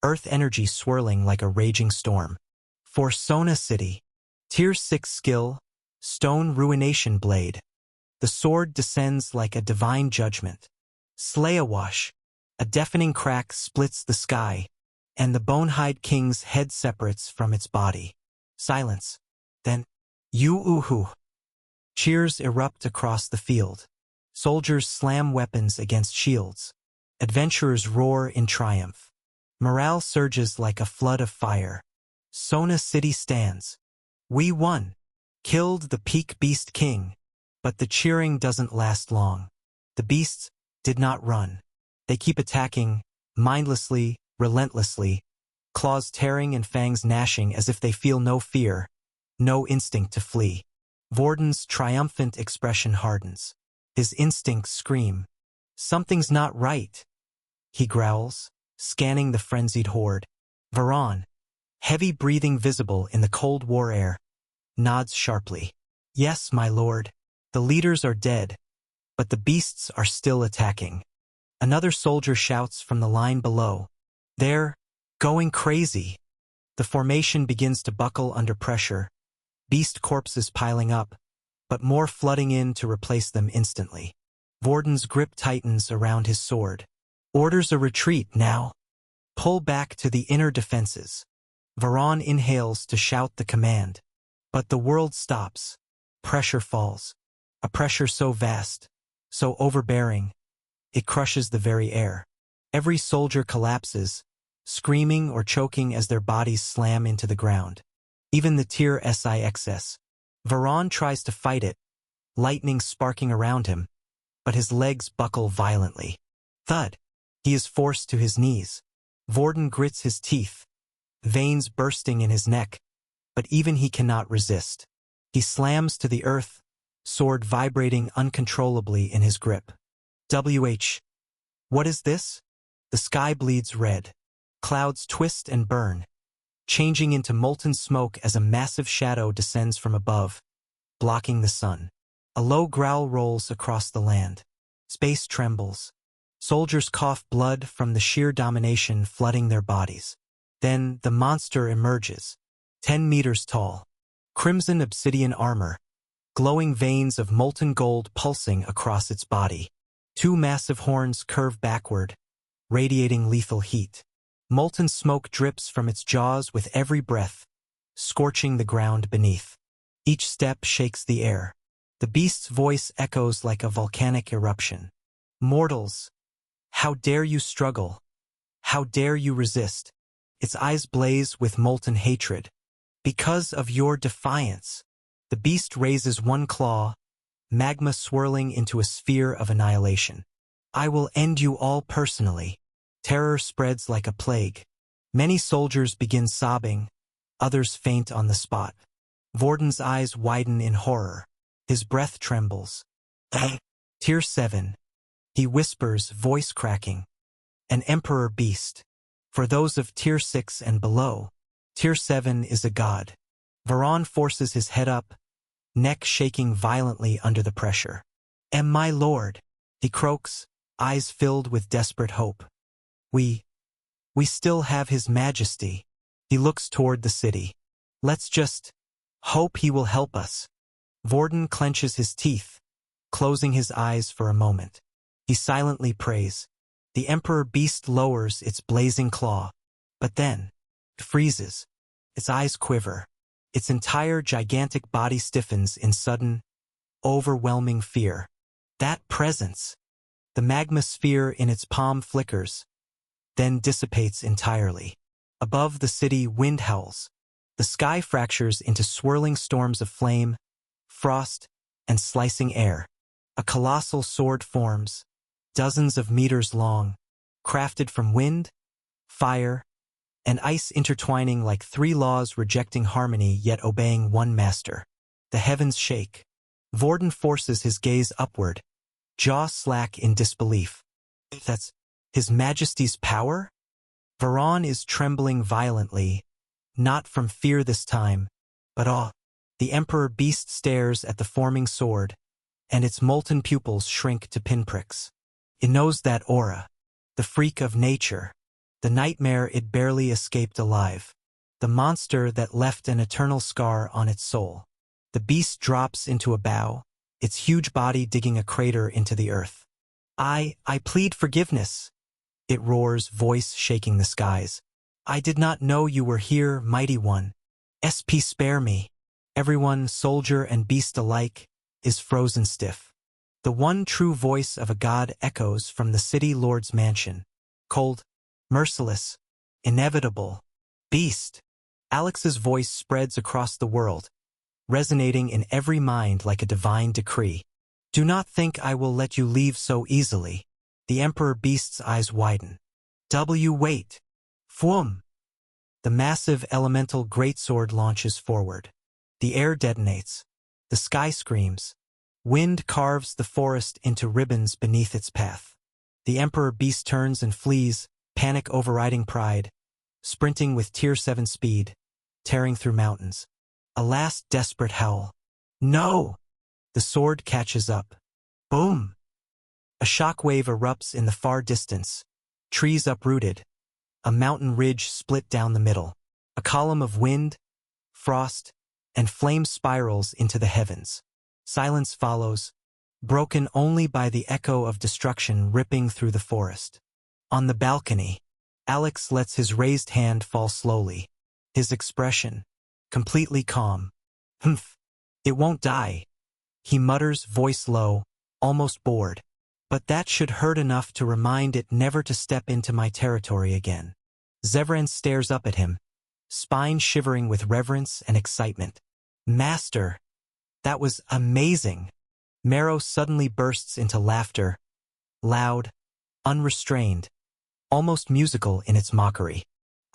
earth energy swirling like a raging storm. For Sona City, Tier 6 skill, Stone Ruination Blade. The sword descends like a divine judgment. Slayawash. A deafening crack splits the sky, and the Bonehide King's head separates from its body. Silence. Then, Yu-uhu. Cheers erupt across the field. Soldiers slam weapons against shields. Adventurers roar in triumph. Morale surges like a flood of fire. Sona City stands. We won. Killed the Peak Beast King. But the cheering doesn't last long. The beast's did not run. They keep attacking, mindlessly, relentlessly, claws tearing and fangs gnashing as if they feel no fear, no instinct to flee. Vorden's triumphant expression hardens. His instincts scream. Something's not right, he growls, scanning the frenzied horde. Varan, heavy breathing visible in the Cold War air, nods sharply. Yes, my lord. The leaders are dead, but the beasts are still attacking. Another soldier shouts from the line below. They're going crazy. The formation begins to buckle under pressure, beast corpses piling up, but more flooding in to replace them instantly. Vorden's grip tightens around his sword. Orders a retreat now. Pull back to the inner defenses. Varan inhales to shout the command. But the world stops. Pressure falls. A pressure so vast, so overbearing, it crushes the very air. Every soldier collapses, screaming or choking as their bodies slam into the ground. Even the Tyr Sixs. Varan tries to fight it, lightning sparking around him, but his legs buckle violently. Thud! He is forced to his knees. Vorden grits his teeth, veins bursting in his neck, but even he cannot resist. He slams to the earth, sword vibrating uncontrollably in his grip. What is this? The sky bleeds red. Clouds twist and burn, changing into molten smoke as a massive shadow descends from above, blocking the sun. A low growl rolls across the land. Space trembles. Soldiers cough blood from the sheer domination flooding their bodies. Then the monster emerges, 10 meters tall. Crimson obsidian armor, glowing veins of molten gold pulsing across its body. Two massive horns curve backward, radiating lethal heat. Molten smoke drips from its jaws with every breath, scorching the ground beneath. Each step shakes the air. The beast's voice echoes like a volcanic eruption. Mortals, how dare you struggle? How dare you resist? Its eyes blaze with molten hatred. Because of your defiance. The beast raises one claw, magma swirling into a sphere of annihilation. I will end you all personally. Terror spreads like a plague. Many soldiers begin sobbing, others faint on the spot. Vorden's eyes widen in horror. His breath trembles. Tier 7. He whispers, voice cracking. An emperor beast. For those of Tier 6 and below, Tier 7 is a god. Varan forces his head up, neck shaking violently under the pressure. My lord, he croaks, eyes filled with desperate hope. We still have his majesty. He looks toward the city. Let's just hope he will help us. Vorden clenches his teeth, closing his eyes for a moment. He silently prays. The emperor beast lowers its blazing claw, but then it freezes. Its eyes quiver. Its entire gigantic body stiffens in sudden, overwhelming fear. That presence. The magma sphere in its palm flickers, then dissipates entirely. Above the city, wind howls. The sky fractures into swirling storms of flame, frost, and slicing air. A colossal sword forms, dozens of meters long, crafted from wind, fire, and ice intertwining like three laws rejecting harmony yet obeying one master. The heavens shake. Vorden forces his gaze upward, jaw slack in disbelief. That's His Majesty's power? Varan is trembling violently, not from fear this time, but awe. The Emperor Beast stares at the forming sword, and its molten pupils shrink to pinpricks. It knows that aura, the freak of nature, the nightmare it barely escaped alive, the monster that left an eternal scar on its soul. The beast drops into a bow, its huge body digging a crater into the earth. I plead forgiveness, it roars, voice shaking the skies. I did not know you were here, mighty one. SP spare me. Everyone, soldier and beast alike, is frozen stiff. The one true voice of a god echoes from the city lord's mansion. Cold, merciless, inevitable, beast. Alex's voice spreads across the world, resonating in every mind like a divine decree. Do not think I will let you leave so easily. The Emperor Beast's eyes widen. Wait. Fwum! The massive elemental greatsword launches forward. The air detonates. The sky screams. Wind carves the forest into ribbons beneath its path. The Emperor Beast turns and flees, panic overriding pride, sprinting with Tier 7 speed, tearing through mountains. A last desperate howl. No! The sword catches up. Boom! A shockwave erupts in the far distance. Trees uprooted. A mountain ridge split down the middle. A column of wind, frost, and flame spirals into the heavens. Silence follows, broken only by the echo of destruction ripping through the forest. On the balcony, Alex lets his raised hand fall slowly. His expression, completely calm. Humph. It won't die. He mutters, voice low, almost bored. But that should hurt enough to remind it never to step into my territory again. Zevran stares up at him, spine shivering with reverence and excitement. Master! That was amazing! Marrow suddenly bursts into laughter, loud, unrestrained, almost musical in its mockery.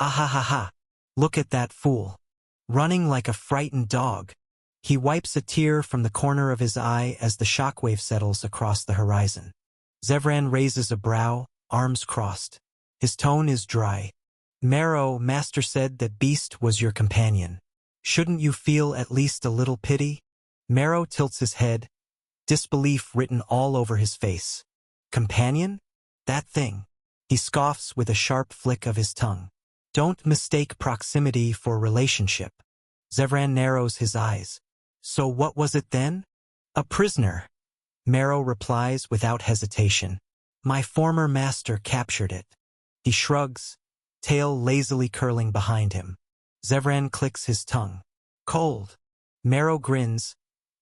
Ahahaha! Look at that fool! Running like a frightened dog. He wipes a tear from the corner of his eye as the shockwave settles across the horizon. Zevran raises a brow, arms crossed. His tone is dry. Marrow, Master said that Beast was your companion. Shouldn't you feel at least a little pity? Marrow tilts his head, disbelief written all over his face. Companion? That thing. He scoffs with a sharp flick of his tongue. Don't mistake proximity for relationship. Zevran narrows his eyes. So what was it then? A prisoner. Marrow replies without hesitation. My former master captured it. He shrugs, tail lazily curling behind him. Zevran clicks his tongue. Cold. Marrow grins,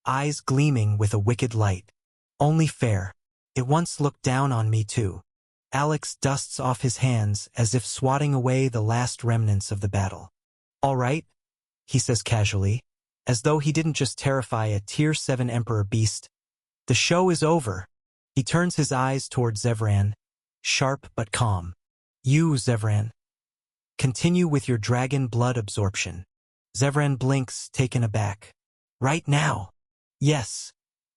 eyes gleaming with a wicked light. Only fair. It once looked down on me too. Alex dusts off his hands as if swatting away the last remnants of the battle. All right, he says casually, as though he didn't just terrify a Tier 7 Emperor Beast. The show is over. He turns his eyes toward Zevran, sharp but calm. You, Zevran. Continue with your dragon blood absorption. Zevran blinks, taken aback. Right now? Yes.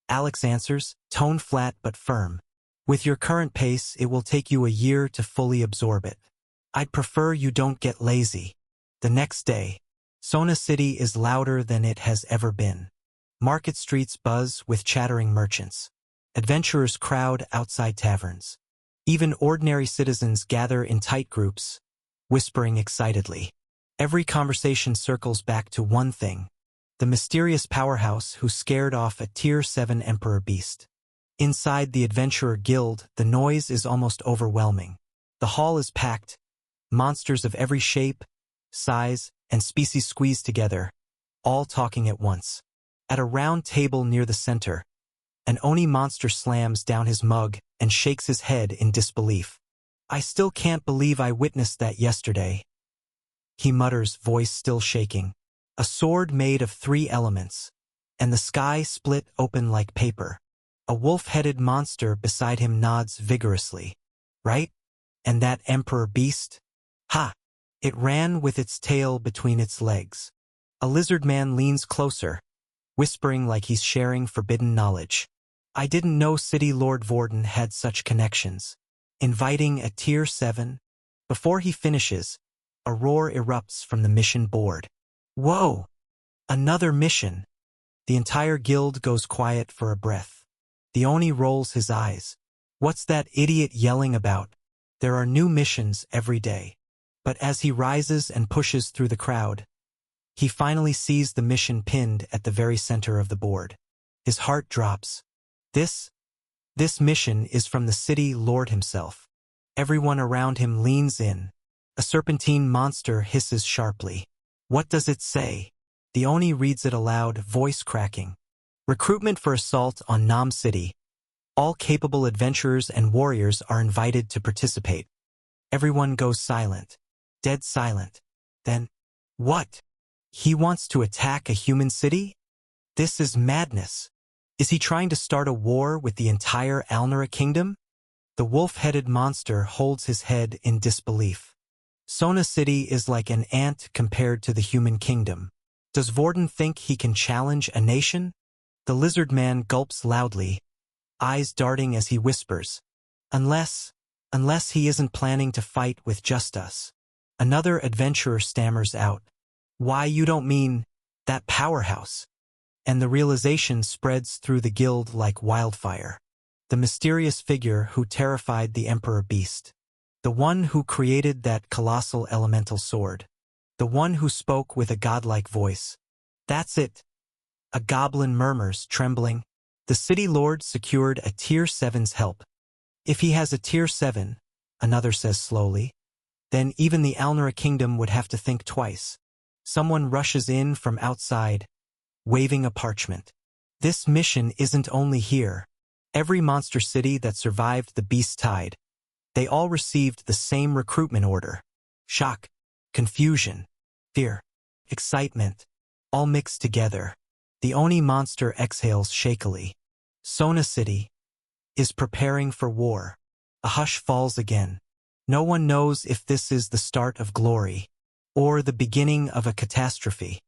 Alex answers, tone flat but firm. With your current pace, it will take you a year to fully absorb it. I'd prefer you don't get lazy. The next day, Sona City is louder than it has ever been. Market streets buzz with chattering merchants. Adventurers crowd outside taverns. Even ordinary citizens gather in tight groups, whispering excitedly. Every conversation circles back to one thing: the mysterious powerhouse who scared off a Tier 7 Emperor Beast. Inside the Adventurer Guild, the noise is almost overwhelming. The hall is packed, monsters of every shape, size, and species squeezed together, all talking at once. At a round table near the center, an Oni monster slams down his mug and shakes his head in disbelief. I still can't believe I witnessed that yesterday. He mutters, voice still shaking. A sword made of 3 elements, and the sky split open like paper. A wolf-headed monster beside him nods vigorously. Right? And that Emperor Beast? Ha! It ran with its tail between its legs. A lizard man leans closer, whispering like he's sharing forbidden knowledge. I didn't know City Lord Vorden had such connections. Inviting a Tier 7? Before he finishes, a roar erupts from the mission board. Whoa! Another mission! The entire guild goes quiet for a breath. The Oni rolls his eyes. What's that idiot yelling about? There are new missions every day. But as he rises and pushes through the crowd, he finally sees the mission pinned at the very center of the board. His heart drops. This mission is from the City Lord himself. Everyone around him leans in. A serpentine monster hisses sharply. What does it say? The Oni reads it aloud, voice cracking. Recruitment for assault on Nam City. All capable adventurers and warriors are invited to participate. Everyone goes silent. Dead silent. Then, what? He wants to attack a human city? This is madness. Is he trying to start a war with the entire Alnera kingdom? The wolf-headed monster holds his head in disbelief. Sona City is like an ant compared to the human kingdom. Does Vorden think he can challenge a nation? The lizard man gulps loudly, eyes darting as he whispers, Unless he isn't planning to fight with just us. Another adventurer stammers out, Why, you don't mean that powerhouse? And the realization spreads through the guild like wildfire. The mysterious figure who terrified the Emperor Beast. The one who created that colossal elemental sword. The one who spoke with a godlike voice. That's it. A goblin murmurs, trembling. The city lord secured a Tier 7's help. If he has a Tier 7, another says slowly, then even the Alnera kingdom would have to think twice. Someone rushes in from outside, waving a parchment. This mission isn't only here. Every monster city that survived the beast tide, they all received the same recruitment order. Shock, confusion, fear, excitement, all mixed together. The Oni monster exhales shakily. Sona City is preparing for war. A hush falls again. No one knows if this is the start of glory or the beginning of a catastrophe.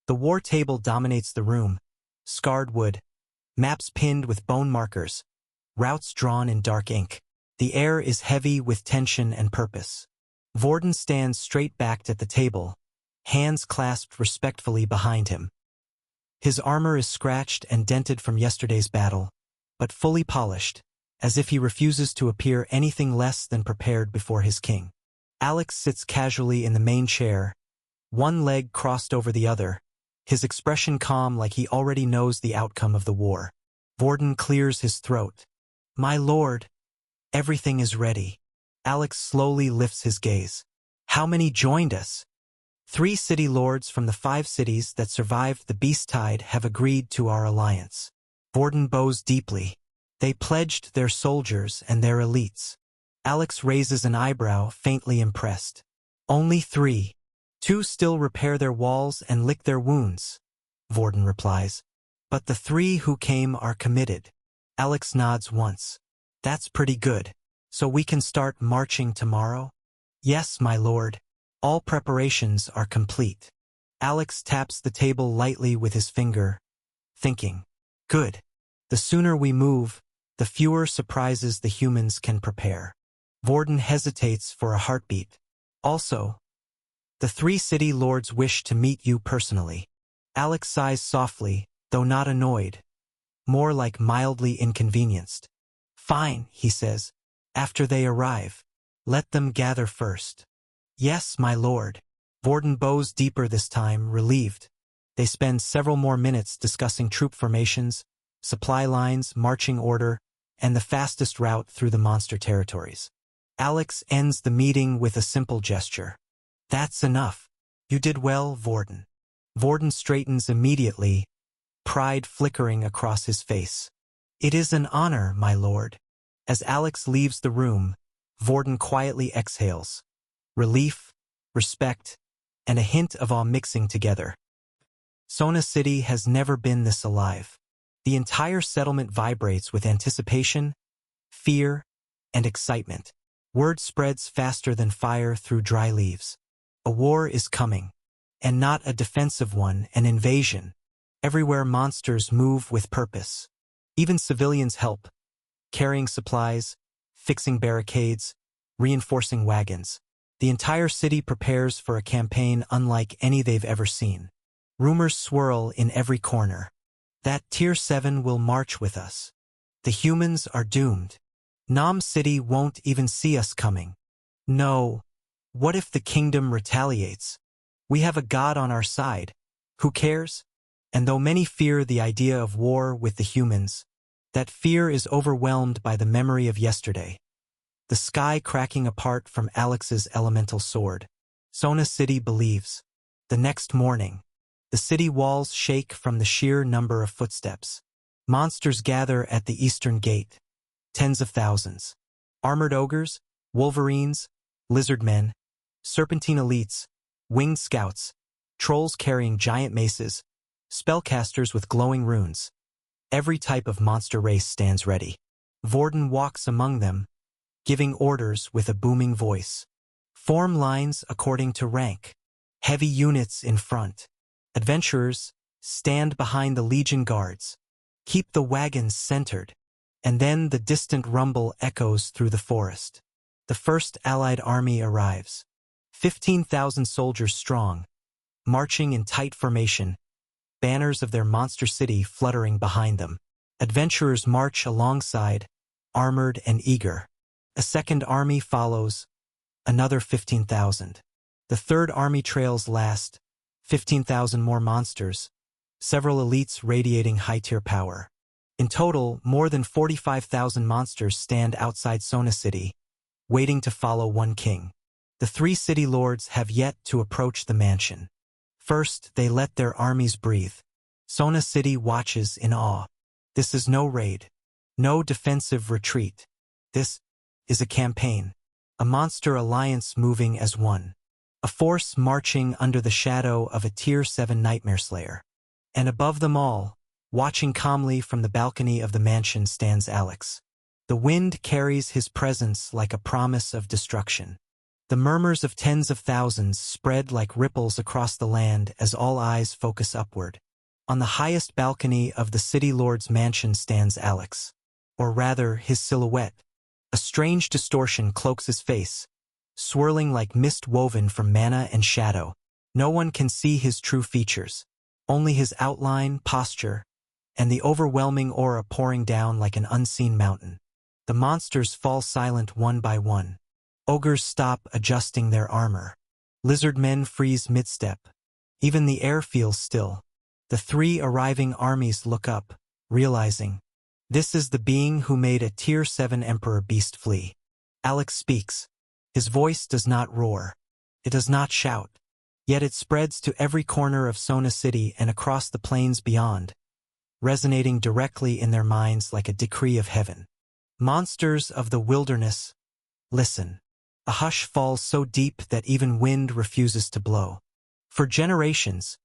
The war table dominates the room. Scarred wood, maps pinned with bone markers, routes drawn in dark ink. The air is heavy with tension and purpose. Vorden stands straight-backed at the table, hands clasped respectfully behind him. His armor is scratched and dented from yesterday's battle, but fully polished, as if he refuses to appear anything less than prepared before his king. Alex sits casually in the main chair, one leg crossed over the other, his expression calm like he already knows the outcome of the war. Vorden clears his throat. My lord, everything is ready. Alex slowly lifts his gaze. How many joined us? 3 city lords from the 5 cities that survived the beast tide have agreed to our alliance. Vorden bows deeply. They pledged their soldiers and their elites. Alex raises an eyebrow, faintly impressed. Only 3. 2 still repair their walls and lick their wounds, Vorden replies. But the 3 who came are committed. Alex nods once. That's pretty good. So we can start marching tomorrow? Yes, my lord. All preparations are complete. Alex taps the table lightly with his finger, thinking, Good. The sooner we move, the fewer surprises the humans can prepare. Vorden hesitates for a heartbeat. Also, the 3 city lords wish to meet you personally. Alex sighs softly, though not annoyed, more like mildly inconvenienced. Fine, he says. After they arrive, let them gather first. Yes, my lord. Vorden bows deeper this time, relieved. They spend several more minutes discussing troop formations, supply lines, marching order, and the fastest route through the monster territories. Alex ends the meeting with a simple gesture. That's enough. You did well, Vorden. Vorden straightens immediately, pride flickering across his face. It is an honor, my lord. As Alex leaves the room, Vorden quietly exhales. Relief, respect, and a hint of awe mixing together. Sona City has never been this alive. The entire settlement vibrates with anticipation, fear, and excitement. Word spreads faster than fire through dry leaves. A war is coming, and not a defensive one, an invasion. Everywhere monsters move with purpose. Even civilians help, carrying supplies, fixing barricades, reinforcing wagons. The entire city prepares for a campaign unlike any they've ever seen. Rumors swirl in every corner. That Tier 7 will march with us. The humans are doomed. Nam City won't even see us coming. No. What if the kingdom retaliates? We have a god on our side. Who cares? And though many fear the idea of war with the humans, that fear is overwhelmed by the memory of yesterday. The sky cracking apart from Alex's elemental sword. Sona City believes. The next morning, the city walls shake from the sheer number of footsteps. Monsters gather at the eastern gate. Tens of thousands. Armored ogres, wolverines, lizard men, serpentine elites, winged scouts, trolls carrying giant maces, spellcasters with glowing runes. Every type of monster race stands ready. Vorden walks among them, giving orders with a booming voice. Form lines according to rank. Heavy units in front. Adventurers, stand behind the Legion guards. Keep the wagons centered. And then the distant rumble echoes through the forest. The first Allied army arrives. 15,000 soldiers strong, marching in tight formation, banners of their monster city fluttering behind them. Adventurers march alongside, armored and eager. A second army follows, another 15,000. The third army trails last, 15,000 more monsters, several elites radiating high-tier power. In total, more than 45,000 monsters stand outside Sona City, waiting to follow one king. The three city lords have yet to approach the mansion. First, they let their armies breathe. Sona City watches in awe. This is no raid, no defensive retreat. This is a campaign, a monster alliance moving as one, a force marching under the shadow of a Tier 7 nightmare slayer. And above them all, watching calmly from the balcony of the mansion stands Alex. The wind carries his presence like a promise of destruction. The murmurs of tens of thousands spread like ripples across the land as all eyes focus upward. On the highest balcony of the city lord's mansion stands Alex. Or rather, his silhouette. A strange distortion cloaks his face, swirling like mist woven from mana and shadow. No one can see his true features, only his outline, posture, and the overwhelming aura pouring down like an unseen mountain. The monsters fall silent one by one. Ogres stop adjusting their armor. Lizard men freeze mid-step. Even the air feels still. The three arriving armies look up, realizing, this is the being who made a Tier 7 Emperor beast flee. Alex speaks. His voice does not roar. It does not shout. Yet it spreads to every corner of Sona City and across the plains beyond, resonating directly in their minds like a decree of heaven. Monsters of the wilderness, listen. A hush falls so deep that even wind refuses to blow. For generations,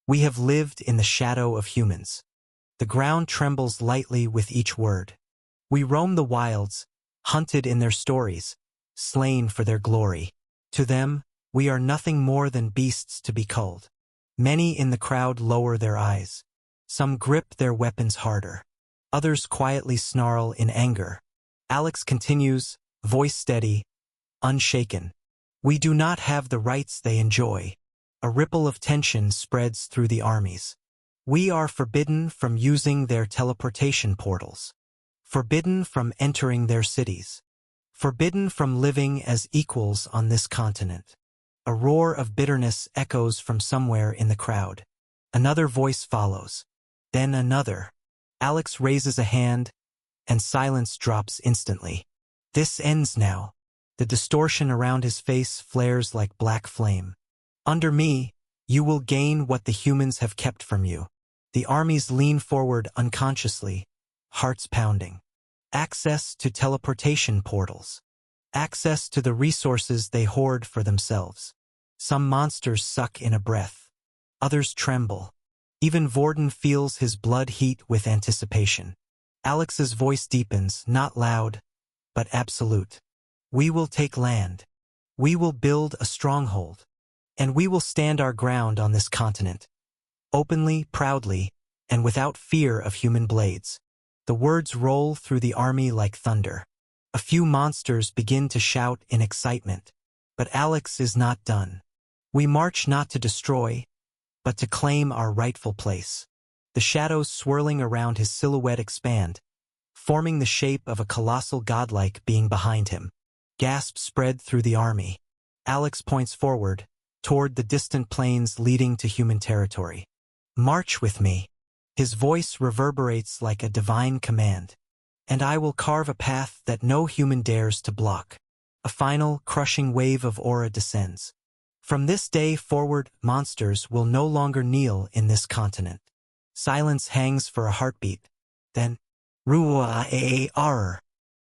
we have lived in the shadow of humans. The ground trembles lightly with each word. We roam the wilds, hunted in their stories, slain for their glory. To them, we are nothing more than beasts to be culled. Many in the crowd lower their eyes. Some grip their weapons harder. Others quietly snarl in anger. Alex continues, voice steady, unshaken. We do not have the rights they enjoy. A ripple of tension spreads through the armies. We are forbidden from using their teleportation portals. Forbidden from entering their cities. Forbidden from living as equals on this continent. A roar of bitterness echoes from somewhere in the crowd. Another voice follows. Then another. Alex raises a hand, and silence drops instantly. This ends now. The distortion around his face flares like black flame. Under me, you will gain what the humans have kept from you. The armies lean forward unconsciously, hearts pounding. Access to teleportation portals. Access to the resources they hoard for themselves. Some monsters suck in a breath. Others tremble. Even Vorden feels his blood heat with anticipation. Alex's voice deepens, not loud, but absolute. We will take land. We will build a stronghold. And we will stand our ground on this continent. Openly, proudly, and without fear of human blades. The words roll through the army like thunder. A few monsters begin to shout in excitement. But Alex is not done. We march not to destroy, but to claim our rightful place. The shadows swirling around his silhouette expand, forming the shape of a colossal godlike being behind him. Gasps spread through the army. Alex points forward, toward the distant plains leading to human territory. March with me. His voice reverberates like a divine command. And I will carve a path that no human dares to block. A final, crushing wave of aura descends. From this day forward, monsters will no longer kneel in this continent. Silence hangs for a heartbeat. Then, Ruah-a-a-r.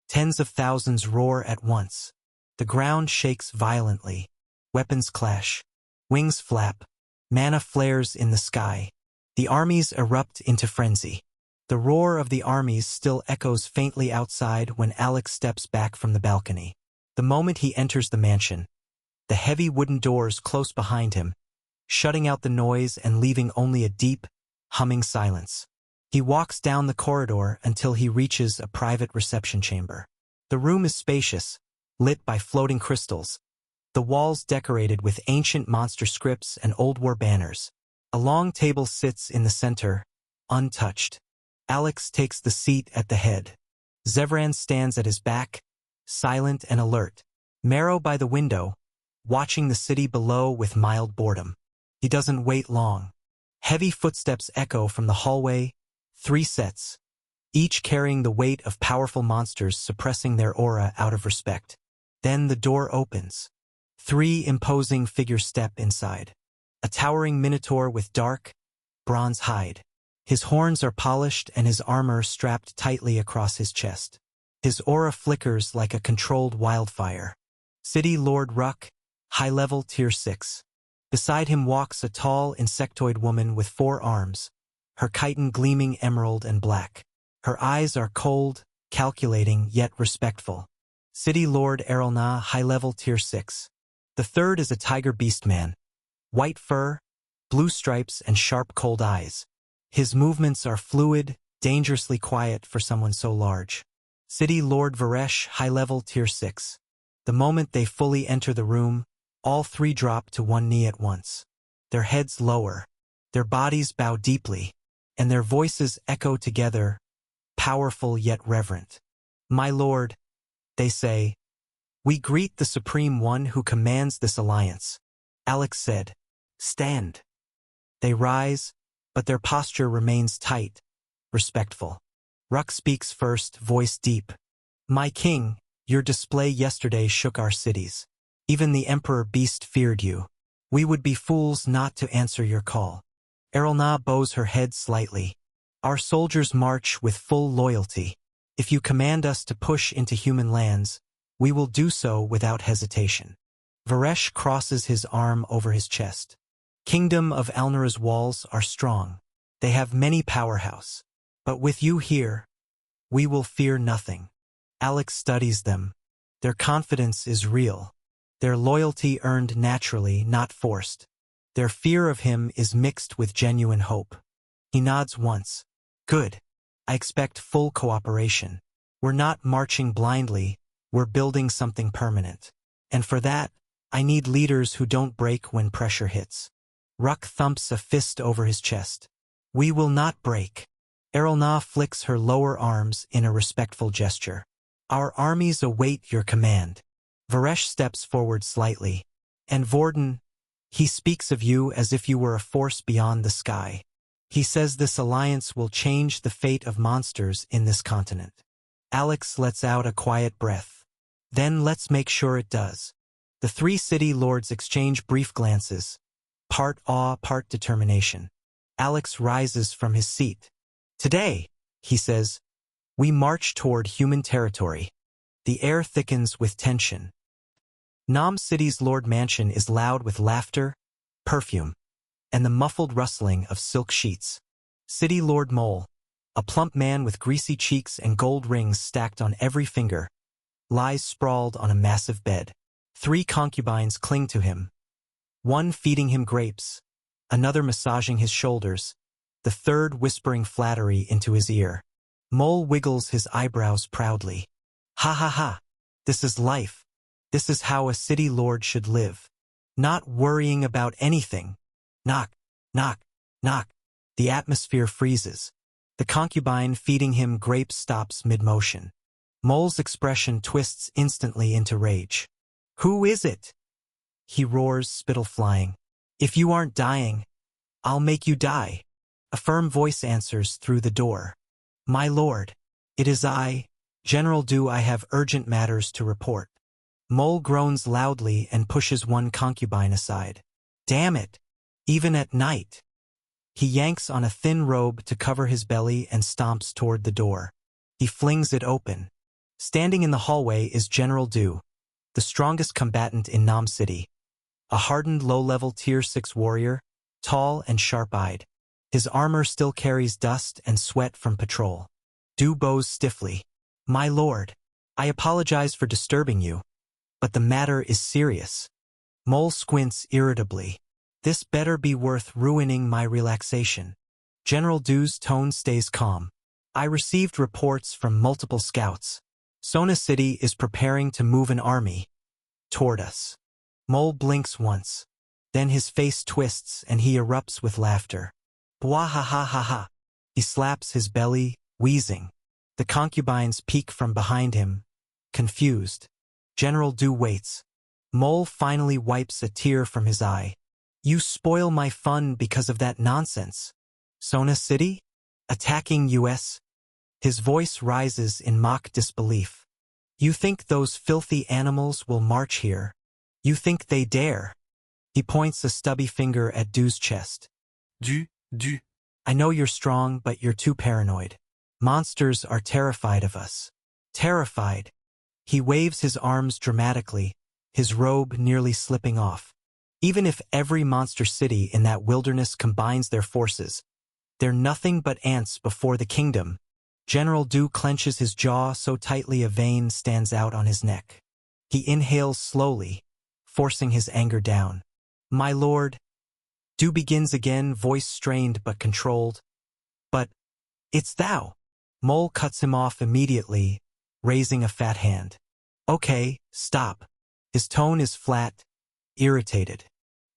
Tens of thousands roar at once. The ground shakes violently. Weapons clash. Wings flap. Mana flares in the sky. The armies erupt into frenzy. The roar of the armies still echoes faintly outside when Alex steps back from the balcony. The moment he enters the mansion, the heavy wooden doors close behind him, shutting out the noise and leaving only a deep, humming silence. He walks down the corridor until he reaches a private reception chamber. The room is spacious, lit by floating crystals, the walls decorated with ancient monster scripts and old war banners. A long table sits in the center, untouched. Alex takes the seat at the head. Zevran stands at his back, silent and alert. Marrow by the window, watching the city below with mild boredom. He doesn't wait long. Heavy footsteps echo from the hallway, 3 sets, each carrying the weight of powerful monsters suppressing their aura out of respect. Then the door opens. 3 imposing figures step inside. A towering minotaur with dark, bronze hide. His horns are polished and his armor strapped tightly across his chest. His aura flickers like a controlled wildfire. City Lord Ruck, high-level Tier 6. Beside him walks a tall, insectoid woman with 4 arms, her chitin gleaming emerald and black. Her eyes are cold, calculating, yet respectful. City Lord Erelna, high-level Tier 6. The third is a tiger beastman. White fur, blue stripes, and sharp, cold eyes. His movements are fluid, dangerously quiet for someone so large. City Lord Varesh, high-level Tier 6. The moment they fully enter the room, all 3 drop to one knee at once. Their heads lower, their bodies bow deeply, and their voices echo together, powerful yet reverent. "My lord," they say, "we greet the Supreme One who commands this alliance." Alex said, "Stand." They rise, but their posture remains tight, respectful. Ruck speaks first, voice deep. "My king, your display yesterday shook our cities. Even the Emperor Beast feared you. We would be fools not to answer your call." Erelna bows her head slightly. "Our soldiers march with full loyalty. If you command us to push into human lands, we will do so without hesitation." Varesh crosses his arm over his chest. "Kingdom of Alnura's walls are strong. They have many powerhouse. But with you here, we will fear nothing." Alex studies them. Their confidence is real. Their loyalty earned naturally, not forced. Their fear of him is mixed with genuine hope. He nods once. "Good. I expect full cooperation. We're not marching blindly, we're building something permanent. And for that, I need leaders who don't break when pressure hits." Ruck thumps a fist over his chest. "We will not break." Erelna flicks her lower arms in a respectful gesture. "Our armies await your command." Varesh steps forward slightly. "And Vorden, he speaks of you as if you were a force beyond the sky. He says this alliance will change the fate of monsters in this continent." Alex lets out a quiet breath. "Then let's make sure it does." The 3 city lords exchange brief glances, part awe, part determination. Alex rises from his seat. "Today," he says, "we march toward human territory." The air thickens with tension. Nam City's Lord Mansion is loud with laughter, perfume, and the muffled rustling of silk sheets. City Lord Mole, a plump man with greasy cheeks and gold rings stacked on every finger, lies sprawled on a massive bed. 3 concubines cling to him, one feeding him grapes, another massaging his shoulders, the third whispering flattery into his ear. Mole wiggles his eyebrows proudly. "Ha ha ha! This is life. This is how a city lord should live. Not worrying about anything." Knock, knock, knock. The atmosphere freezes. The concubine feeding him grapes stops mid-motion. Mole's expression twists instantly into rage. "Who is it?" he roars, spittle flying. "If you aren't dying, I'll make you die." A firm voice answers through the door. "My lord, it is I, General Du. I have urgent matters to report." Mole groans loudly and pushes one concubine aside. "Damn it! Even at night." He yanks on a thin robe to cover his belly and stomps toward the door. He flings it open. Standing in the hallway is General Du, the strongest combatant in Nam City. A hardened low-level Tier 6 warrior, tall and sharp-eyed. His armor still carries dust and sweat from patrol. Du bows stiffly. My lord, I apologize for disturbing you, but the matter is serious. Mole squints irritably. This better be worth ruining my relaxation. General Du's tone stays calm. I received reports from multiple scouts. Sona City is preparing to move an army toward us. Mole blinks once. Then his face twists and he erupts with laughter. Bwahahahaha. He slaps his belly, wheezing. The concubines peek from behind him, confused. General Du waits. Mole finally wipes a tear from his eye. You spoil my fun because of that nonsense. Sona City? Attacking US? His voice rises in mock disbelief. You think those filthy animals will march here? You think they dare? He points a stubby finger at Du's chest. Du. I know you're strong, but you're too paranoid. Monsters are terrified of us. Terrified. He waves his arms dramatically, his robe nearly slipping off. Even if every monster city in that wilderness combines their forces, they're nothing but ants before the kingdom. General Du clenches his jaw so tightly a vein stands out on his neck. He inhales slowly, forcing his anger down. My lord. Du begins again, voice strained but controlled. But it's thou. Mole cuts him off immediately, raising a fat hand. Okay, stop. His tone is flat, irritated.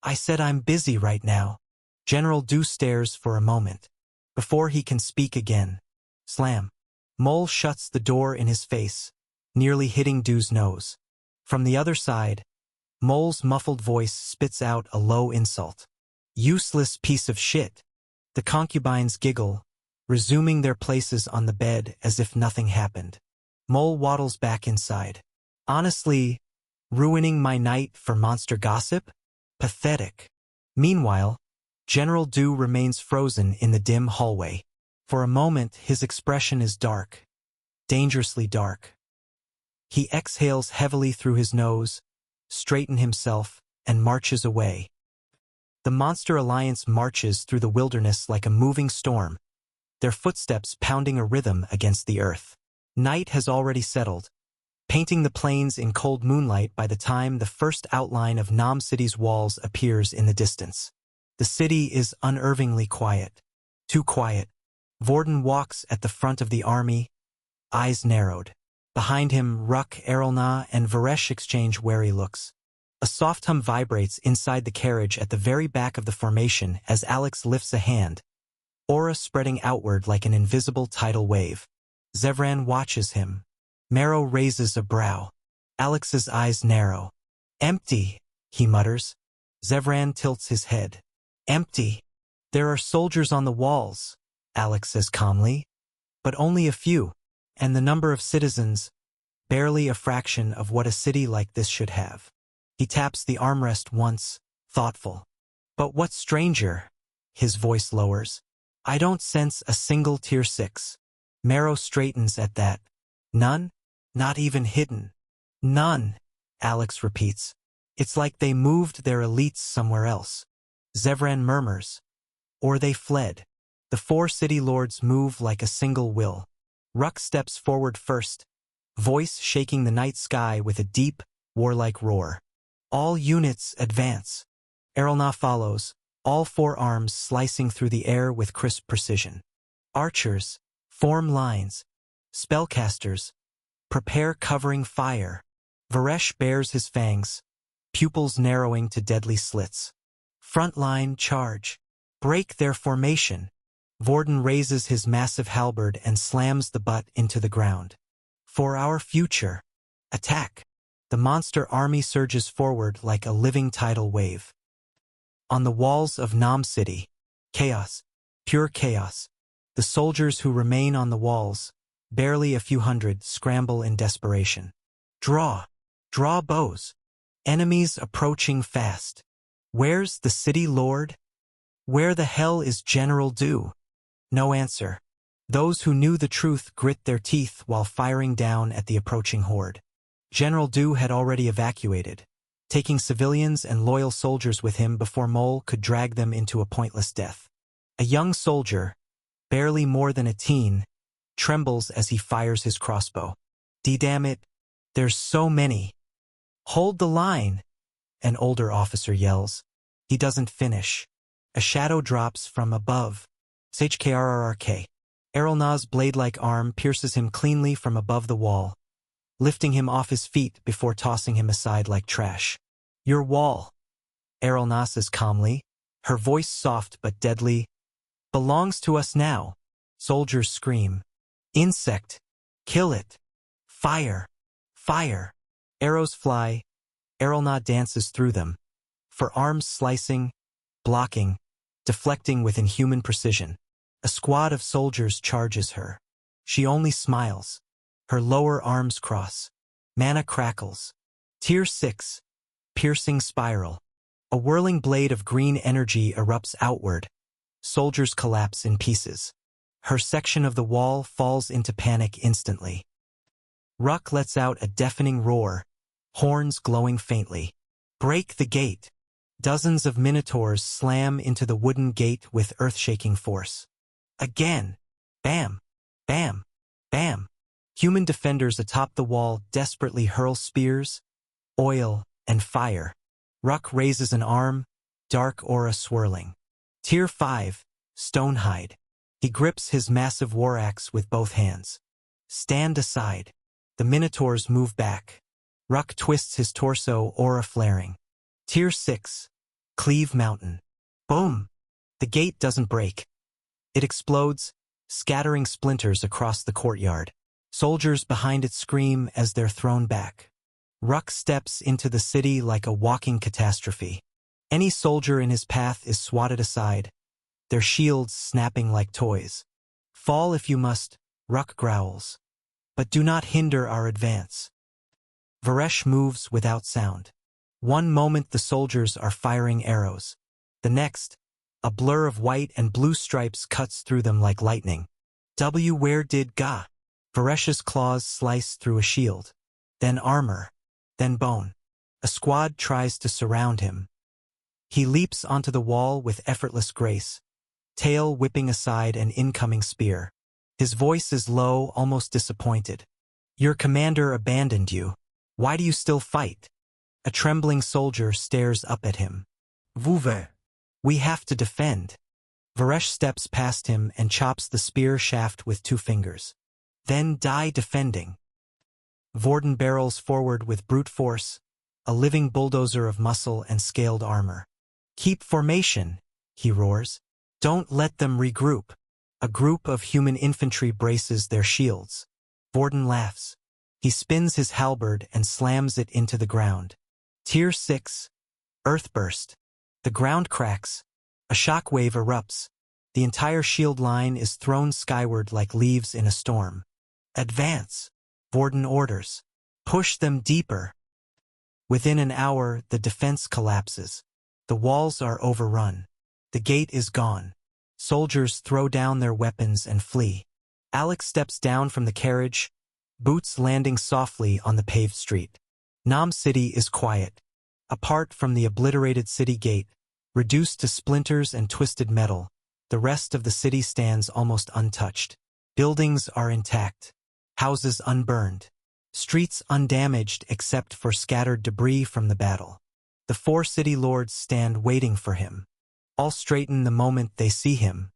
I said I'm busy right now. General Du stares for a moment. Before he can speak again. Slam. Mole shuts the door in his face, nearly hitting Du's nose. From the other side, Mole's muffled voice spits out a low insult. Useless piece of shit. The concubines giggle, resuming their places on the bed as if nothing happened. Mole waddles back inside. Honestly, ruining my night for monster gossip? Pathetic. Meanwhile, General Du remains frozen in the dim hallway. For a moment, his expression is dark, dangerously dark. He exhales heavily through his nose, straightens himself, and marches away. The Monster Alliance marches through the wilderness like a moving storm, their footsteps pounding a rhythm against the earth. Night has already settled, painting the plains in cold moonlight by the time the first outline of Nam City's walls appears in the distance. The city is unnervingly quiet. Too quiet. Vorden walks at the front of the army, eyes narrowed. Behind him, Ruck, Erelna, and Varesh exchange wary looks. A soft hum vibrates inside the carriage at the very back of the formation as Alex lifts a hand, aura spreading outward like an invisible tidal wave. Zevran watches him. Marrow raises a brow. Alex's eyes narrow. Empty, he mutters. Zevran tilts his head. Empty. There are soldiers on the walls, Alex says calmly. But only a few, and the number of citizens, barely a fraction of what a city like this should have. He taps the armrest once, thoughtful. But what's stranger? His voice lowers. I don't sense a single tier 6. Marrow straightens at that. None? Not even hidden. None, Alex repeats. It's like they moved their elites somewhere else. Zevran murmurs. Or they fled. The 4 city lords move like a single will. Ruck steps forward first, voice shaking the night sky with a deep, warlike roar. All units advance. Erelna follows, all 4 arms slicing through the air with crisp precision. Archers, form lines. Spellcasters, prepare covering fire. Varesh bares his fangs, pupils narrowing to deadly slits. Frontline charge. Break their formation. Vorden raises his massive halberd and slams the butt into the ground. For our future. Attack. The monster army surges forward like a living tidal wave. On the walls of Nam City, chaos, pure chaos. The soldiers who remain on the walls, barely a few hundred, scramble in desperation. Draw bows. Enemies approaching fast. Where's the city lord? Where the hell is General Du? No answer. Those who knew the truth grit their teeth while firing down at the approaching horde. General Du had already evacuated, taking civilians and loyal soldiers with him before Mole could drag them into a pointless death. A young soldier, barely more than a teen, trembles as he fires his crossbow. Damn it, there's so many. Hold the line, an older officer yells. He doesn't finish. A shadow drops from above. SHKRRK. Errolna's blade-like arm pierces him cleanly from above the wall, lifting him off his feet before tossing him aside like trash. Your wall, Errolna says calmly, her voice soft but deadly, belongs to us now. Soldiers scream. Insect! Kill it! Fire! Fire! Arrows fly. Errolna dances through them, her arms slicing, blocking, deflecting with inhuman precision. A squad of soldiers charges her. She only smiles. Her lower arms cross. Mana crackles. Tier 6. Piercing spiral. A whirling blade of green energy erupts outward. Soldiers collapse in pieces. Her section of the wall falls into panic instantly. Ruck lets out a deafening roar, horns glowing faintly. Break the gate. Dozens of minotaurs slam into the wooden gate with earth-shaking force. Again. Bam. Bam. Bam. Human defenders atop the wall desperately hurl spears, oil, and fire. Ruck raises an arm, dark aura swirling. Tier 5, Stonehide. He grips his massive war axe with both hands. Stand aside. The minotaurs move back. Ruck twists his torso, aura flaring. Tier 6, Cleave Mountain. Boom! The gate doesn't break. It explodes, scattering splinters across the courtyard. Soldiers behind it scream as they're thrown back. Ruck steps into the city like a walking catastrophe. Any soldier in his path is swatted aside, their shields snapping like toys. Fall if you must, Ruck growls. But do not hinder our advance. Varesh moves without sound. One moment the soldiers are firing arrows. The next, a blur of white and blue stripes cuts through them like lightning. Where did Ga? Varesh's claws slice through a shield. Then armor. Then bone. A squad tries to surround him. He leaps onto the wall with effortless grace, tail whipping aside an incoming spear. His voice is low, almost disappointed. Your commander abandoned you. Why do you still fight? A trembling soldier stares up at him. Vuve. We have to defend. Varesh steps past him and chops the spear shaft with 2 fingers. Then die defending. Vorden barrels forward with brute force, a living bulldozer of muscle and scaled armor. Keep formation, he roars. Don't let them regroup. A group of human infantry braces their shields. Vorden laughs. He spins his halberd and slams it into the ground. Tier 6, Earthburst. The ground cracks. A shockwave erupts. The entire shield line is thrown skyward like leaves in a storm. Advance, Vorden orders. Push them deeper. Within an hour, the defense collapses. The walls are overrun. The gate is gone. Soldiers throw down their weapons and flee. Alex steps down from the carriage, boots landing softly on the paved street. Nam City is quiet. Apart from the obliterated city gate, reduced to splinters and twisted metal, the rest of the city stands almost untouched. Buildings are intact. Houses unburned. Streets undamaged except for scattered debris from the battle. The 4 city lords stand waiting for him. All straighten the moment they see him.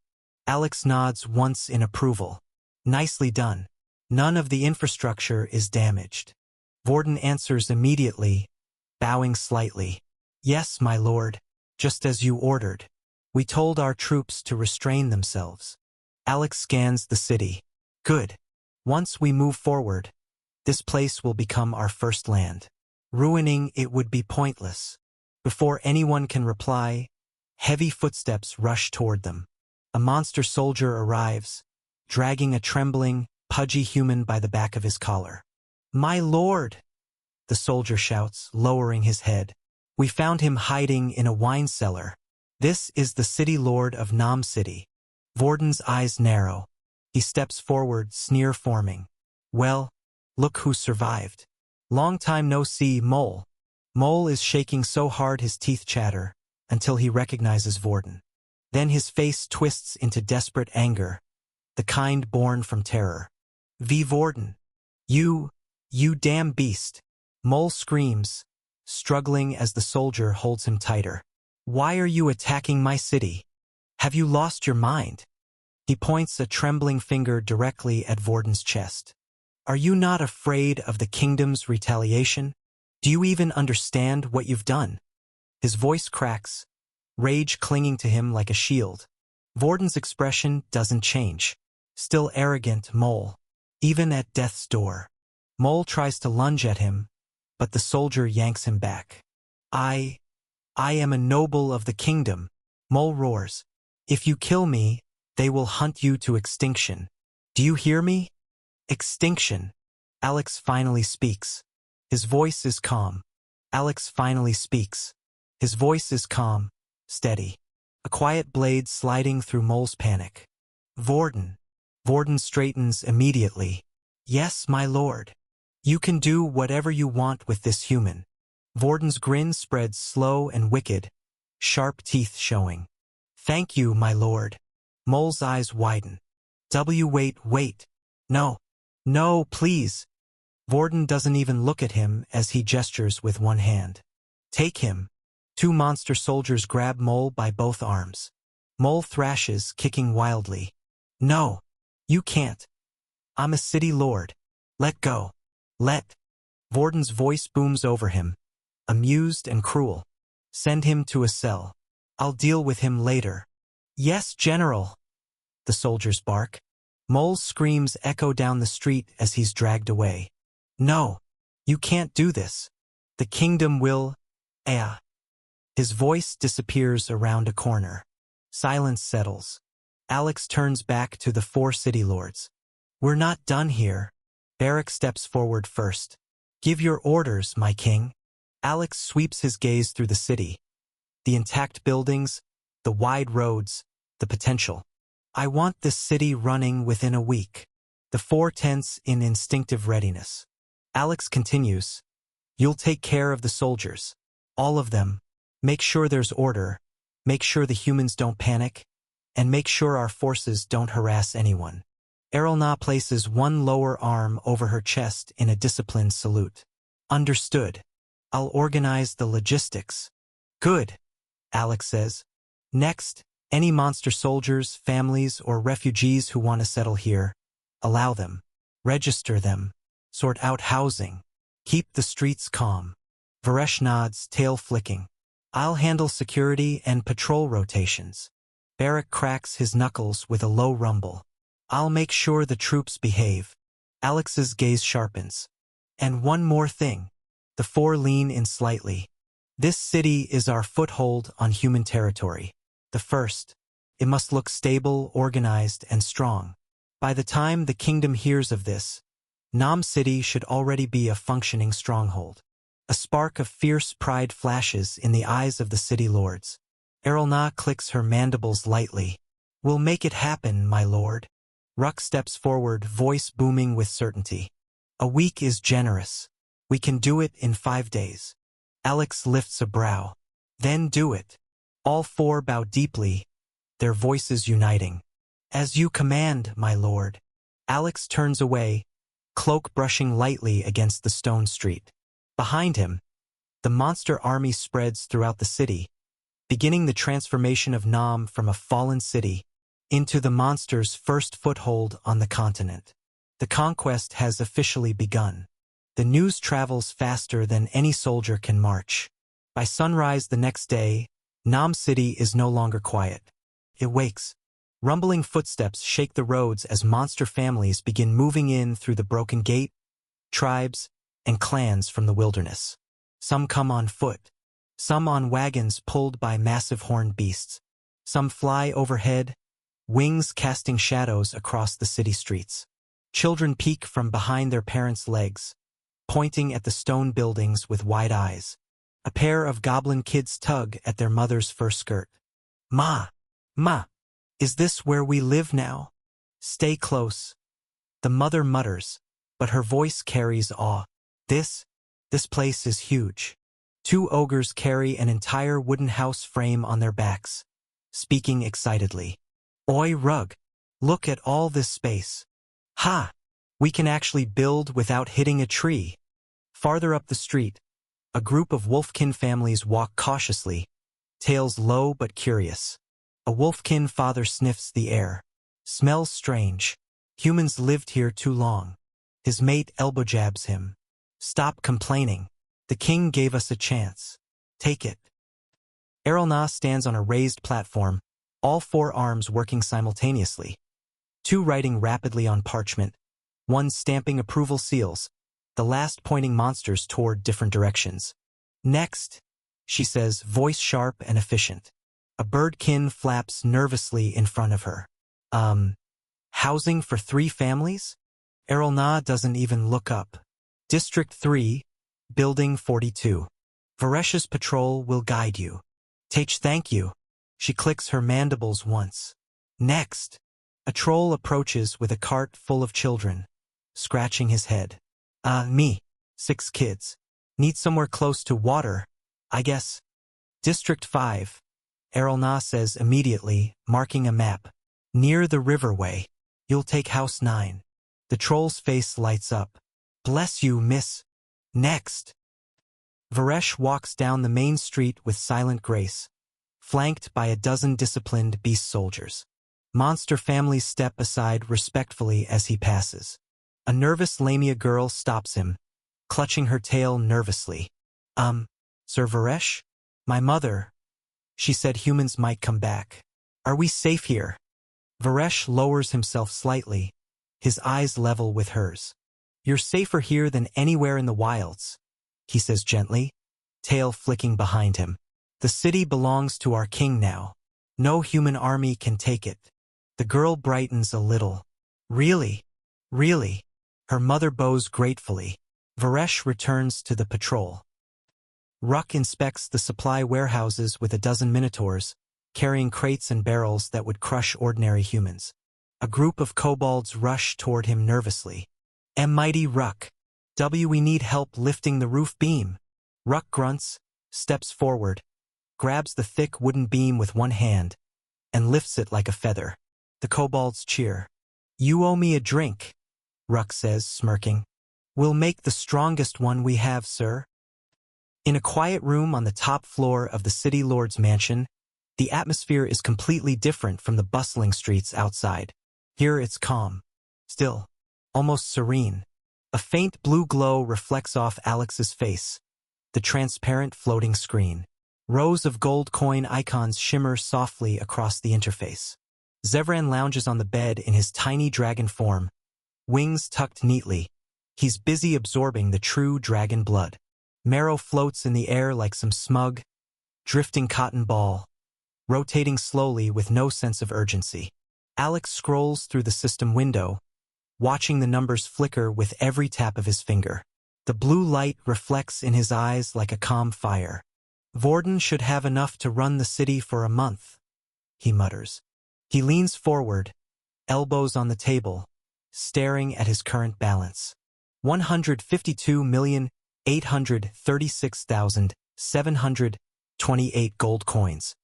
Alex nods once in approval. Nicely done. None of the infrastructure is damaged. Vorden answers immediately, bowing slightly. Yes, my lord, just as you ordered. We told our troops to restrain themselves. Alex scans the city. Good. Once we move forward, this place will become our first land. Ruining it would be pointless. Before anyone can reply, heavy footsteps rush toward them. A monster soldier arrives, dragging a trembling, pudgy human by the back of his collar. My lord! The soldier shouts, lowering his head. We found him hiding in a wine cellar. This is the city lord of Nam City. Vorden's eyes narrow. He steps forward, sneer forming. Well, look who survived. Long time no see, Mole. Mole is shaking so hard his teeth chatter, until he recognizes Vorden. Then his face twists into desperate anger, the kind born from terror. V. Vorden. You damn beast. Mole screams, struggling as the soldier holds him tighter. Why are you attacking my city? Have you lost your mind? He points a trembling finger directly at Vorden's chest. Are you not afraid of the kingdom's retaliation? Do you even understand what you've done? His voice cracks, rage clinging to him like a shield. Vorden's expression doesn't change. Still arrogant, Mole. Even at death's door. Mole tries to lunge at him, but the soldier yanks him back. I am a noble of the kingdom, Mole roars. If you kill me, they will hunt you to extinction. Do you hear me? Extinction. Alex finally speaks. His voice is calm. Alex finally speaks. His voice is calm, steady. A quiet blade sliding through Mole's panic. Vorden. Vorden straightens immediately. Yes, my lord. You can do whatever you want with this human. Vorden's grin spreads slow and wicked, sharp teeth showing. Thank you, my lord. Mole's eyes widen. Wait. No, please. Vorden doesn't even look at him as he gestures with one hand. Take him. Two monster soldiers grab Mole by both arms. Mole thrashes, kicking wildly. No, you can't. I'm a city lord. Let go. Let. Vorden's voice booms over him, amused and cruel. Send him to a cell. I'll deal with him later. Yes, General. The soldiers bark. Mole's screams echo down the street as he's dragged away. No, you can't do this. The kingdom will... His voice disappears around a corner. Silence settles. Alex turns back to the four city lords. We're not done here. Beric steps forward first. Give your orders, my king. Alex sweeps his gaze through the city. The intact buildings, the wide roads, the potential. I want this city running within a week. The four tents in instinctive readiness. Alex continues. You'll take care of the soldiers. All of them. Make sure there's order. Make sure the humans don't panic. And make sure our forces don't harass anyone. Erelna places one lower arm over her chest in a disciplined salute. Understood. I'll organize the logistics. Good, Alex says. Next, any monster soldiers, families, or refugees who want to settle here, allow them. Register them. Sort out housing. Keep the streets calm. Varesh nods, tail flicking. I'll handle security and patrol rotations. Beric cracks his knuckles with a low rumble. I'll make sure the troops behave. Alex's gaze sharpens. And one more thing. The four lean in slightly. This city is our foothold on human territory. The first. It must look stable, organized, and strong. By the time the kingdom hears of this, Nam City should already be a functioning stronghold. A spark of fierce pride flashes in the eyes of the city lords. Erelna clicks her mandibles lightly. We'll make it happen, my lord. Ruck steps forward, voice booming with certainty. A week is generous. We can do it in 5 days. Alex lifts a brow. Then do it. All four bow deeply, their voices uniting. As you command, my lord. Alex turns away, cloak brushing lightly against the stone street. Behind him, the monster army spreads throughout the city, beginning the transformation of Nam from a fallen city into the monster's first foothold on the continent. The conquest has officially begun. The news travels faster than any soldier can march. By sunrise the next day, Nam City is no longer quiet. It wakes. Rumbling footsteps shake the roads as monster families begin moving in through the broken gate, tribes, and clans from the wilderness. Some come on foot. Some on wagons pulled by massive horned beasts. Some fly overhead, wings casting shadows across the city streets. Children peek from behind their parents' legs, pointing at the stone buildings with wide eyes. A pair of goblin kids tug at their mother's fur skirt. Ma! Is this where we live now? Stay close. The mother mutters, but her voice carries awe. This place is huge. 2 ogres carry an entire wooden house frame on their backs. speaking excitedly. Oi, Rug! Look at all this space. Ha! We can actually build without hitting a tree. Farther up the street, a group of wolfkin families walk cautiously, tails low but curious. A wolfkin father sniffs the air. Smells strange. Humans lived here too long. His mate elbow jabs him. Stop complaining. The king gave us a chance. Take it. Errolna stands on a raised platform, all four arms working simultaneously. Two writing rapidly on parchment, one stamping approval seals, the last pointing monsters toward different directions. Next, she says, voice sharp and efficient. A birdkin flaps nervously in front of her. Housing for 3 families? Errolna doesn't even look up. District 3, Building 42. Varesh's patrol will guide you. Tach, thank you. She clicks her mandibles once. Next, a troll approaches with a cart full of children, scratching his head. Me. 6 kids. Need somewhere close to water, I guess. District 5. Errolna says immediately, marking a map. Near the riverway. You'll take house 9. The troll's face lights up. Bless you, miss. Next. Varesh walks down the main street with silent grace, flanked by a dozen disciplined beast soldiers. Monster families step aside respectfully as he passes. A nervous Lamia girl stops him, clutching her tail nervously. Sir Varesh? My mother. She said humans might come back. Are we safe here? Varesh lowers himself slightly, his eyes level with hers. You're safer here than anywhere in the wilds, he says gently, tail flicking behind him. The city belongs to our king now. No human army can take it. The girl brightens a little. Really? Really? Her mother bows gratefully. Varesh returns to the patrol. Ruck inspects the supply warehouses with a dozen minotaurs, carrying crates and barrels that would crush ordinary humans. A group of kobolds rush toward him nervously. Mighty Ruck. We need help lifting the roof beam. Ruck grunts, steps forward, grabs the thick wooden beam with one hand, and lifts it like a feather. The kobolds cheer. You owe me a drink, Ruck says, smirking. We'll make the strongest one we have, sir. In a quiet room on the top floor of the city lord's mansion, the atmosphere is completely different from the bustling streets outside. Here it's calm, still, almost serene. A faint blue glow reflects off Alex's face, the transparent floating screen. Rows of gold coin icons shimmer softly across the interface. Zevran lounges on the bed in his tiny dragon form, wings tucked neatly. He's busy absorbing the true dragon blood. Marrow floats in the air like some smug, drifting cotton ball, rotating slowly with no sense of urgency. Alex scrolls through the system window, watching the numbers flicker with every tap of his finger. The blue light reflects in his eyes like a calm fire. Vorden should have enough to run the city for a month, he mutters. He leans forward, elbows on the table, staring at his current balance. 152,836,728 gold coins.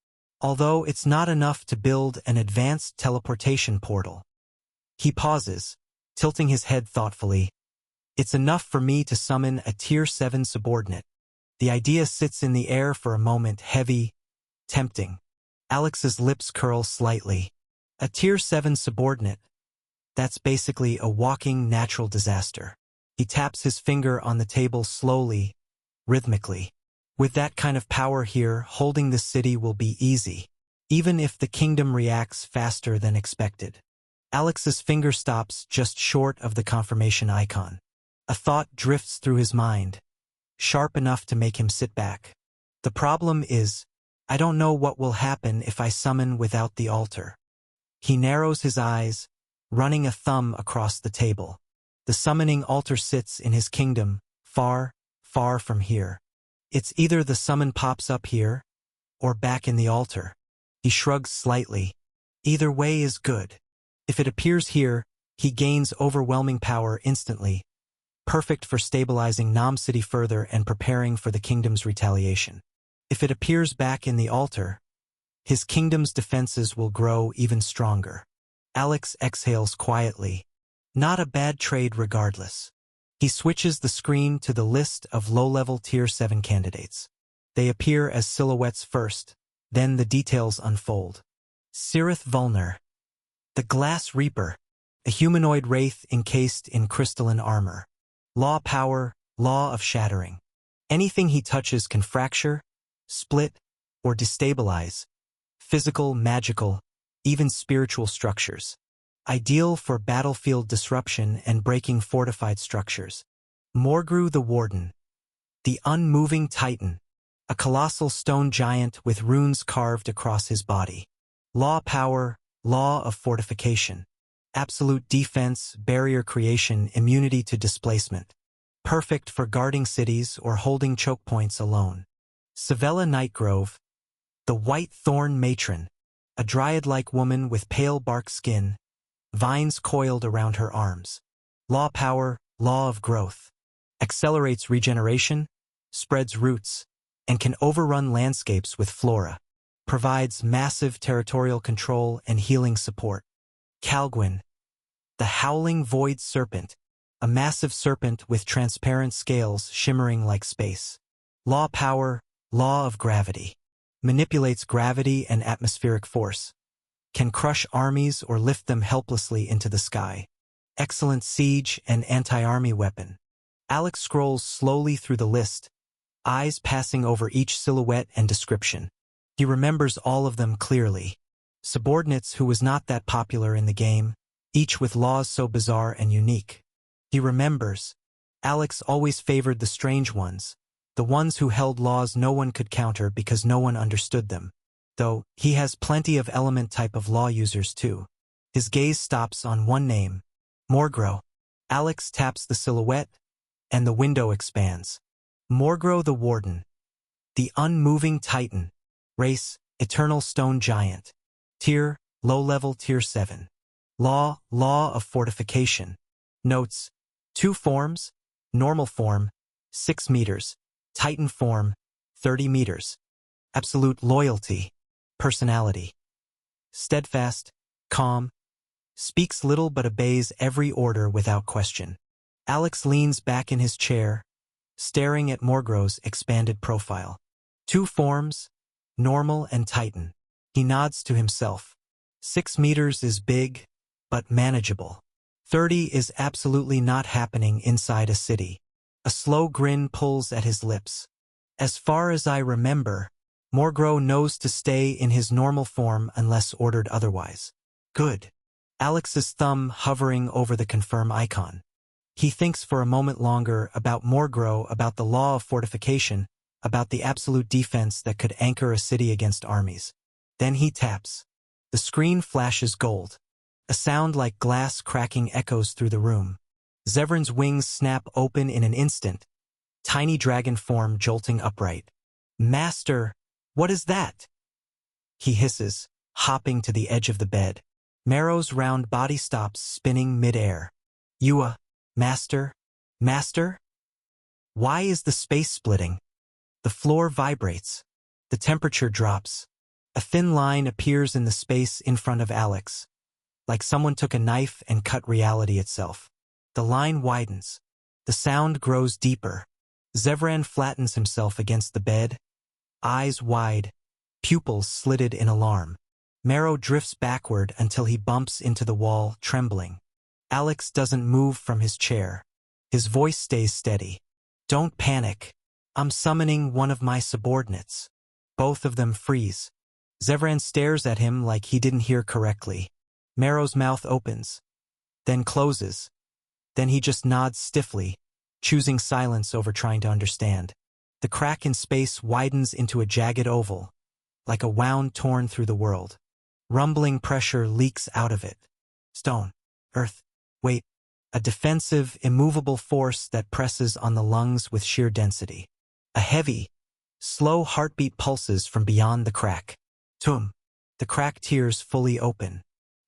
Although it's not enough to build an advanced teleportation portal. He pauses, tilting his head thoughtfully. It's enough for me to summon a Tier 7 subordinate. The idea sits in the air for a moment, heavy, tempting. Alex's lips curl slightly. A Tier 7 subordinate. That's basically a walking natural disaster. He taps his finger on the table slowly, rhythmically. With that kind of power here, holding the city will be easy, even if the kingdom reacts faster than expected. Alex's finger stops just short of the confirmation icon. A thought drifts through his mind, sharp enough to make him sit back. The problem is, I don't know what will happen if I summon without the altar. He narrows his eyes, running a thumb across the table. The summoning altar sits in his kingdom, far, far from here. It's either the summon pops up here, or back in the altar. He shrugs slightly. Either way is good. If it appears here, he gains overwhelming power instantly, perfect for stabilizing Nam City further and preparing for the kingdom's retaliation. If it appears back in the altar, His kingdom's defenses will grow even stronger. Alex exhales quietly. Not a bad trade regardless. He switches the screen to the list of low-level Tier 7 candidates. They appear as silhouettes first, then the details unfold. Cirith Vulner. The Glass Reaper, a humanoid wraith encased in crystalline armor. Law power, law of shattering. Anything he touches can fracture, split, or destabilize. Physical, magical, even spiritual structures. Ideal for battlefield disruption and breaking fortified structures. Morgru the Warden. The Unmoving Titan. A colossal stone giant with runes carved across his body. Law power, law of fortification. Absolute defense, barrier creation, immunity to displacement. Perfect for guarding cities or holding choke points alone. Savella Nightgrove. The White Thorn Matron. A dryad-like woman with pale bark skin, vines coiled around her arms. Law power, law of growth. Accelerates regeneration, spreads roots, and can overrun landscapes with flora. Provides massive territorial control and healing support. Calgwyn. The Howling Void Serpent. A massive serpent with transparent scales shimmering like space. Law power, law of gravity. Manipulates gravity and atmospheric force. Can crush armies or lift them helplessly into the sky. Excellent siege and anti-army weapon. Alex scrolls slowly through the list, eyes passing over each silhouette and description. He remembers all of them clearly. Subordinates who was not that popular in the game, each with laws so bizarre and unique. He remembers. Alex always favored the strange ones, the ones who held laws no one could counter because no one understood them. Though, he has plenty of element type of law users too. His gaze stops on one name. Morgro. Alex taps the silhouette, and the window expands. Morgro the Warden. The Unmoving Titan. Race, Eternal Stone Giant. Tier, low-level Tier 7. Law, law of fortification. Notes: 2 forms, normal form, 6 meters, Titan form, 30 meters. Absolute loyalty, personality. Steadfast, calm, speaks little but obeys every order without question. Alex leans back in his chair, staring at Morgro's expanded profile. 2 forms, normal and Titan. He nods to himself. 6 meters is big, but manageable. 30 is absolutely not happening inside a city. A slow grin pulls at his lips. As far as I remember, Morgro knows to stay in his normal form unless ordered otherwise. Good. Alex's thumb hovering over the confirm icon. He thinks for a moment longer about Morgro, about the law of fortification, about the absolute defense that could anchor a city against armies. Then he taps. The screen flashes gold. A sound like glass cracking echoes through the room. Zevran's wings snap open in an instant, tiny dragon form jolting upright. Master, what is that? He hisses, hopping to the edge of the bed. Marrow's round body stops spinning mid-air. Yua, Master? Master? Why is the space splitting? The floor vibrates. The temperature drops. A thin line appears in the space in front of Alex, like someone took a knife and cut reality itself. The line widens. The sound grows deeper. Zevran flattens himself against the bed, eyes wide, pupils slitted in alarm. Marrow drifts backward until he bumps into the wall, trembling. Alex doesn't move from his chair. His voice stays steady. Don't panic. I'm summoning one of my subordinates. Both of them freeze. Zevran stares at him like he didn't hear correctly. Marrow's mouth opens, then closes. Then he just nods stiffly, choosing silence over trying to understand. The crack in space widens into a jagged oval, like a wound torn through the world. Rumbling pressure leaks out of it. Stone, earth, weight, a defensive, immovable force that presses on the lungs with sheer density. A heavy, slow heartbeat pulses from beyond the crack. Tum. The crack tears fully open.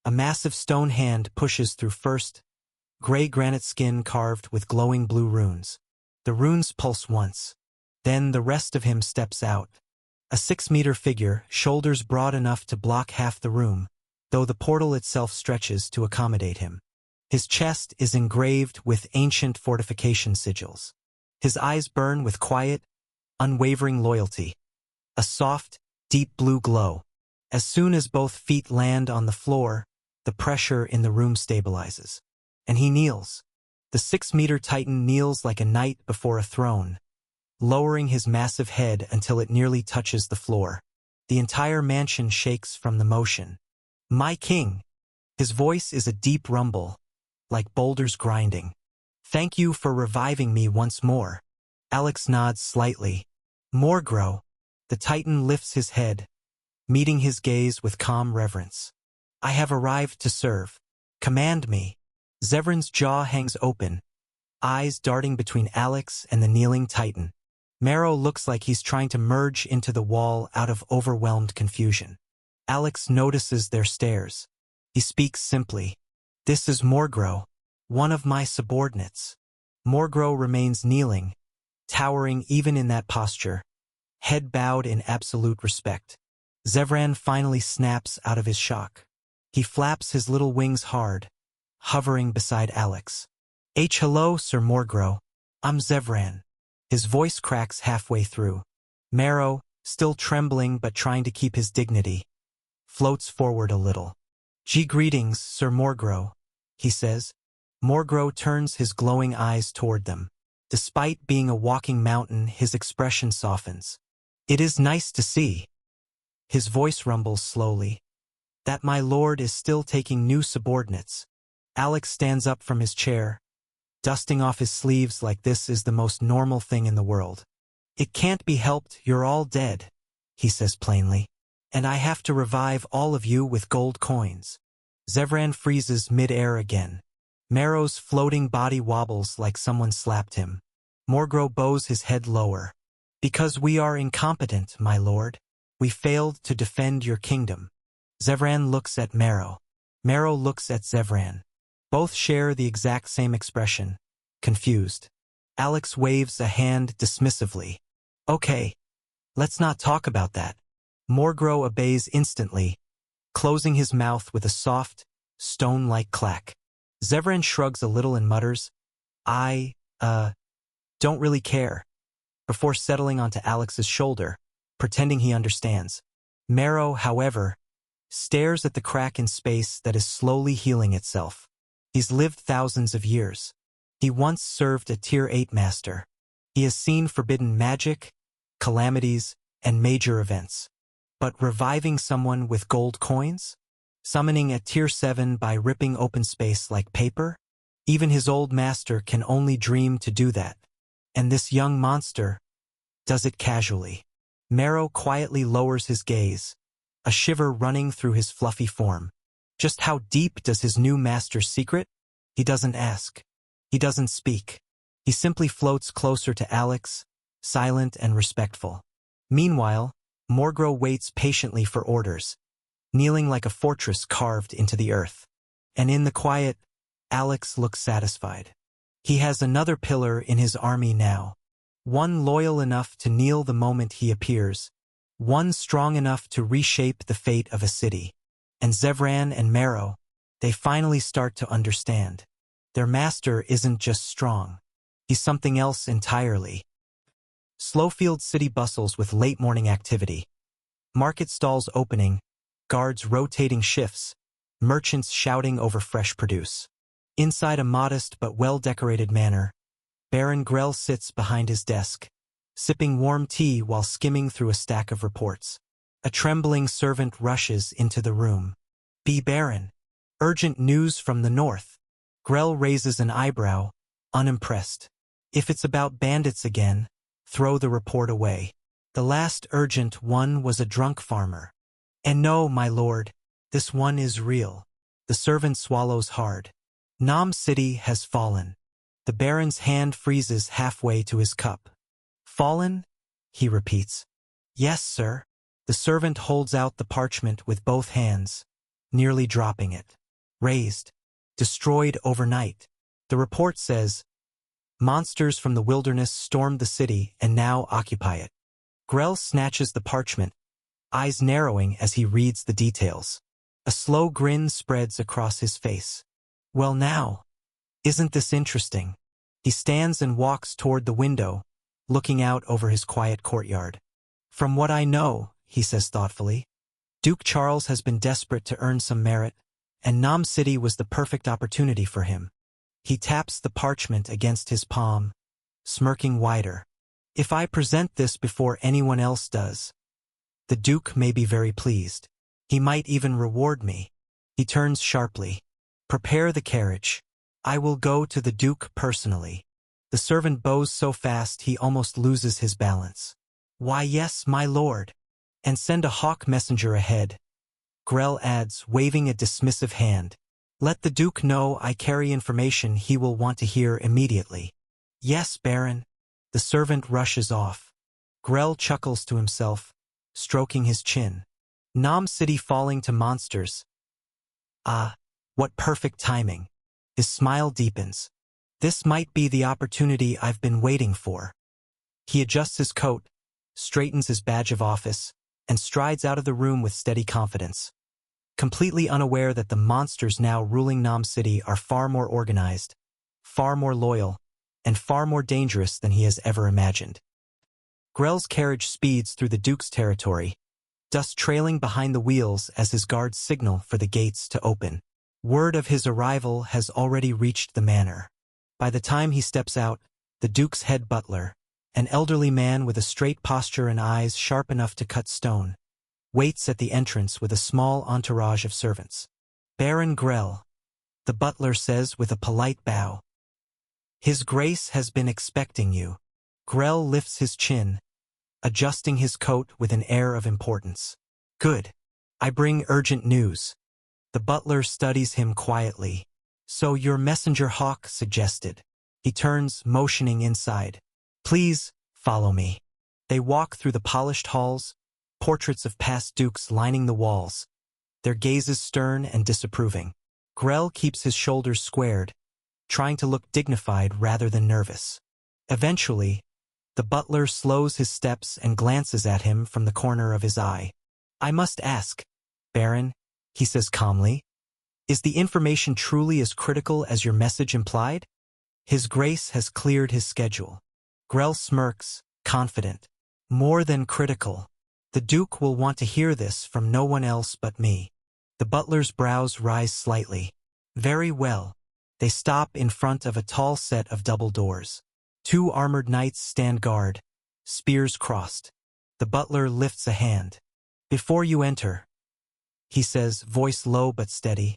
A massive stone hand pushes through first, gray granite skin carved with glowing blue runes. The runes pulse once. Then the rest of him steps out. A 6-meter figure, shoulders broad enough to block half the room, though the portal itself stretches to accommodate him. His chest is engraved with ancient fortification sigils. His eyes burn with quiet, unwavering loyalty. A soft, deep blue glow. As soon as both feet land on the floor, the pressure in the room stabilizes. And he kneels. The 6-meter titan kneels like a knight before a throne, lowering his massive head until it nearly touches the floor. The entire mansion shakes from the motion. "My king!" His voice is a deep rumble, like boulders grinding. "Thank you for reviving me once more." Alex nods slightly. "Morgro." The titan lifts his head, meeting his gaze with calm reverence. "I have arrived to serve. Command me." Zevran's jaw hangs open, eyes darting between Alex and the kneeling titan. Marrow looks like he's trying to merge into the wall out of overwhelmed confusion. Alex notices their stares. He speaks simply. "This is Morgro, one of my subordinates." Morgro remains kneeling, towering even in that posture, head bowed in absolute respect. Zevran finally snaps out of his shock. He flaps his little wings hard, hovering beside Alex. Hello, Sir Morgro. I'm Zevran." His voice cracks halfway through. Marrow, still trembling but trying to keep his dignity, floats forward a little. Greetings, Sir Morgro," he says. Morgro turns his glowing eyes toward them. Despite being a walking mountain, his expression softens. "It is nice to see." His voice rumbles slowly. "That my lord is still taking new subordinates." Alex stands up from his chair, dusting off his sleeves like this is the most normal thing in the world. "It can't be helped, you're all dead," he says plainly. "And I have to revive all of you with gold coins." Zevran freezes mid-air again. Marrow's floating body wobbles like someone slapped him. Morgro bows his head lower. "Because we are incompetent, my lord. We failed to defend your kingdom." Zevran looks at Marrow. Marrow looks at Zevran. Both share the exact same expression, confused. Alex waves a hand dismissively. "Okay, let's not talk about that." Morgro obeys instantly, closing his mouth with a soft, stone-like clack. Zevran shrugs a little and mutters, I don't really care," before settling onto Alex's shoulder, pretending he understands. Marrow, however, stares at the crack in space that is slowly healing itself. He's lived thousands of years. He once served a Tier 8 master. He has seen forbidden magic, calamities, and major events. But reviving someone with gold coins? Summoning a Tier 7 by ripping open space like paper? Even his old master can only dream to do that. And this young monster does it casually. Marrow quietly lowers his gaze, a shiver running through his fluffy form. Just how deep does his new master's secret? He doesn't ask. He doesn't speak. He simply floats closer to Alex, silent and respectful. Meanwhile, Morgro waits patiently for orders, kneeling like a fortress carved into the earth. And in the quiet, Alex looks satisfied. He has another pillar in his army now. One loyal enough to kneel the moment he appears. One strong enough to reshape the fate of a city. And Zevran and Marrow, they finally start to understand. Their master isn't just strong. He's something else entirely. Slowfield city bustles with late morning activity. Market stalls opening, guards rotating shifts, merchants shouting over fresh produce. Inside a modest but well-decorated manor, Baron Grell sits behind his desk, sipping warm tea while skimming through a stack of reports. A trembling servant rushes into the room. "Be Baron. Urgent news from the north." Grell raises an eyebrow, unimpressed. "If it's about bandits again, throw the report away. The last urgent one was a drunk farmer. And no, my lord, this one is real." The servant swallows hard. Nam City has fallen. The Baron's hand freezes halfway to his cup. "Fallen?" he repeats. "Yes, sir." The servant holds out the parchment with both hands, nearly dropping it. "Razed. Destroyed overnight." The report says, "Monsters from the wilderness stormed the city and now occupy it." Grell snatches the parchment, eyes narrowing as he reads the details. A slow grin spreads across his face. Well now, isn't this interesting? He stands and walks toward the window, looking out over his quiet courtyard. From what I know, he says thoughtfully, Duke Charles has been desperate to earn some merit, and Nam City was the perfect opportunity for him. He taps the parchment against his palm, smirking wider. If I present this before anyone else does, the Duke may be very pleased. He might even reward me. He turns sharply. Prepare the carriage. I will go to the Duke personally. The servant bows so fast he almost loses his balance. Why yes, my lord. And send a hawk messenger ahead. Grell adds, waving a dismissive hand. Let the Duke know I carry information he will want to hear immediately. Yes, Baron. The servant rushes off. Grell chuckles to himself, stroking his chin. Nam City falling to monsters. Ah, what perfect timing. His smile deepens. This might be the opportunity I've been waiting for. He adjusts his coat, straightens his badge of office, and strides out of the room with steady confidence. Completely unaware that the monsters now ruling Nam City are far more organized, far more loyal, and far more dangerous than he has ever imagined. Grell's carriage speeds through the Duke's territory, dust trailing behind the wheels as his guards signal for the gates to open. Word of his arrival has already reached the manor. By the time he steps out, the Duke's head butler, an elderly man with a straight posture and eyes sharp enough to cut stone, waits at the entrance with a small entourage of servants. Baron Grell, the butler says with a polite bow. His Grace has been expecting you. Grell lifts his chin, adjusting his coat with an air of importance. Good. I bring urgent news. The butler studies him quietly. So your messenger hawk suggested. He turns, motioning inside. Please, follow me. They walk through the polished halls, portraits of past dukes lining the walls, their gazes stern and disapproving. Grell keeps his shoulders squared, trying to look dignified rather than nervous. Eventually, the butler slows his steps and glances at him from the corner of his eye. I must ask, Baron, he says calmly, is the information truly as critical as your message implied? His Grace has cleared his schedule. Grell smirks, confident. More than critical. The Duke will want to hear this from no one else but me. The butler's brows rise slightly. Very well. They stop in front of a tall set of double doors. 2 armored knights stand guard, spears crossed. The butler lifts a hand. Before you enter, he says, voice low but steady,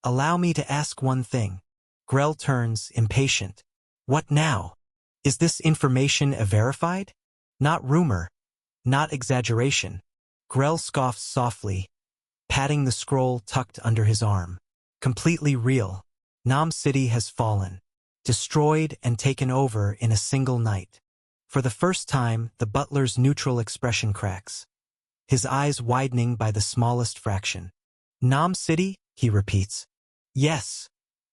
allow me to ask one thing. Grell turns, impatient. What now? Is this information verified? Not rumor, not exaggeration. Grell scoffs softly, patting the scroll tucked under his arm. Completely real. Nam City has fallen, destroyed and taken over in a single night. For the first time, the butler's neutral expression cracks, his eyes widening by the smallest fraction. Nam City? He repeats. Yes,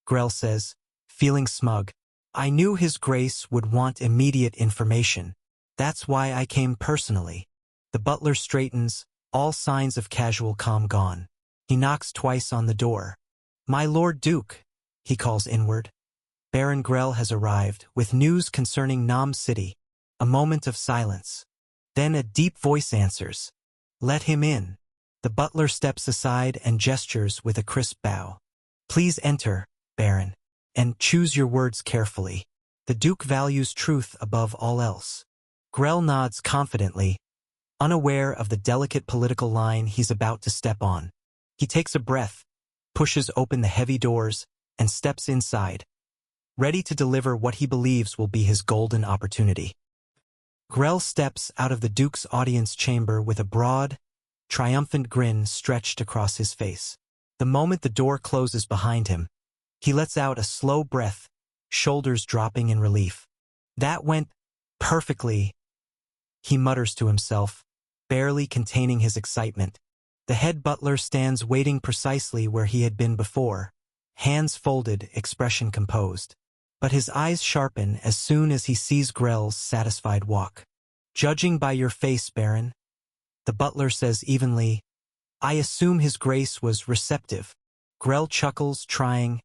Grell says, feeling smug. I knew His Grace would want immediate information. That's why I came personally. The butler straightens, all signs of casual calm gone. He knocks twice on the door. My Lord Duke, he calls inward. Baron Grell has arrived, with news concerning Nam City. A moment of silence. Then a deep voice answers. Let him in. The butler steps aside and gestures with a crisp bow. Please enter, Baron, and choose your words carefully. The Duke values truth above all else. Grell nods confidently, unaware of the delicate political line he's about to step on. He takes a breath, pushes open the heavy doors, and steps inside, ready to deliver what he believes will be his golden opportunity. Grell steps out of the Duke's audience chamber with a broad, triumphant grin stretched across his face. The moment the door closes behind him, he lets out a slow breath, shoulders dropping in relief. That went perfectly, he mutters to himself, barely containing his excitement. The head butler stands waiting precisely where he had been before, hands folded, expression composed. But his eyes sharpen as soon as he sees Grell's satisfied walk. Judging by your face, Baron, the butler says evenly. I assume his grace was receptive. Grell chuckles, trying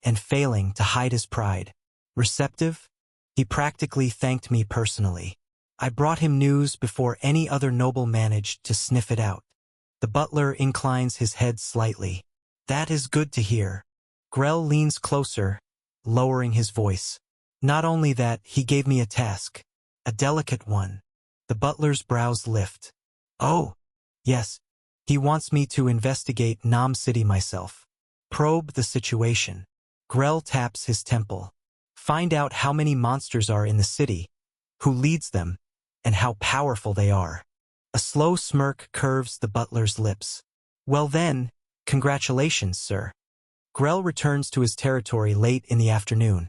and failing to hide his pride. Receptive? He practically thanked me personally. I brought him news before any other noble managed to sniff it out. The butler inclines his head slightly. That is good to hear. Grell leans closer, lowering his voice. Not only that, he gave me a task. A delicate one. The butler's brows lift. Oh, yes. He wants me to investigate Nam City myself. Probe the situation. Grell taps his temple. Find out how many monsters are in the city, who leads them, and how powerful they are. A slow smirk curves the butler's lips. Well then, congratulations, sir. Grell returns to his territory late in the afternoon,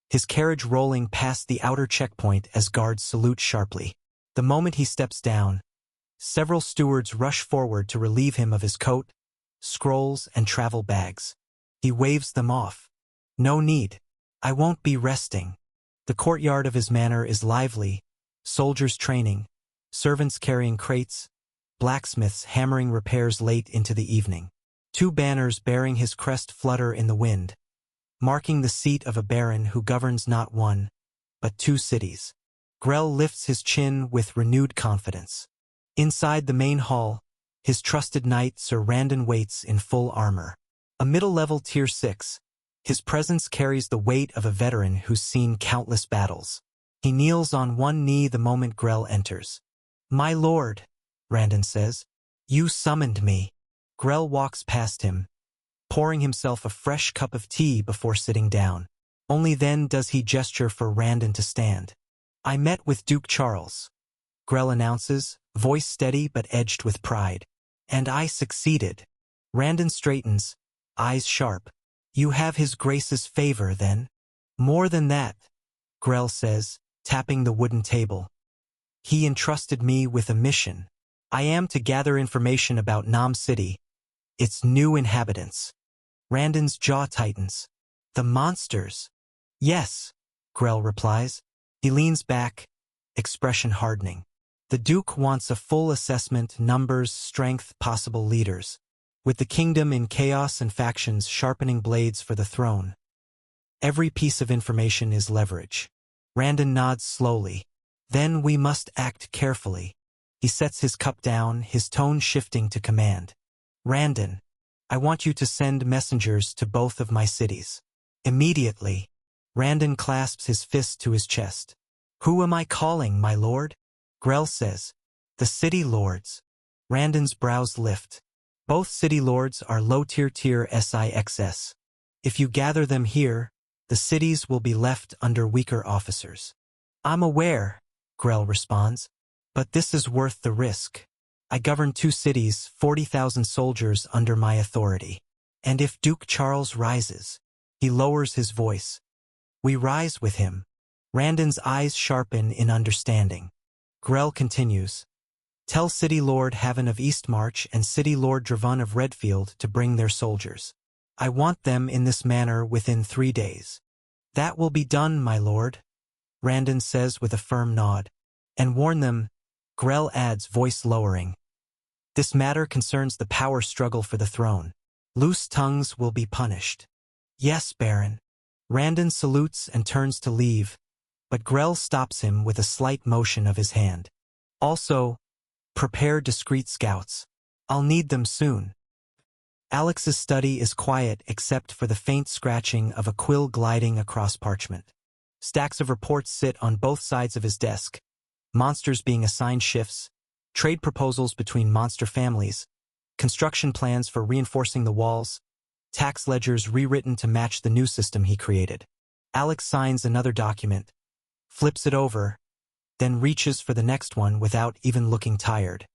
his carriage rolling past the outer checkpoint as guards salute sharply. The moment he steps down, several stewards rush forward to relieve him of his coat, scrolls, and travel bags. He waves them off. No need. I won't be resting. The courtyard of his manor is lively, soldiers training, servants carrying crates, blacksmiths hammering repairs late into the evening. 2 banners bearing his crest flutter in the wind, marking the seat of a baron who governs not 1, but 2 cities. Grell lifts his chin with renewed confidence. Inside the main hall, his trusted knight Sir Randon waits in full armor. A middle-level tier 6, his presence carries the weight of a veteran who's seen countless battles. He kneels on one knee the moment Grell enters. My lord, Randon says, you summoned me. Grell walks past him, pouring himself a fresh cup of tea before sitting down. Only then does he gesture for Randon to stand. I met with Duke Charles, Grell announces, voice steady but edged with pride. And I succeeded. Randon straightens, eyes sharp. You have his grace's favor, then? More than that, Grell says, tapping the wooden table. He entrusted me with a mission. I am to gather information about Nam City, its new inhabitants. Randon's jaw tightens. The monsters. Yes, Grell replies. He leans back, expression hardening. The Duke wants a full assessment, numbers, strength, possible leaders. With the kingdom in chaos and factions sharpening blades for the throne, every piece of information is leverage. Randon nods slowly. Then we must act carefully. He sets his cup down, his tone shifting to command. Randon, I want you to send messengers to both of my cities. Immediately. Randon clasps his fist to his chest. Who am I calling, my lord? Grell says. The city lords. Randon's brows lift. Both city lords are low-tier SIXS. If you gather them here, the cities will be left under weaker officers. I'm aware, Grell responds, but this is worth the risk. I govern 2 cities, 40,000 soldiers under my authority. And if Duke Charles rises, he lowers his voice. We rise with him. Randon's eyes sharpen in understanding. Grell continues. Tell City Lord Haven of Eastmarch and City Lord Dravon of Redfield to bring their soldiers. I want them in this manner within 3 days. That will be done, my lord, Randon says with a firm nod. And warn them, Grell adds, voice lowering. This matter concerns the power struggle for the throne. Loose tongues will be punished. Yes, Baron. Randon salutes and turns to leave, but Grell stops him with a slight motion of his hand. Also, prepare discreet scouts. I'll need them soon. Alex's study is quiet except for the faint scratching of a quill gliding across parchment. Stacks of reports sit on both sides of his desk, monsters being assigned shifts, trade proposals between monster families, construction plans for reinforcing the walls, tax ledgers rewritten to match the new system he created. Alex signs another document, flips it over, then reaches for the next one without even looking tired.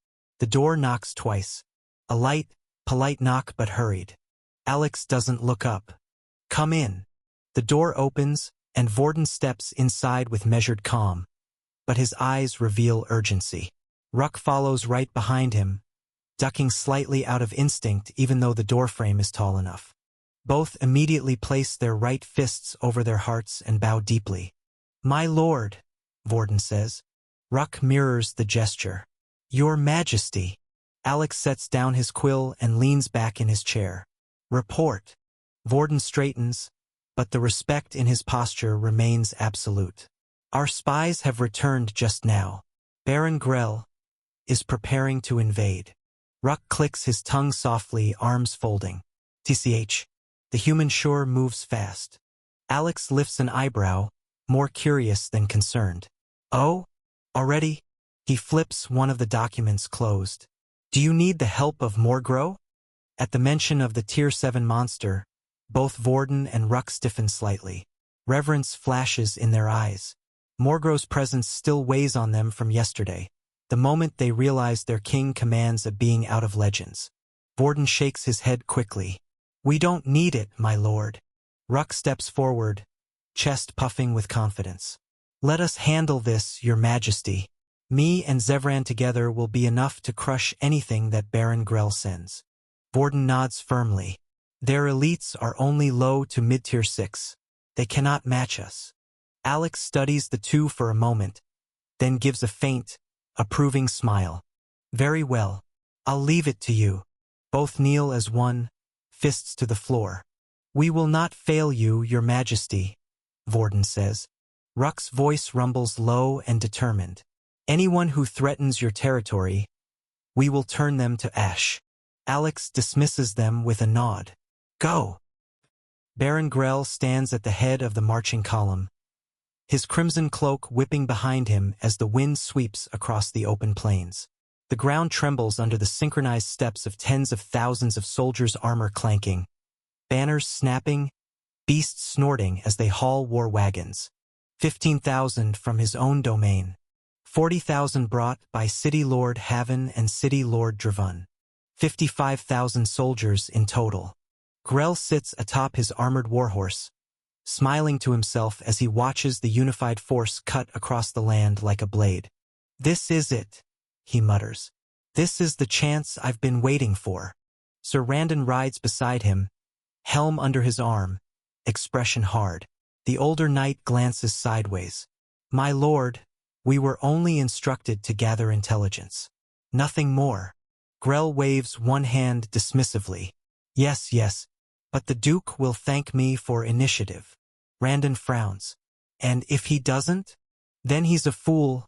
The door knocks twice. A light, polite knock but hurried. Alex doesn't look up. Come in. The door opens, and Vorden steps inside with measured calm, but his eyes reveal urgency. Ruck follows right behind him, ducking slightly out of instinct even though the doorframe is tall enough. Both immediately place their right fists over their hearts and bow deeply. My lord, Vorden says. Ruck mirrors the gesture. Your Majesty. Alex sets down his quill and leans back in his chair. Report. Vorden straightens, but the respect in his posture remains absolute. Our spies have returned just now. Baron Grell is preparing to invade. Ruck clicks his tongue softly, arms folding. TCH. The human sure moves fast. Alex lifts an eyebrow, more curious than concerned. Oh? Already? He flips one of the documents closed. Do you need the help of Morgro? At the mention of the Tier 7 monster, both Vorden and Ruck stiffen slightly. Reverence flashes in their eyes. Morgro's presence still weighs on them from yesterday, the moment they realize their king commands a being out of legends. Vorden shakes his head quickly. We don't need it, my lord. Ruck steps forward, chest puffing with confidence. Let us handle this, your majesty. Me and Zevran together will be enough to crush anything that Baron Grell sends. Vorden nods firmly. Their elites are only low to mid-tier 6. They cannot match us. Alex studies the two for a moment, then gives a faint, approving smile. Very well. I'll leave it to you. Both kneel as one, fists to the floor. We will not fail you, your majesty, Vorden says. Ruck's voice rumbles low and determined. Anyone who threatens your territory, we will turn them to ash. Alex dismisses them with a nod. Go. Baron Grell stands at the head of the marching column, his crimson cloak whipping behind him as the wind sweeps across the open plains. The ground trembles under the synchronized steps of tens of thousands of soldiers' armor clanking, banners snapping, beasts snorting as they haul war wagons. 15,000 from his own domain. 40,000 brought by City Lord Haven and City Lord Dravun. 55,000 soldiers in total. Grell sits atop his armored warhorse, smiling to himself as he watches the unified force cut across the land like a blade. This is it, he mutters. This is the chance I've been waiting for. Sir Randon rides beside him, helm under his arm, expression hard. The older knight glances sideways. My lord, we were only instructed to gather intelligence. Nothing more. Grell waves one hand dismissively. Yes, but the Duke will thank me for initiative. Randon frowns. And if he doesn't? Then he's a fool.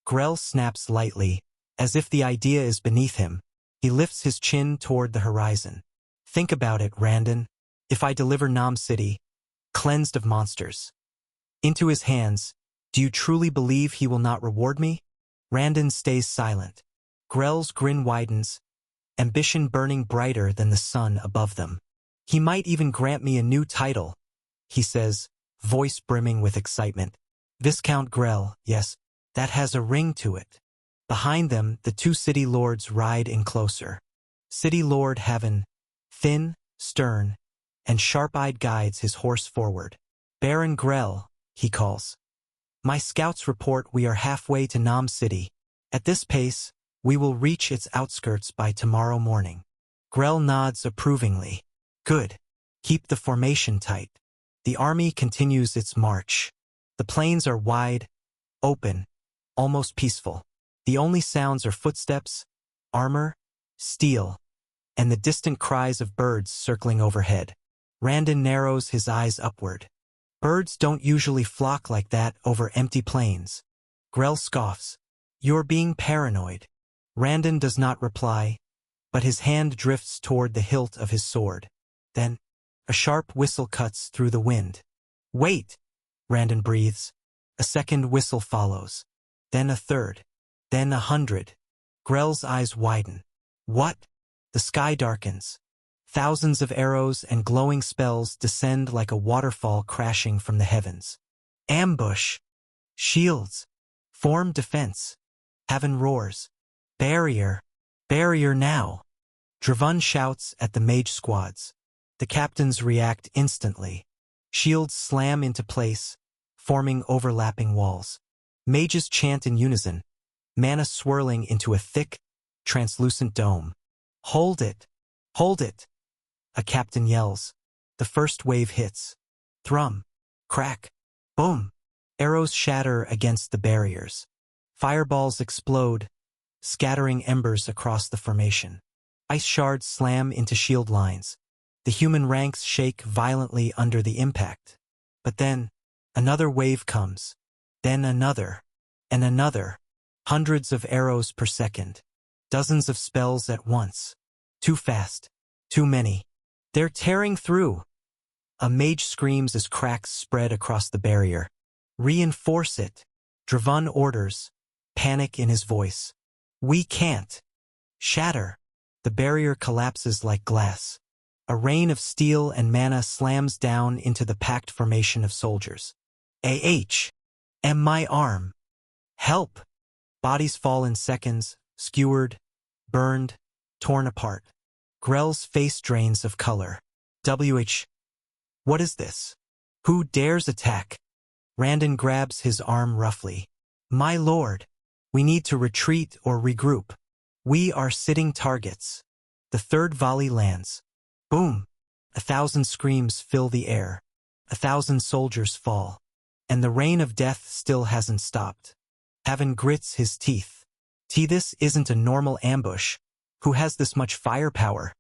Grell snaps lightly, as if the idea is beneath him. He lifts his chin toward the horizon. Think about it, Randon. If I deliver Nam City, cleansed of monsters, into his hands, do you truly believe he will not reward me? Randon stays silent. Grell's grin widens, ambition burning brighter than the sun above them. He might even grant me a new title, he says, voice brimming with excitement. Viscount Grell, yes, that has a ring to it. Behind them, the two city lords ride in closer. City Lord Haven, thin, stern, and sharp-eyed guides his horse forward. Baron Grell, he calls. My scouts report we are halfway to Nam City. At this pace, we will reach its outskirts by tomorrow morning. Grell nods approvingly. Good. Keep the formation tight. The army continues its march. The plains are wide, open, almost peaceful. The only sounds are footsteps, armor, steel, and the distant cries of birds circling overhead. Randon narrows his eyes upward. Birds don't usually flock like that over empty plains. Grell scoffs. You're being paranoid. Randon does not reply, but his hand drifts toward the hilt of his sword. Then, a sharp whistle cuts through the wind. Wait, Randon breathes. A second whistle follows. Then a third. Then 100. Grell's eyes widen. What? The sky darkens. Thousands of arrows and glowing spells descend like a waterfall crashing from the heavens. Ambush. Shields. Form defense. Haven roars. Barrier. Barrier now. Dravun shouts at the mage squads. The captains react instantly. Shields slam into place, forming overlapping walls. Mages chant in unison, mana swirling into a thick, translucent dome. Hold it! Hold it! A captain yells. The first wave hits. Thrum. Crack. Boom. Arrows shatter against the barriers. Fireballs explode, scattering embers across the formation. Ice shards slam into shield lines. The human ranks shake violently under the impact. But then, another wave comes. Then another. And another. Hundreds of arrows per second. Dozens of spells at once. Too fast. Too many. They're tearing through. A mage screams as cracks spread across the barrier. Reinforce it. Dravan orders. Panic in his voice. We can't. Shatter. The barrier collapses like glass. A rain of steel and mana slams down into the packed formation of soldiers. And my arm. Help! Bodies fall in seconds, skewered, burned, torn apart. Grell's face drains of color. What is this? Who dares attack? Randon grabs his arm roughly. My lord, we need to retreat or regroup. We are sitting targets. The third volley lands. Boom! 1,000 screams fill the air. 1,000 soldiers fall. And the rain of death still hasn't stopped. Haven grits his teeth. This isn't a normal ambush. Who has this much firepower?